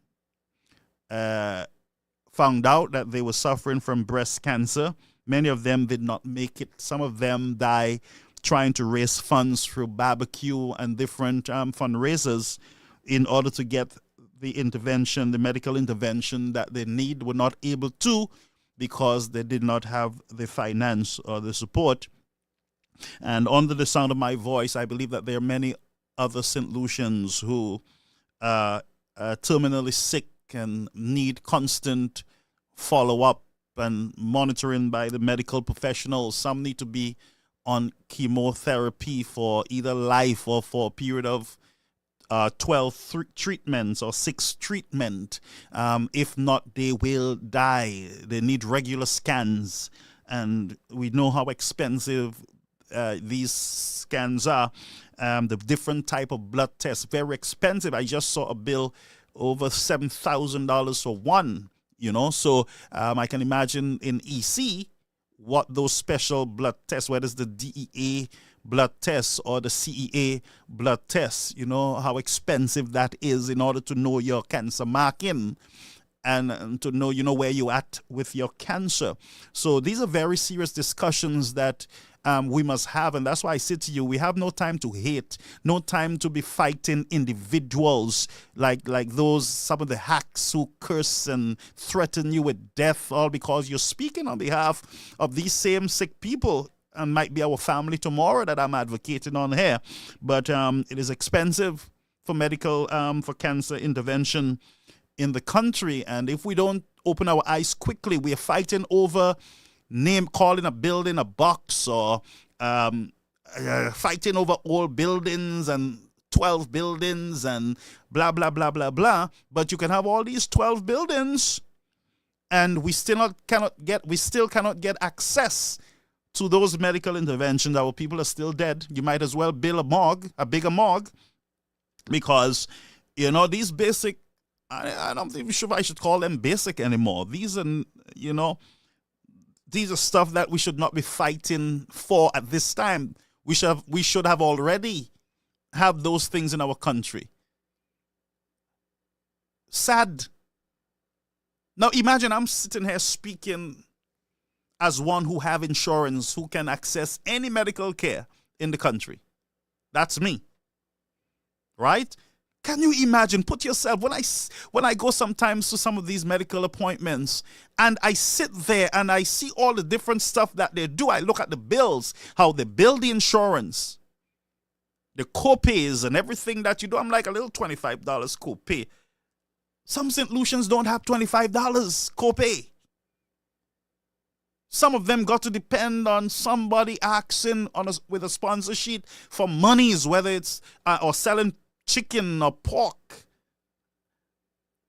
found out that they were suffering from breast cancer. Many of them did not make it. Some of them die trying to raise funds through barbecue and different fundraisers in order to get the medical intervention that they need, were not able to because they did not have the finance or the support. And under the sound of my voice, I believe that there are many other St. Lucians who are terminally sick and need constant follow-up and monitoring by the medical professionals. Some need to be on chemotherapy for either life or for a period of 12 treatments or 6 treatment. If not, they will die. They need regular scans. And we know how expensive these scans are. The different type of blood tests, very expensive. I just saw a bill over $7,000 for one, So I can imagine in EC what those special blood tests, whether it's the DEA blood tests or the CEA blood tests, how expensive that is in order to know your cancer marking and to know, where you're at with your cancer. So these are very serious discussions that we must have. And that's why I say to you, we have no time to hate, no time to be fighting individuals like those, some of the hacks who curse and threaten you with death, all because you're speaking on behalf of these same sick people. And might be our family tomorrow that I'm advocating on here. But it is expensive for medical, for cancer intervention in the country. And if we don't open our eyes quickly, we are fighting over calling a building a box, or fighting over old buildings and 12 buildings and blah, blah, blah, blah, blah. But you can have all these 12 buildings and we still cannot get access to those medical interventions. Our people are still dead. You might as well build a bigger morgue, because, these basic, I don't think I should call them basic anymore. These are, these are stuff that we should not be fighting for at this time. We should have already have those things in our country. Sad. Now imagine I'm sitting here speaking as one who have insurance, who can access any medical care in the country. That's me. Right? Can you imagine? Put yourself, when I go sometimes to some of these medical appointments and I sit there and I see all the different stuff that they do. I look at the bills, how they bill the insurance, the co-pays and everything that you do. I'm like, a little $25 co-pay. Some St. Lucians don't have $25 co-pay. Some of them got to depend on somebody asking with a sponsor sheet for monies, whether it's or selling chicken or pork.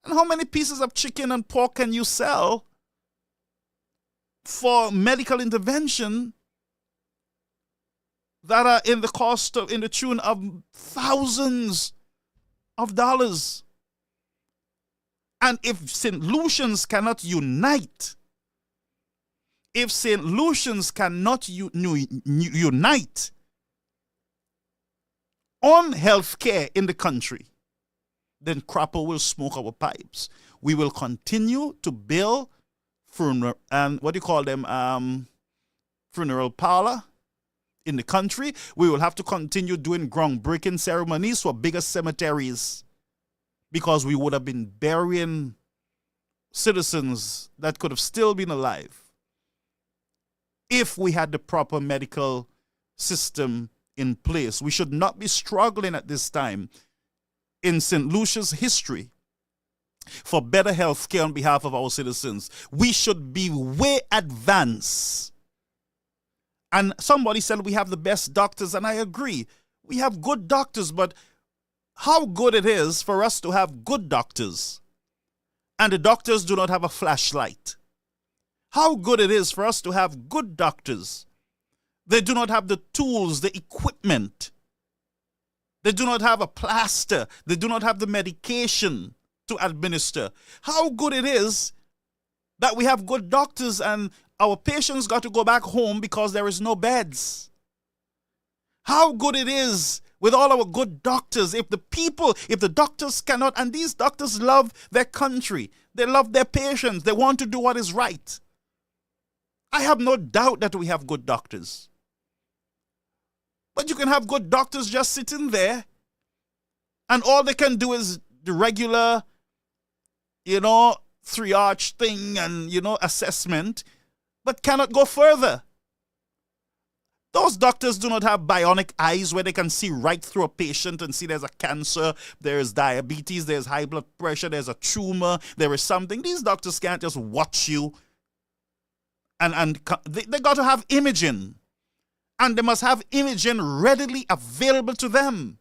And how many pieces of chicken and pork can you sell for medical intervention that are in the tune of thousands of dollars? And if St. Lucians cannot unite, if St. Lucians cannot unite on health care in the country, then Cropper will smoke our pipes. We will continue to build funeral parlor in the country. We will have to continue doing groundbreaking ceremonies for bigger cemeteries, because we would have been burying citizens that could have still been alive if we had the proper medical system in place. We should not be struggling at this time in St. Lucia's history for better health care on behalf of our citizens. We should be way advanced. And somebody said we have the best doctors, and I agree. We have good doctors, but how good it is for us to have good doctors and the doctors do not have a flashlight. How good it is for us to have good doctors. They do not have the tools, the equipment. They do not have a plaster. They do not have the medication to administer. How good it is that we have good doctors and our patients got to go back home because there is no beds. How good it is with all our good doctors, if the doctors cannot, and these doctors love their country, they love their patients, they want to do what is right. I have no doubt that we have good doctors. But you can have good doctors just sitting there, and all they can do is the regular, triage thing and, assessment, but cannot go further. Those doctors do not have bionic eyes where they can see right through a patient and see there's a cancer, there's diabetes, there's high blood pressure, there's a tumor, there is something. These doctors can't just watch you. And they got to have imaging. And they must have imaging readily available to them.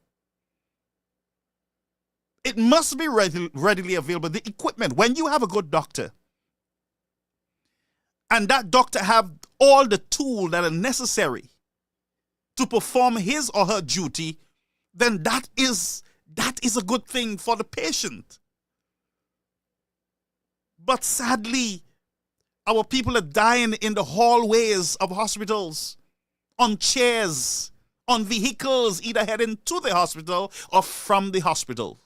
It must be readily available. The equipment, when you have a good doctor, and that doctor have all the tools that are necessary to perform his or her duty, then that is a good thing for the patient. But sadly, our people are dying in the hallways of hospitals, on chairs, on vehicles, either heading to the hospital or from the hospital.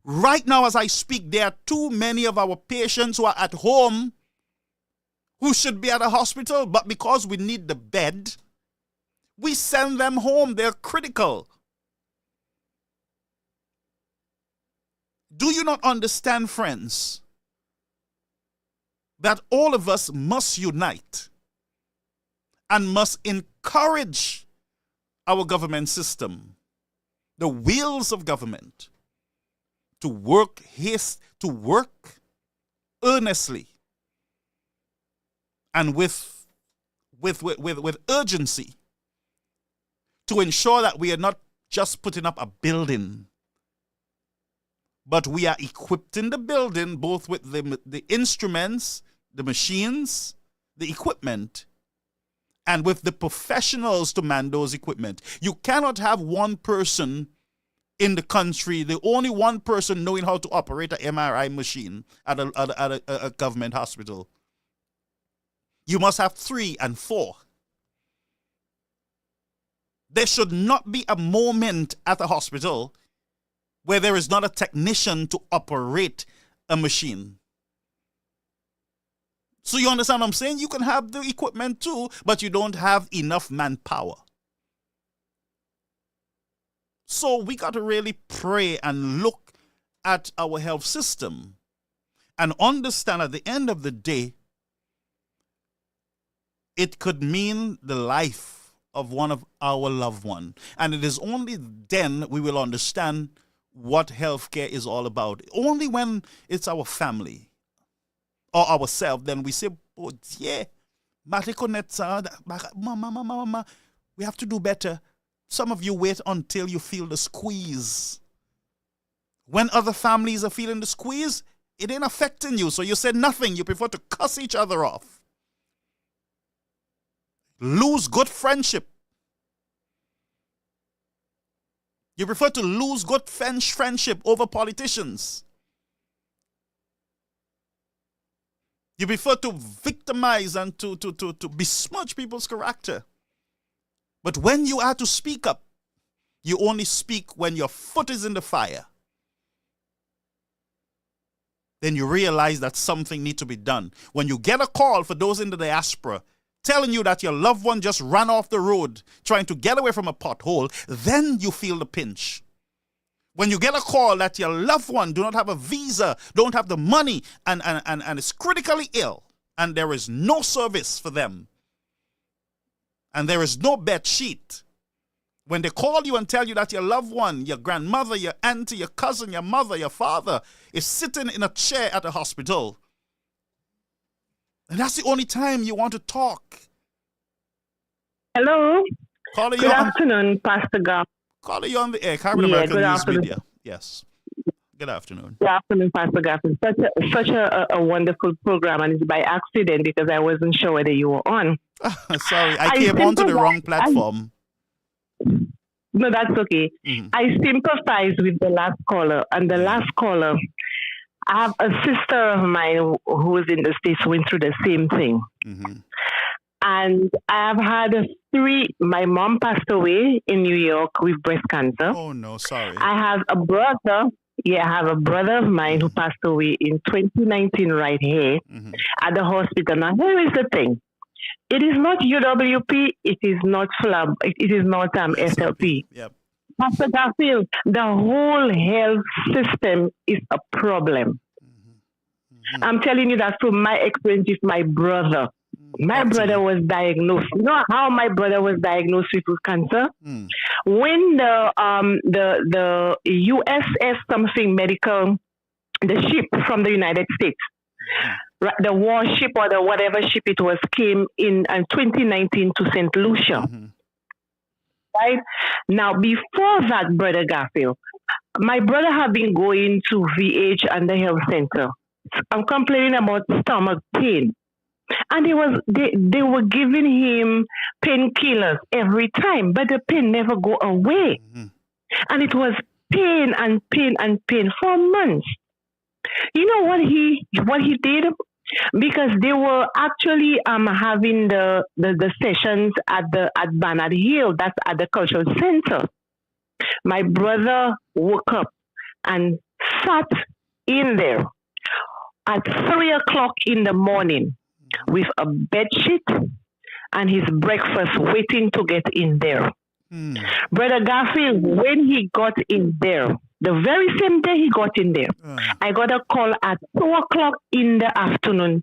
Right now, as I speak, there are too many of our patients who are at home who should be at a hospital, but because we need the bed, we send them home. They're critical. Do you not understand, friends, that all of us must unite and must encourage our government system, the wheels of government, to work earnestly and with urgency to ensure that we are not just putting up a building. But we are equipped in the building, both with the instruments, the machines, the equipment, and with the professionals to man those equipment. You cannot have one person in the country, the only one person knowing how to operate an MRI machine at a government hospital. You must have 3 and 4. There should not be a moment at a hospital where there is not a technician to operate a machine. So you understand what I'm saying? You can have the equipment too, but you don't have enough manpower. So we got to really pray and look at our health system and understand at the end of the day, it could mean the life of one of our loved ones. And it is only then we will understand what healthcare is all about. Only when it's our family or ourselves, then we say, oh yeah, mama, we have to do better. Some of you wait until you feel the squeeze. When other families are feeling the squeeze, it ain't affecting you. So you say nothing. You prefer to cuss each other off. Lose good friendship. You prefer to lose good friendship over politicians. You prefer to victimize and to besmirch people's character. But when you are to speak up, you only speak when your foot is in the fire. Then you realize that something needs to be done. When you get a call, for those in the diaspora, telling you that your loved one just ran off the road trying to get away from a pothole, then you feel the pinch. When you get a call that your loved one do not have a visa, don't have the money, and is critically ill, and there is no service for them, and there is no bed sheet. When they call you and tell you that your loved one, your grandmother, your auntie, your cousin, your mother, your father is sitting in a chair at a hospital, and that's the only time you want to talk. Hello. Good afternoon, Pastor Gaff. Calling you on the air, Caribbean American News Media. Yes. Good afternoon. Good afternoon, Pastor Gaff. It's such a wonderful program, and it's by accident because I wasn't sure whether you were on. Sorry, I came onto the wrong platform. No, that's okay. Mm-hmm. I sympathize with the last caller, and the last caller, I have a sister of mine who is in the States who went through the same thing. Mm-hmm. And I've had 3, my mom passed away in New York with breast cancer. Oh no, sorry. I have a brother of mine who passed away in 2019 right here at the hospital. Now, here is the thing. It is not UWP, it is not FLAB, it is not SLP. Yep. Pastor Garfield, the whole health system is a problem. Mm-hmm. I'm telling you that from my experience with my brother. My brother was diagnosed. You know how my brother was diagnosed with cancer? When the USS something medical, the ship from the United States, the warship or the whatever ship it was, came in 2019 to St. Lucia. Right? Now, before that, Brother Garfield, my brother had been going to VH and the health center. I'm complaining about stomach pain. And they were giving him painkillers every time, but the pain never go away. And it was pain and pain and pain for months. You know what he did? Because they were actually having the sessions at Barnard Hill, that's at the cultural center. My brother woke up and sat in there at 3:00 in the morning with a bed sheet and his breakfast waiting to get in there. Brother Garfield, when he got in there, the very same day he got in there, I got a call at 2:00 in the afternoon.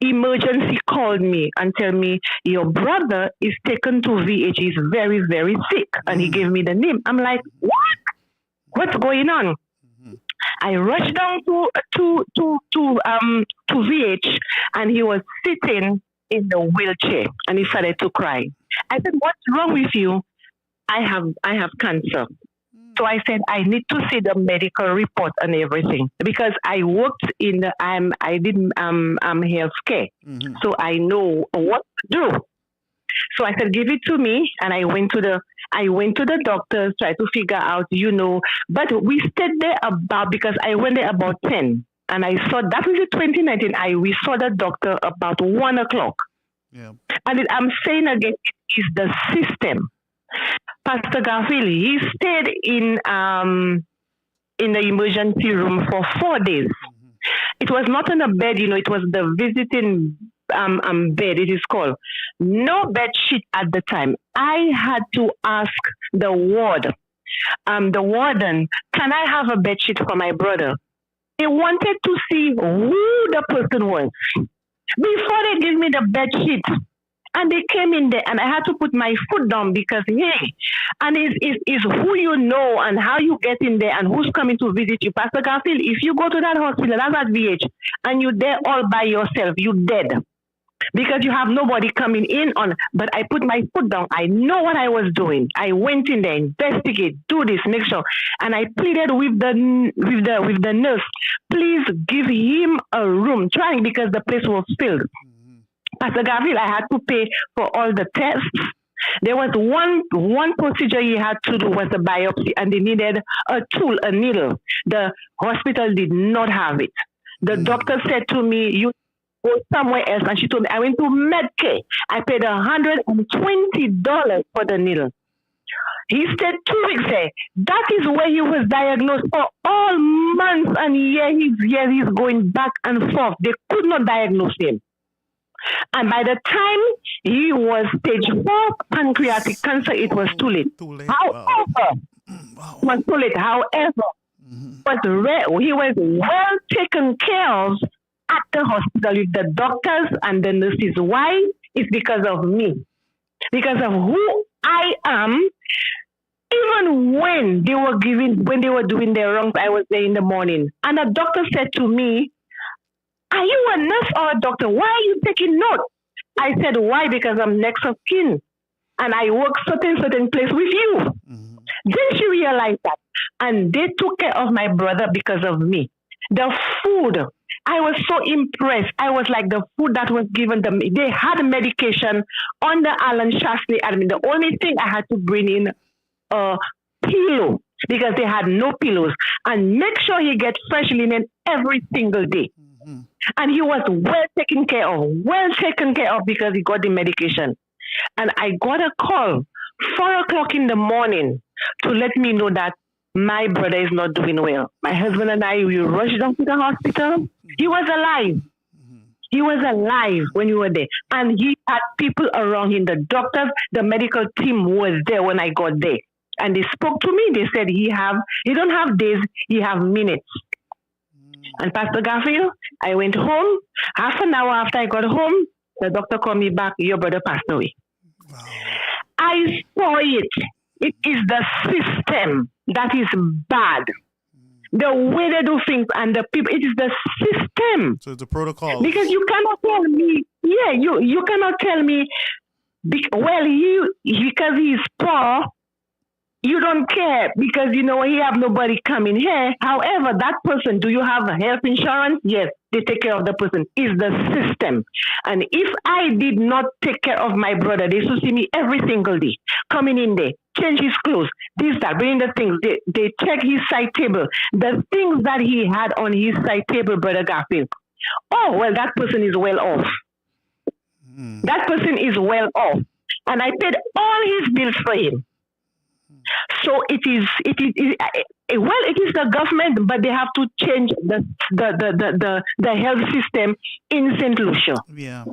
Emergency called me and tell me, your brother is taken to VH. He's very, very sick. And he gave me the name. I'm like, what? What's going on? I rushed down to VH, and he was sitting in the wheelchair, and he started to cry. I said, "What's wrong with you?" I have cancer. So I said, I need to see the medical report and everything because I worked in the, I'm healthcare. So I know what to do. So I said, give it to me. And I went to the doctors, tried to figure out, but we stayed there because I went there about 10. And I saw, that was in 2019, we saw the doctor about 1 o'clock. Yeah. And I'm saying again, it is the system. Pastor Garfield, he stayed in the emergency room for 4 days. It was not on a bed, it was the visiting bed, it is called. No bed sheet at the time. I had to ask the warden, can I have a bed sheet for my brother? They wanted to see who the person was before they gave me the bed sheet. And they came in there and I had to put my foot down because, and it's who you know and how you get in there and who's coming to visit you. Pastor Garfield, if you go to that hospital, that's at VH, and you're there all by yourself, you're dead. Because you have nobody coming in but I put my foot down. I know what I was doing. I went in there, investigate, do this, make sure. And I pleaded with the nurse, please give him a room, trying because the place was filled. Pastor Gabriel, I had to pay for all the tests. There was one procedure he had to do was a biopsy, and they needed a tool, a needle. The hospital did not have it. The doctor said to me, you go somewhere else. And she told me, I went to Medcare. I paid $120 for the needle. He stayed 2 weeks there. That is where he was diagnosed for all months and years. He's going back and forth. They could not diagnose him. And by the time he was stage 4 pancreatic cancer, it was too late. However, it was too late. However, he was well taken care of at the hospital with the doctors and the nurses. Why? It's because of me. Because of who I am. Even when they were doing their wrongs, I was there in the morning. And a doctor said to me, are you a nurse or a doctor? Why are you taking notes? I said, why? Because I'm next of kin. And I work certain place with you. Then she realized that. And they took care of my brother because of me. The food, I was so impressed. I was like the food that was given them. They had medication on the Alan Shastley admin. The only thing I had to bring in a pillow because they had no pillows. And make sure he gets fresh linen every single day. And he was well taken care of because he got the medication. And I got a call 4 o'clock in the morning to let me know that my brother is not doing well. My husband and I, we rushed down to the hospital. He was alive. He was alive when we were there. And he had people around him. The doctors, the medical team was there when I got there. And they spoke to me. They said, he don't have days, he have minutes. And Pastor Garfield, I went home. Half an hour after I got home, the doctor called me back, your brother passed away. Wow. I saw it. It is the system that is bad. The way they do things and the people, it is the system. So it's a protocol. Because you cannot tell me, you cannot tell me, because he's poor, you don't care because, he have nobody coming here. However, that person, do you have health insurance? Yes, they take care of the person. It's the system. And if I did not take care of my brother, they used to see me every single day, coming in there, change his clothes, this, that, bring the things. They check his side table. The things that he had on his side table, Brother Garfield. Oh, well, that person is well off. That person is well off. And I paid all his bills for him. So it is the government, but they have to change the health system in St. Lucia. Yeah.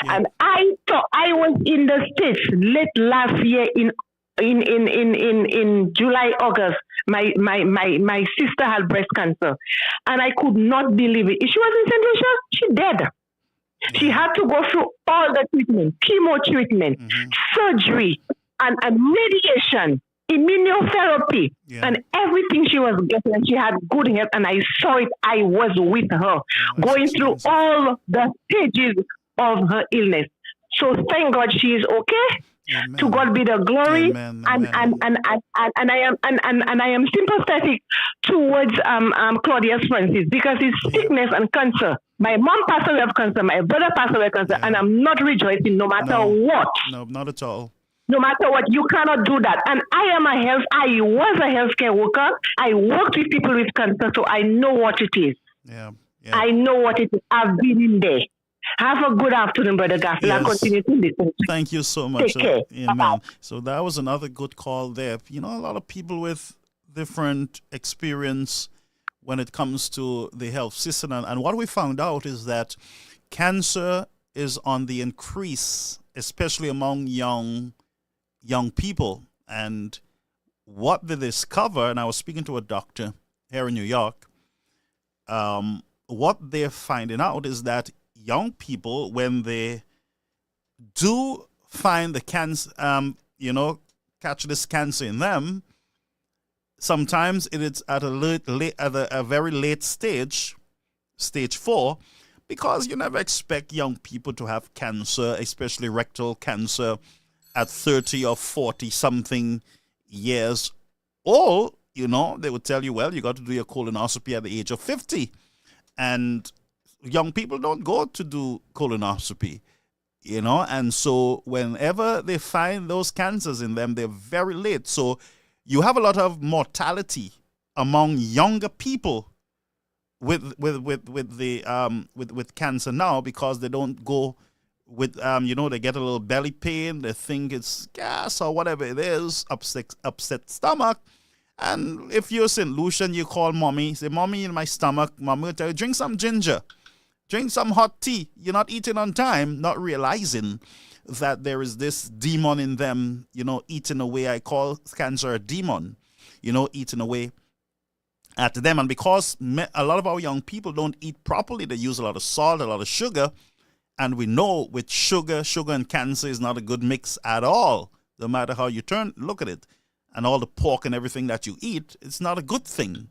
And I thought I was in the States late last year in July, August. My sister had breast cancer, and I could not believe it. If she was in St. Lucia, she dead. She had to go through all the treatment, chemo treatment, surgery, and radiation, immunotherapy, and everything she was getting. And she had good health, and I saw it. I was with her, going through all the stages of her illness. So thank God she is okay. Amen. To God be the glory. Amen. And I am sympathetic towards Claudius Francis because his sickness and cancer. My mom passed away of cancer, my brother passed away of cancer, and I'm not rejoicing no matter what. No, not at all. No matter what, you cannot do that. And I was a healthcare worker. I worked with people with cancer, so I know what it is. Yeah. I know what it is. I've been in there. Have a good afternoon, Brother Garfield. Yes. I'll continue to listen. Thank you so much. Take care. Amen. Bye-bye. So that was another good call there. You know, a lot of people with different experience when it comes to the health system. And what we found out is that cancer is on the increase, especially among young people. And what they discover, and I was speaking to a doctor here in New York, what they're finding out is that young people, when they do find the cancer, catch this cancer in them, sometimes it is at a very late stage 4, because you never expect young people to have cancer, especially rectal cancer, at 30 or 40 something years old. You know, they would tell you, well, you got to do your colonoscopy at the age of 50. And young people don't go to do colonoscopy, you know, and so whenever they find those cancers in them, they're very late. So you have a lot of mortality among younger people with cancer now, because they don't go with they get a little belly pain, they think it's gas or whatever it is, upset stomach. And if you're St. Lucian, you call mommy, say, mommy, in my stomach. Mommy will tell you, drink some ginger, drink some hot tea. You're not eating on time, not realizing that there is this demon in them, eating away. I call cancer a demon, eating away at them. And because a lot of our young people don't eat properly, they use a lot of salt, a lot of sugar. And we know with sugar and cancer is not a good mix at all. No matter how you look at it. And all the pork and everything that you eat, it's not a good thing.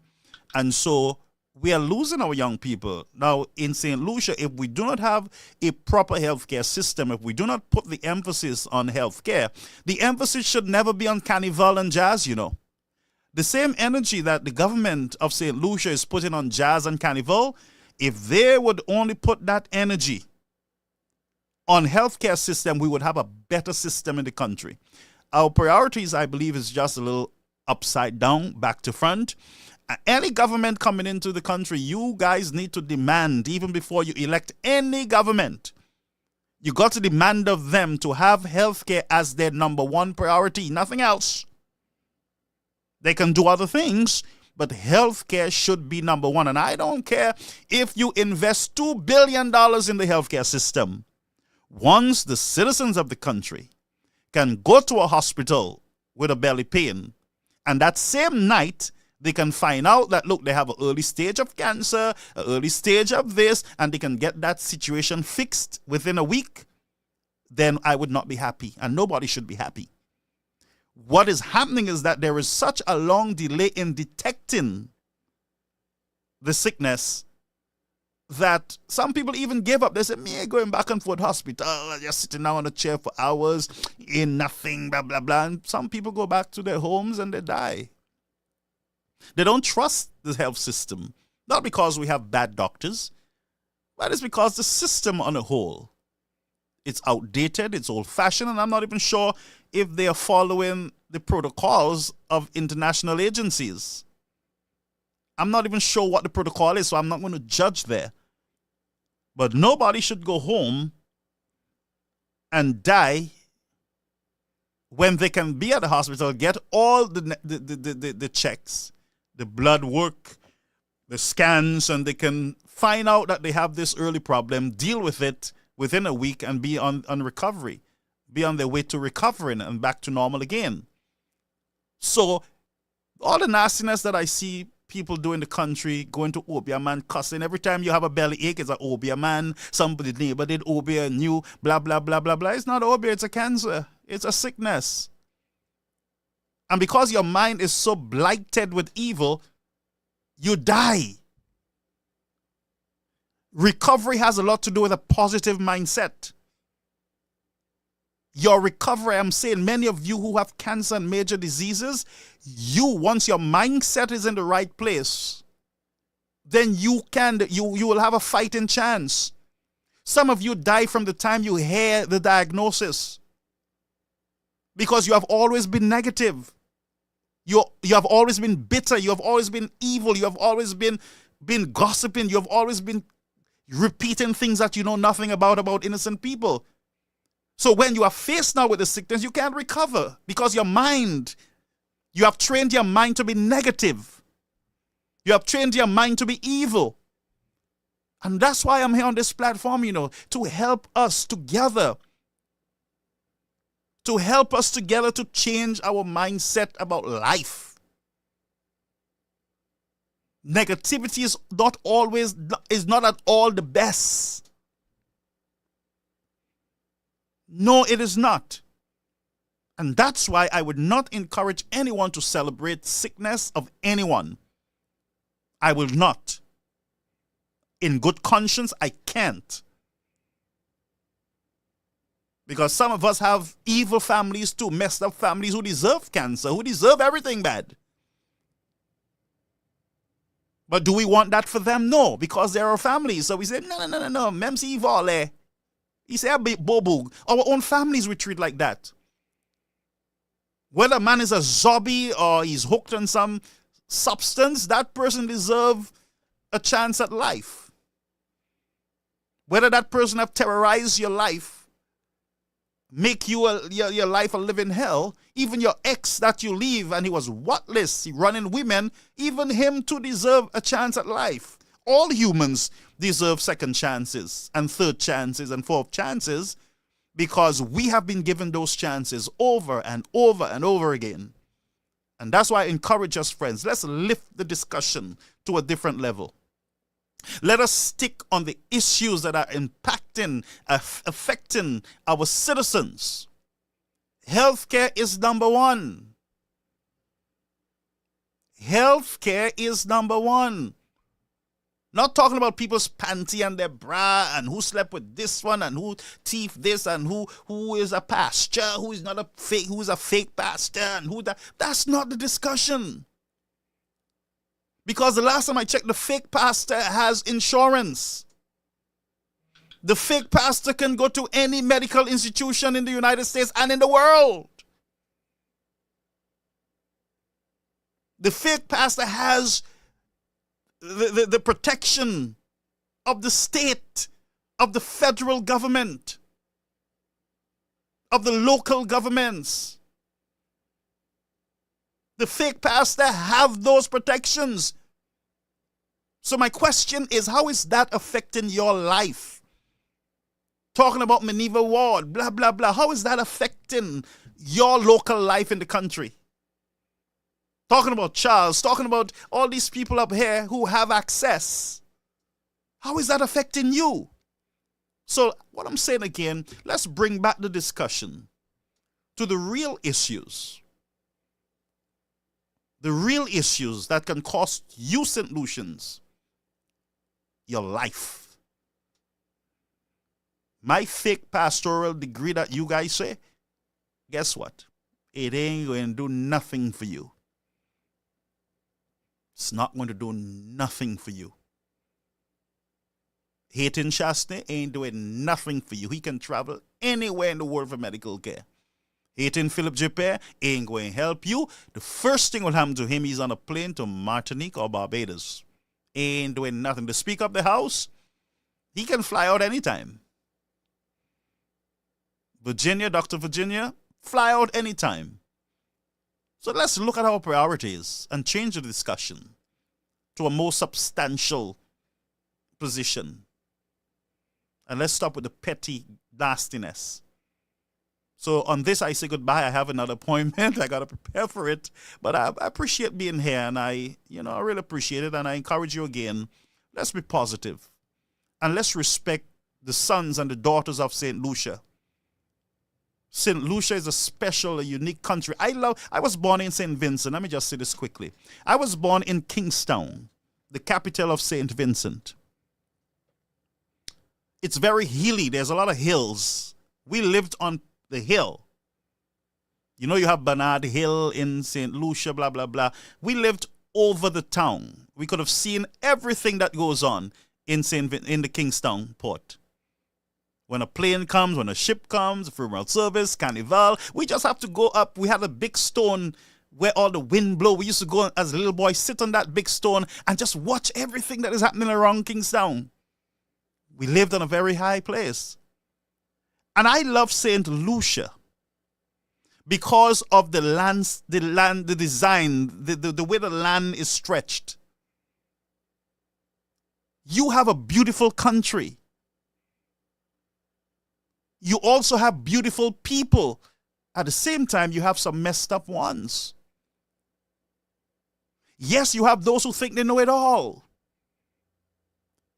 And so we are losing our young people. Now, in St. Lucia, if we do not have a proper healthcare system, if we do not put the emphasis on healthcare, the emphasis should never be on carnival and jazz, The same energy that the government of St. Lucia is putting on jazz and carnival, if they would only put that energy on healthcare system, we would have a better system in the country. Our priorities, I believe, is just a little upside down, back to front. Any government coming into the country, you guys need to demand, even before you elect any government, you got to demand of them to have healthcare as their number one priority, nothing else. They can do other things, but healthcare should be number one. And I don't care if you invest $2 billion in the healthcare system. Once the citizens of the country can go to a hospital with a belly pain, and that same night they can find out that, look, they have an early stage of cancer, an early stage of this, and they can get that situation fixed within a week, then I would not be happy, and nobody should be happy. What is happening is that there is such a long delay in detecting the sickness that some people even give up. They say, me going back and forth hospital, just sitting down on a chair for hours, in nothing, blah, blah, blah. And some people go back to their homes and they die. They don't trust the health system. Not because we have bad doctors, but it's because the system on a whole, it's outdated, it's old-fashioned, and I'm not even sure if they are following the protocols of international agencies. I'm not even sure what the protocol is, so I'm not going to judge there. But nobody should go home and die when they can be at the hospital, get all the checks, the blood work, the scans, and they can find out that they have this early problem, deal with it within a week, and be on recovery, be on their way to recovering and back to normal again. So all the nastiness that I see people do in the country, going to Obeah man, cussing. Every time you have a belly ache, it's an Obeah man. Somebody neighbor did Obeah, knew, blah, blah, blah, blah, blah. It's not Obeah, it's a cancer. It's a sickness. And because your mind is so blighted with evil, you die. Recovery has a lot to do with a positive mindset. Your recovery, I'm saying many of you who have cancer and major diseases, once your mindset is in the right place, then you will have a fighting chance. Some of you die from the time you hear the diagnosis because you have always been negative. You have always been bitter. You have always been evil. You have always been gossiping. You have always been repeating things that you know nothing about innocent people. So when you are faced now with the sickness, you can't recover because you have trained your mind to be negative. You have trained your mind to be evil. And that's why I'm here on this platform, to help us together. To help us together to change our mindset about life. Negativity is not at all the best. No, it is not. And that's why I would not encourage anyone to celebrate sickness of anyone. I will not. In good conscience, I can't. Because some of us have evil families too, messed up families who deserve cancer, who deserve everything bad. But do we want that for them? No, because they're our families. So we say, no, mem's evil. He said, bobo. Our own families we treat like that. Whether a man is a zombie or he's hooked on some substance, that person deserves a chance at life. Whether that person have terrorized your life, make you your life a living hell, even your ex that you leave and he was whatless, he running women, even him to deserve a chance at life. All humans deserve second chances and third chances and fourth chances because we have been given those chances over and over and over again. And that's why I encourage us, friends, let's lift the discussion to a different level. Let us stick on the issues that are impacting, affecting our citizens. Healthcare is number one. Healthcare is number one. Not talking about people's panty and their bra and who slept with this one and who thief this and who is a pastor, who is not a fake, who is a fake pastor and who that. That's not the discussion. Because the last time I checked, the fake pastor has insurance. The fake pastor can go to any medical institution in the United States and in the world. The fake pastor has the protection of the state, of the federal government, of the local governments. The fake pastor have those protections. So my question is, how is that affecting your life? Talking about Minerva Ward, blah, blah, blah. How is that affecting your local life in the country? Talking about Charles, talking about all these people up here who have access. How is that affecting you? So what I'm saying again, let's bring back the discussion to the real issues. The real issues that can cost you, St. Lucians, your life. My fake pastoral degree that you guys say, guess what? It ain't going to do nothing for you. It's not going to do nothing for you. Hayton Chastney ain't doing nothing for you. He can travel anywhere in the world for medical care. Hayton Philip Japere ain't going to help you. The first thing will happen to him, he's on a plane to Martinique or Barbados. Ain't doing nothing. The Speaker of the House, he can fly out anytime. Virginia, Dr. Virginia, fly out anytime. So let's look at our priorities and change the discussion to a more substantial position. And let's stop with the petty nastiness. So on this, I say goodbye. I have another appointment. I got to prepare for it. But I appreciate being here, and I really appreciate it. And I encourage you again, let's be positive. And let's respect the sons and the daughters of St. Lucia. St. Lucia is a special, a unique country. I was born in St. Vincent. Let me just say this quickly. I was born in Kingstown, the capital of St. Vincent. It's very hilly. There's a lot of hills. We lived on the hill. You know, you have Bernard Hill in St. Lucia, blah, blah, blah. We lived over the town. We could have seen everything that goes on in the Kingstown port. When a plane comes, when a ship comes, funeral service, carnival, we just have to go up. We had a big stone where all the wind blow. We used to go as a little boy, sit on that big stone and just watch everything that is happening around Kingstown. We lived on a very high place. And I love St. Lucia because of the design, the way the land is stretched. You have a beautiful country. You also have beautiful people. At the same time, you have some messed up ones. Yes, you have those who think they know it all.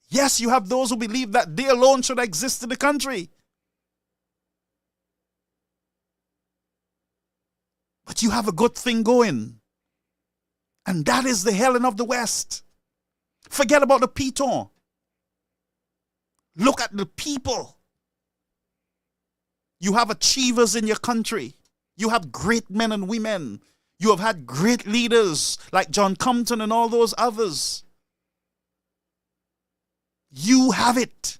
Yes, you have those who believe that they alone should exist in the country. But you have a good thing going. And that is the Helen of the West. Forget about the Piton. Look at the people. You have achievers in your country. You have great men and women. You have had great leaders like John Compton and all those others. You have it.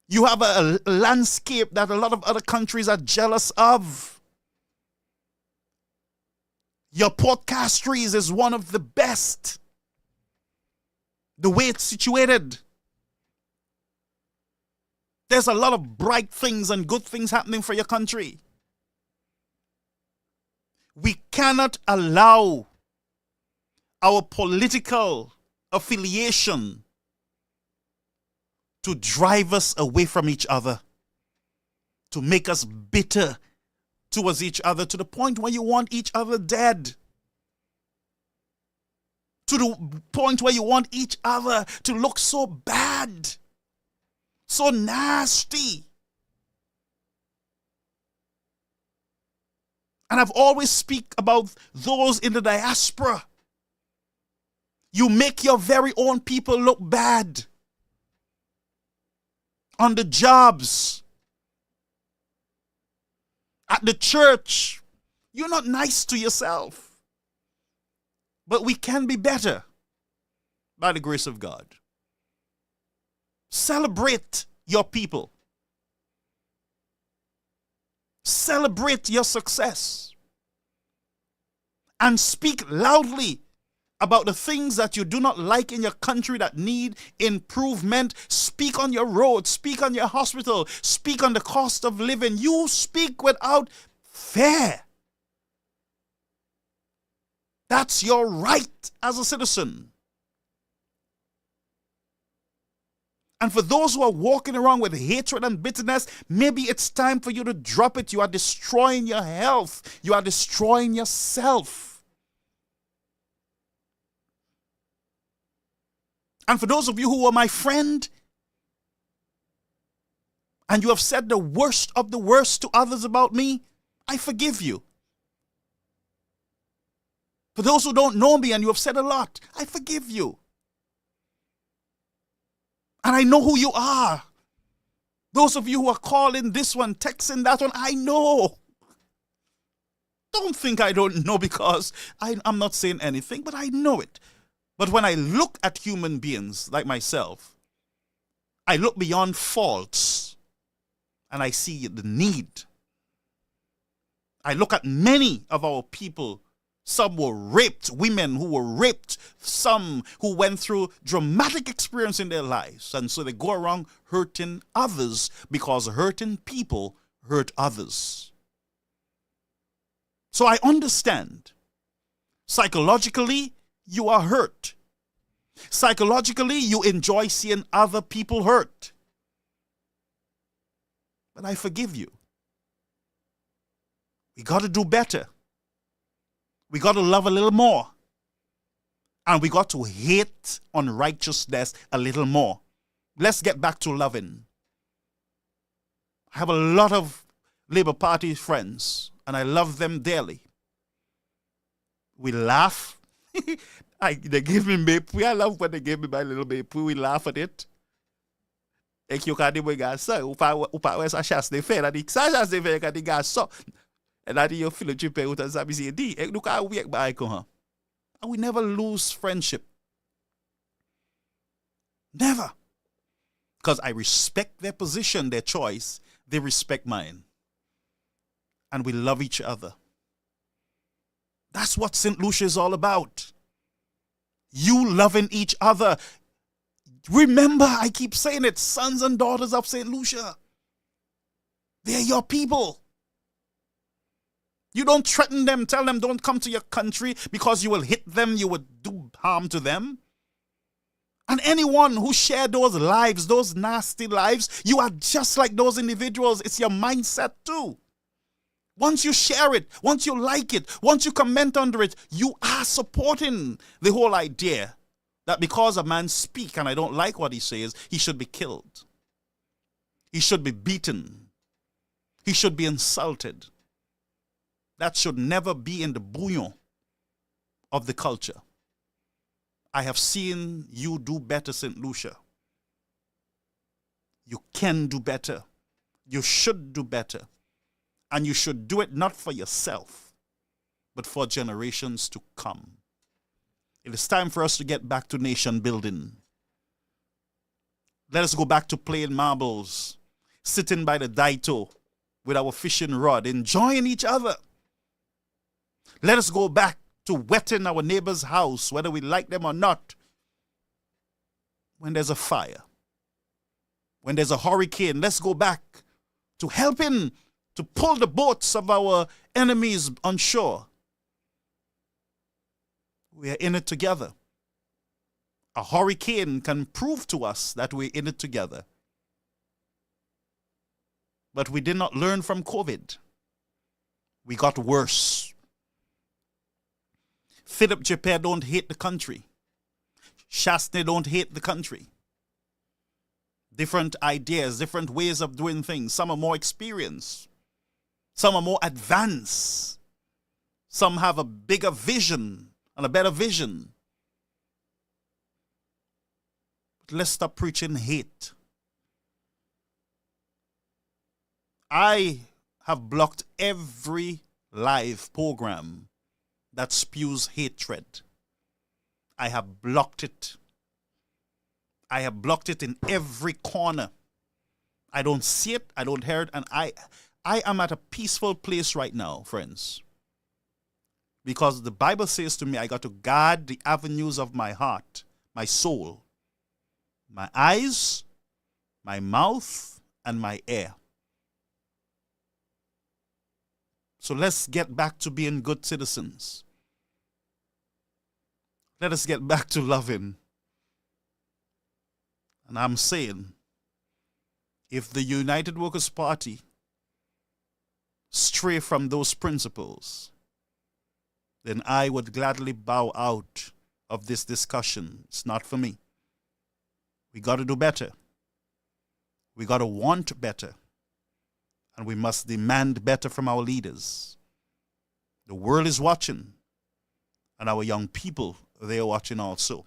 You have a landscape that a lot of other countries are jealous of. Your Port Castries is one of the best. The way it's situated. There's a lot of bright things and good things happening for your country. We cannot allow our political affiliation to drive us away from each other, to make us bitter towards each other to the point where you want each other dead, to the point where you want each other to look so bad, so nasty. And I've always speak about those in the diaspora. You make your very own people look bad. On the jobs. At the church. You're not nice to yourself. But we can be better by the grace of God. Celebrate your people. Celebrate your success. And speak loudly about the things that you do not like in your country that need improvement. Speak on your road. Speak on your hospital. Speak on the cost of living. You speak without fear. That's your right as a citizen. And for those who are walking around with hatred and bitterness, maybe it's time for you to drop it. You are destroying your health. You are destroying yourself. And for those of you who are my friend, and you have said the worst of the worst to others about me, I forgive you. For those who don't know me and you have said a lot, I forgive you. And I know who you are. Those of you who are calling this one, texting that one, I know. Don't think I don't know because I'm not saying anything, but I know it. But when I look at human beings like myself, I look beyond faults and I see the need. I look at many of our people. Some were raped, women who were raped, some who went through dramatic experience in their lives. And so they go around hurting others because hurting people hurt others. So I understand. Psychologically, you are hurt. Psychologically, you enjoy seeing other people hurt. But I forgive you. We got to do better. We got to love a little more. And we got to hate unrighteousness a little more. Let's get back to loving. I have a lot of Labour Party friends, and I love them dearly. We laugh. They give me Maypui. I love when they give me my little Maypui. We laugh at it. E ki yo ka debwe gaz sa, ou pa wè sa chas de fe, la di sa chas de fe ka di gaz sa. E la di yo filo jipe ou tan sa bisi di, e nou ka wèk ba kon ha. And we never lose friendship. Never. Because I respect their position, their choice. They respect mine. And we love each other. That's what St. Lucia is all about. You loving each other. Remember, I keep saying it, sons and daughters of St. Lucia. They're your people. You don't threaten them, tell them don't come to your country because you will hit them, you will do harm to them. And anyone who share those lives, those nasty lives, you are just like those individuals. It's your mindset too. Once you share it, once you like it, once you comment under it, you are supporting the whole idea that because a man speaks and I don't like what he says, he should be killed. He should be beaten. He should be insulted. That should never be in the bouillon of the culture. I have seen you do better, St. Lucia. You can do better. You should do better. And you should do it not for yourself, but for generations to come. It is time for us to get back to nation building. Let us go back to playing marbles, sitting by the Daito with our fishing rod, enjoying each other. Let us go back to wetting our neighbor's house, whether we like them or not, when there's a fire. When there's a hurricane, let's go back to helping to pull the boats of our enemies on shore. We are in it together. A hurricane can prove to us that we're in it together. But we did not learn from COVID. We got worse. Philip Japet don't hate the country. Shastney don't hate the country. Different ideas, different ways of doing things. Some are more experienced. Some are more advanced. Some have a bigger vision and a better vision. But let's stop preaching hate. I have blocked every live program that spews hatred. I have blocked it. I have blocked it in every corner. I don't see it, I don't hear it, and I am at a peaceful place right now, friends. Because the Bible says to me, I got to guard the avenues of my heart, my soul, my eyes, my mouth, and my ear. So let's get back to being good citizens. Let us get back to loving. And I'm saying, if the United Workers' Party stray from those principles, then I would gladly bow out of this discussion. It's not for me. We got to do better. We got to want better. And we must demand better from our leaders. The world is watching. And our young people, they are watching also.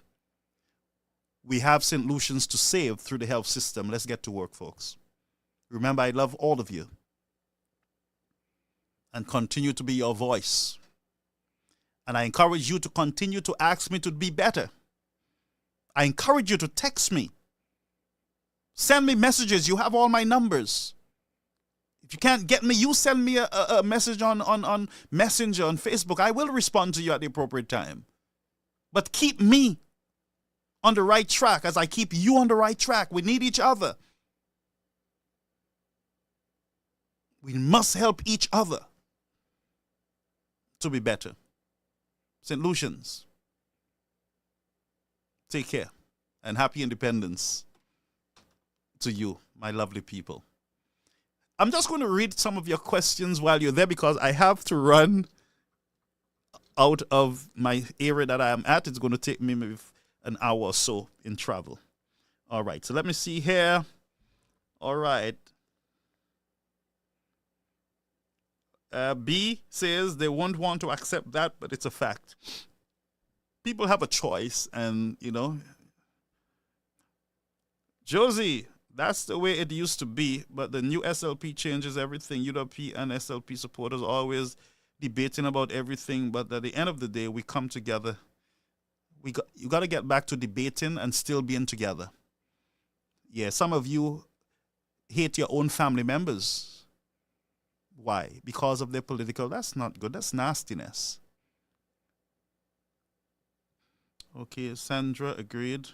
We have St. Lucians to save through the health system. Let's get to work, folks. Remember, I love all of you. And continue to be your voice. And I encourage you to continue to ask me to be better. I encourage you to text me. Send me messages. You have all my numbers. If you can't get me, you send me a message on Messenger, on Facebook. I will respond to you at the appropriate time. But keep me on the right track as I keep you on the right track. We need each other. We must help each other to be better. St. Lucians, take care and happy independence to you, my lovely people. I'm just going to read some of your questions while you're there because I have to run out of my area that I am at. It's going to take me maybe an hour or so in travel. All right, so let me see here. All right. B says they won't want to accept that, but it's a fact. People have a choice, and, you know. Josie, That's the way it used to be, but the new SLP changes everything. UWP and SLP supporters always debating about everything, but at the end of the day, we come together. You got to get back to debating and still being together. Yeah, some of you hate your own family members. Why? Because of their political. That's not good. That's nastiness. Okay, Sandra agreed.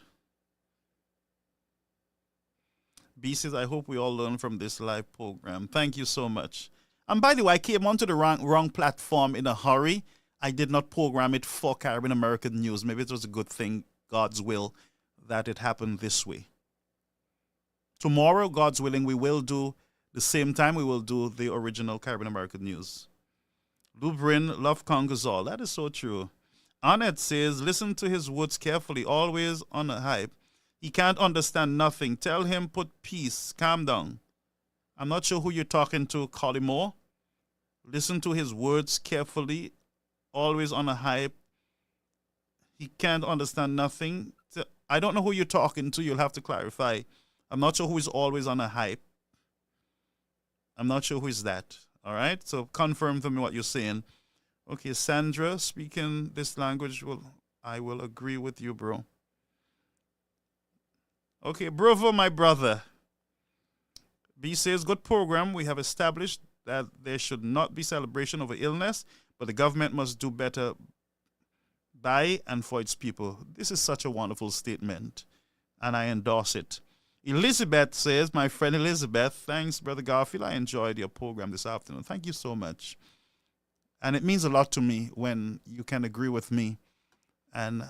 B says, I hope we all learn from this live program. Thank you so much. And by the way, I came onto the wrong platform in a hurry. I did not program it for Caribbean American News. Maybe it was a good thing, God's will, that it happened this way. Tomorrow, God's willing, we will do the same time we will do the original Caribbean American News. Lubrin, love conquers all. That is so true. Annette says, listen to his words carefully, always on a hype. He can't understand nothing. Tell him put peace, calm down. I'm not sure who you're talking to, Collymore. Listen to his words carefully, always on a hype. He can't understand nothing. I don't know who you're talking to. You'll have to clarify. I'm not sure who is always on a hype. I'm not sure who is that. All right? So confirm for me what you're saying. Okay, Sandra, speaking this language, I will agree with you, bro. Okay, bravo, my brother. B says, good program. We have established that there should not be celebration over illness, but the government must do better by and for its people. This is such a wonderful statement, and I endorse it. Elizabeth says, my friend Elizabeth, thanks, Brother Garfield. I enjoyed your program this afternoon. Thank you so much. And it means a lot to me when you can agree with me and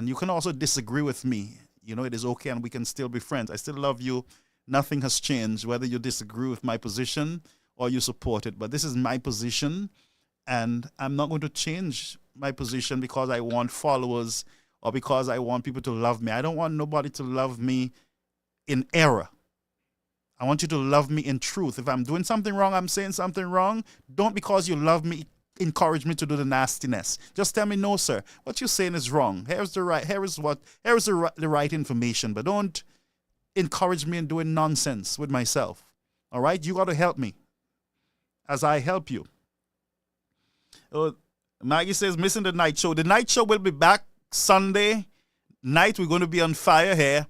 you can also disagree with me. You know, it is okay and we can still be friends. I still love you. Nothing has changed, whether you disagree with my position or you support it. But this is my position, and I'm not going to change my position because I want followers or because I want people to love me. I don't want nobody to love me in error. I want you to love me in truth. If I'm doing something wrong, I'm saying something wrong, don't because you love me encourage me to do the nastiness. Just tell me, no, sir, what you're saying is wrong. Here's the right information, but don't encourage me in doing nonsense with myself. All right? You got to help me as I help you. Maggie says, missing the night show. The night show will be back Sunday night. We're going to be on fire here.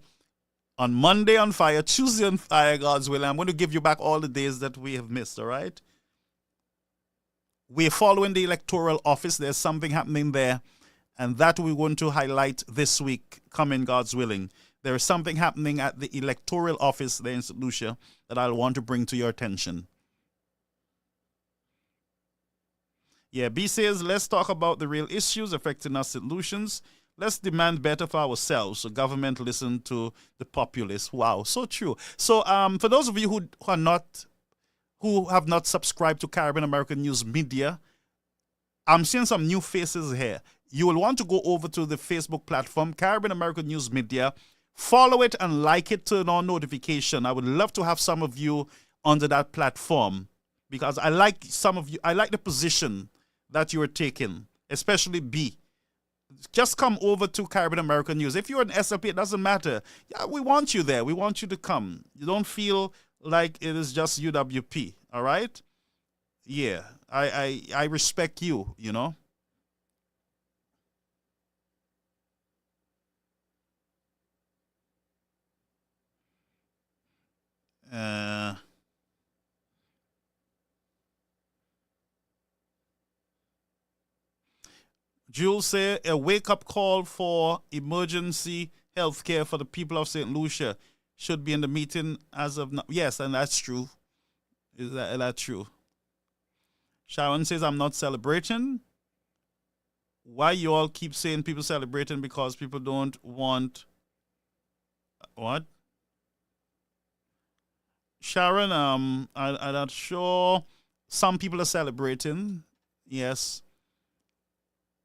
On Monday on fire, Tuesday on fire, God's will. I'm going to give you back all the days that we have missed, all right? We're following the electoral office. There's something happening there, and that we're going to highlight this week, coming God's willing. There is something happening at the electoral office there in St. Lucia that I'll want to bring to your attention. Yeah, B says, let's talk about the real issues affecting us St. Lucians. Let's demand better for ourselves so government listen to the populace. Wow, so true. So for those of you who have not subscribed to Caribbean American News Media, I'm seeing some new faces here. You will want to go over to the Facebook platform, Caribbean American News Media, follow it and like it, turn on notification. I would love to have some of you under that platform because I like some of you. I like the position that you are taking, especially B. Just come over to Caribbean American News. If you're an SLP, it doesn't matter. Yeah, we want you there. We want you to come. You don't feel like it is just UWP, all right? Yeah, I respect you, you know? Jules said a wake-up call for emergency health care for the people of St. Lucia should be in the meeting as of now. Yes, and that's true. Is that true? Sharon says, I'm not celebrating. Why you all keep saying people celebrating? Because people don't want... What? Sharon, I'm not sure. Some people are celebrating. Yes.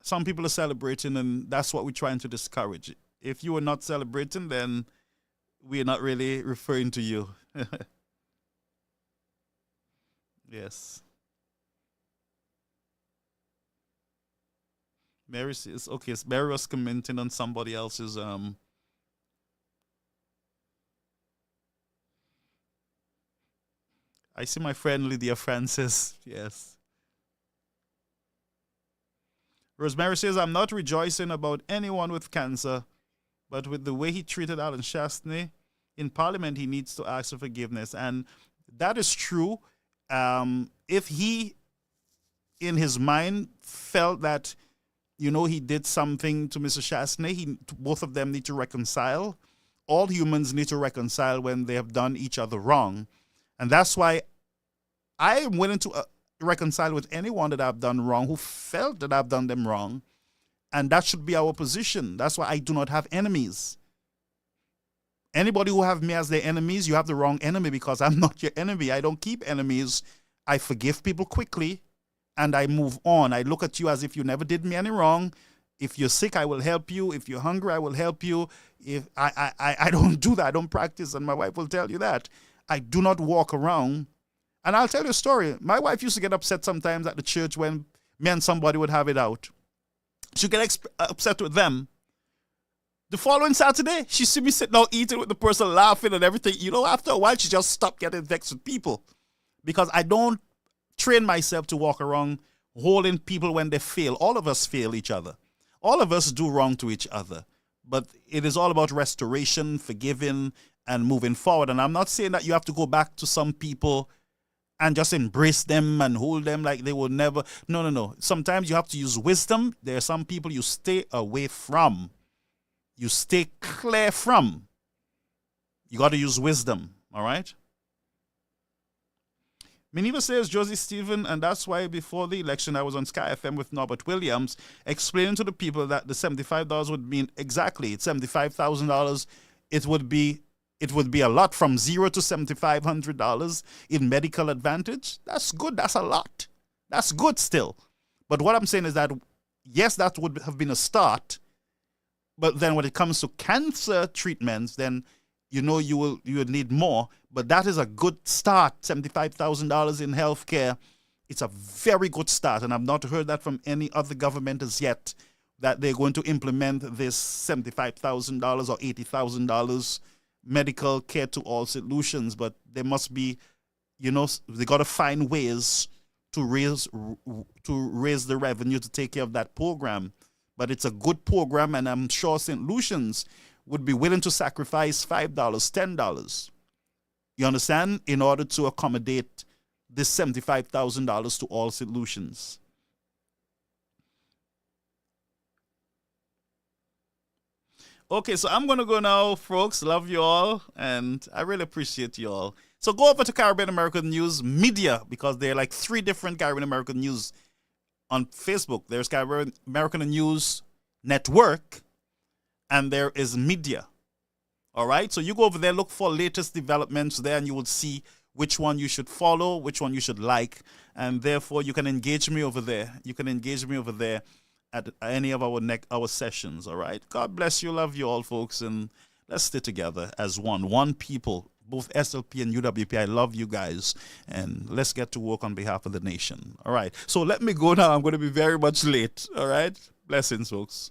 Some people are celebrating, and that's what we're trying to discourage. If you are not celebrating, then we're not really referring to you. Yes. Mary says, okay, so Mary was commenting on somebody else's I see my friend Lydia Francis. Yes. Rosemary says, I'm not rejoicing about anyone with cancer, but with the way he treated Alan Shastney in Parliament, he needs to ask for forgiveness. And that is true. If he, in his mind, felt that, he did something to Mr. Shastney, both of them need to reconcile. All humans need to reconcile when they have done each other wrong. And that's why I am willing to reconcile with anyone that I've done wrong, who felt that I've done them wrong. And that should be our position. That's why I do not have enemies. Anybody who have me as their enemies, you have the wrong enemy, because I'm not your enemy. I don't keep enemies. I forgive people quickly and I move on. I look at you as if you never did me any wrong. If you're sick, I will help you. If you're hungry, I will help you. If I don't do that, I don't practice, and my wife will tell you that. I do not walk around. And I'll tell you a story. My wife used to get upset sometimes at the church when me and somebody would have it out. She'd get upset with them. The following Saturday, she see me sitting down eating with the person, laughing and everything. After a while, she just stopped getting vexed with people, because I don't train myself to walk around holding people when they fail. All of us fail each other. All of us do wrong to each other. But it is all about restoration, forgiving, and moving forward. And I'm not saying that you have to go back to some people and just embrace them and hold them like they will never. No. Sometimes you have to use wisdom. There are some people you stay away from. You stay clear from. You got to use wisdom, all right? Miniva says, Josie Stephen, and that's why before the election I was on Sky FM with Norbert Williams explaining to the people that the $75 would mean exactly, it's $75,000. It would be a lot, from $0 to $7,500 in medical advantage. That's good. That's a lot. That's good still. But what I'm saying is that, yes, that would have been a start. But then when it comes to cancer treatments, then you would need more. But that is a good start. $75,000 in healthcare. It's a very good start. And I've not heard that from any other government as yet, that they're going to implement this $75,000 or $80,000 medical care to all solutions. But there must be, they got to find ways to raise the revenue to take care of that program. But it's a good program, and I'm sure St. Lucians would be willing to sacrifice $5, $10. You understand? In order to accommodate this $75,000 to all St. Lucians. Okay, so I'm going to go now, folks. Love you all, and I really appreciate you all. So go over to Caribbean American News Media, because there are like 3 different Caribbean American News on Facebook. There's Caribbean American News Network, and there is Media. All right, so you go over there, look for latest developments there, and you will see which one you should follow, which one you should like, and therefore you can engage me over there. You can engage me over there at any of our sessions. All right, God bless you, love you all, folks, and let's stay together as one people. Both SLP and UWP, I love you guys, and let's get to work on behalf of the nation. All right, so let me go now. I'm going to be very much late. All right, blessings, folks.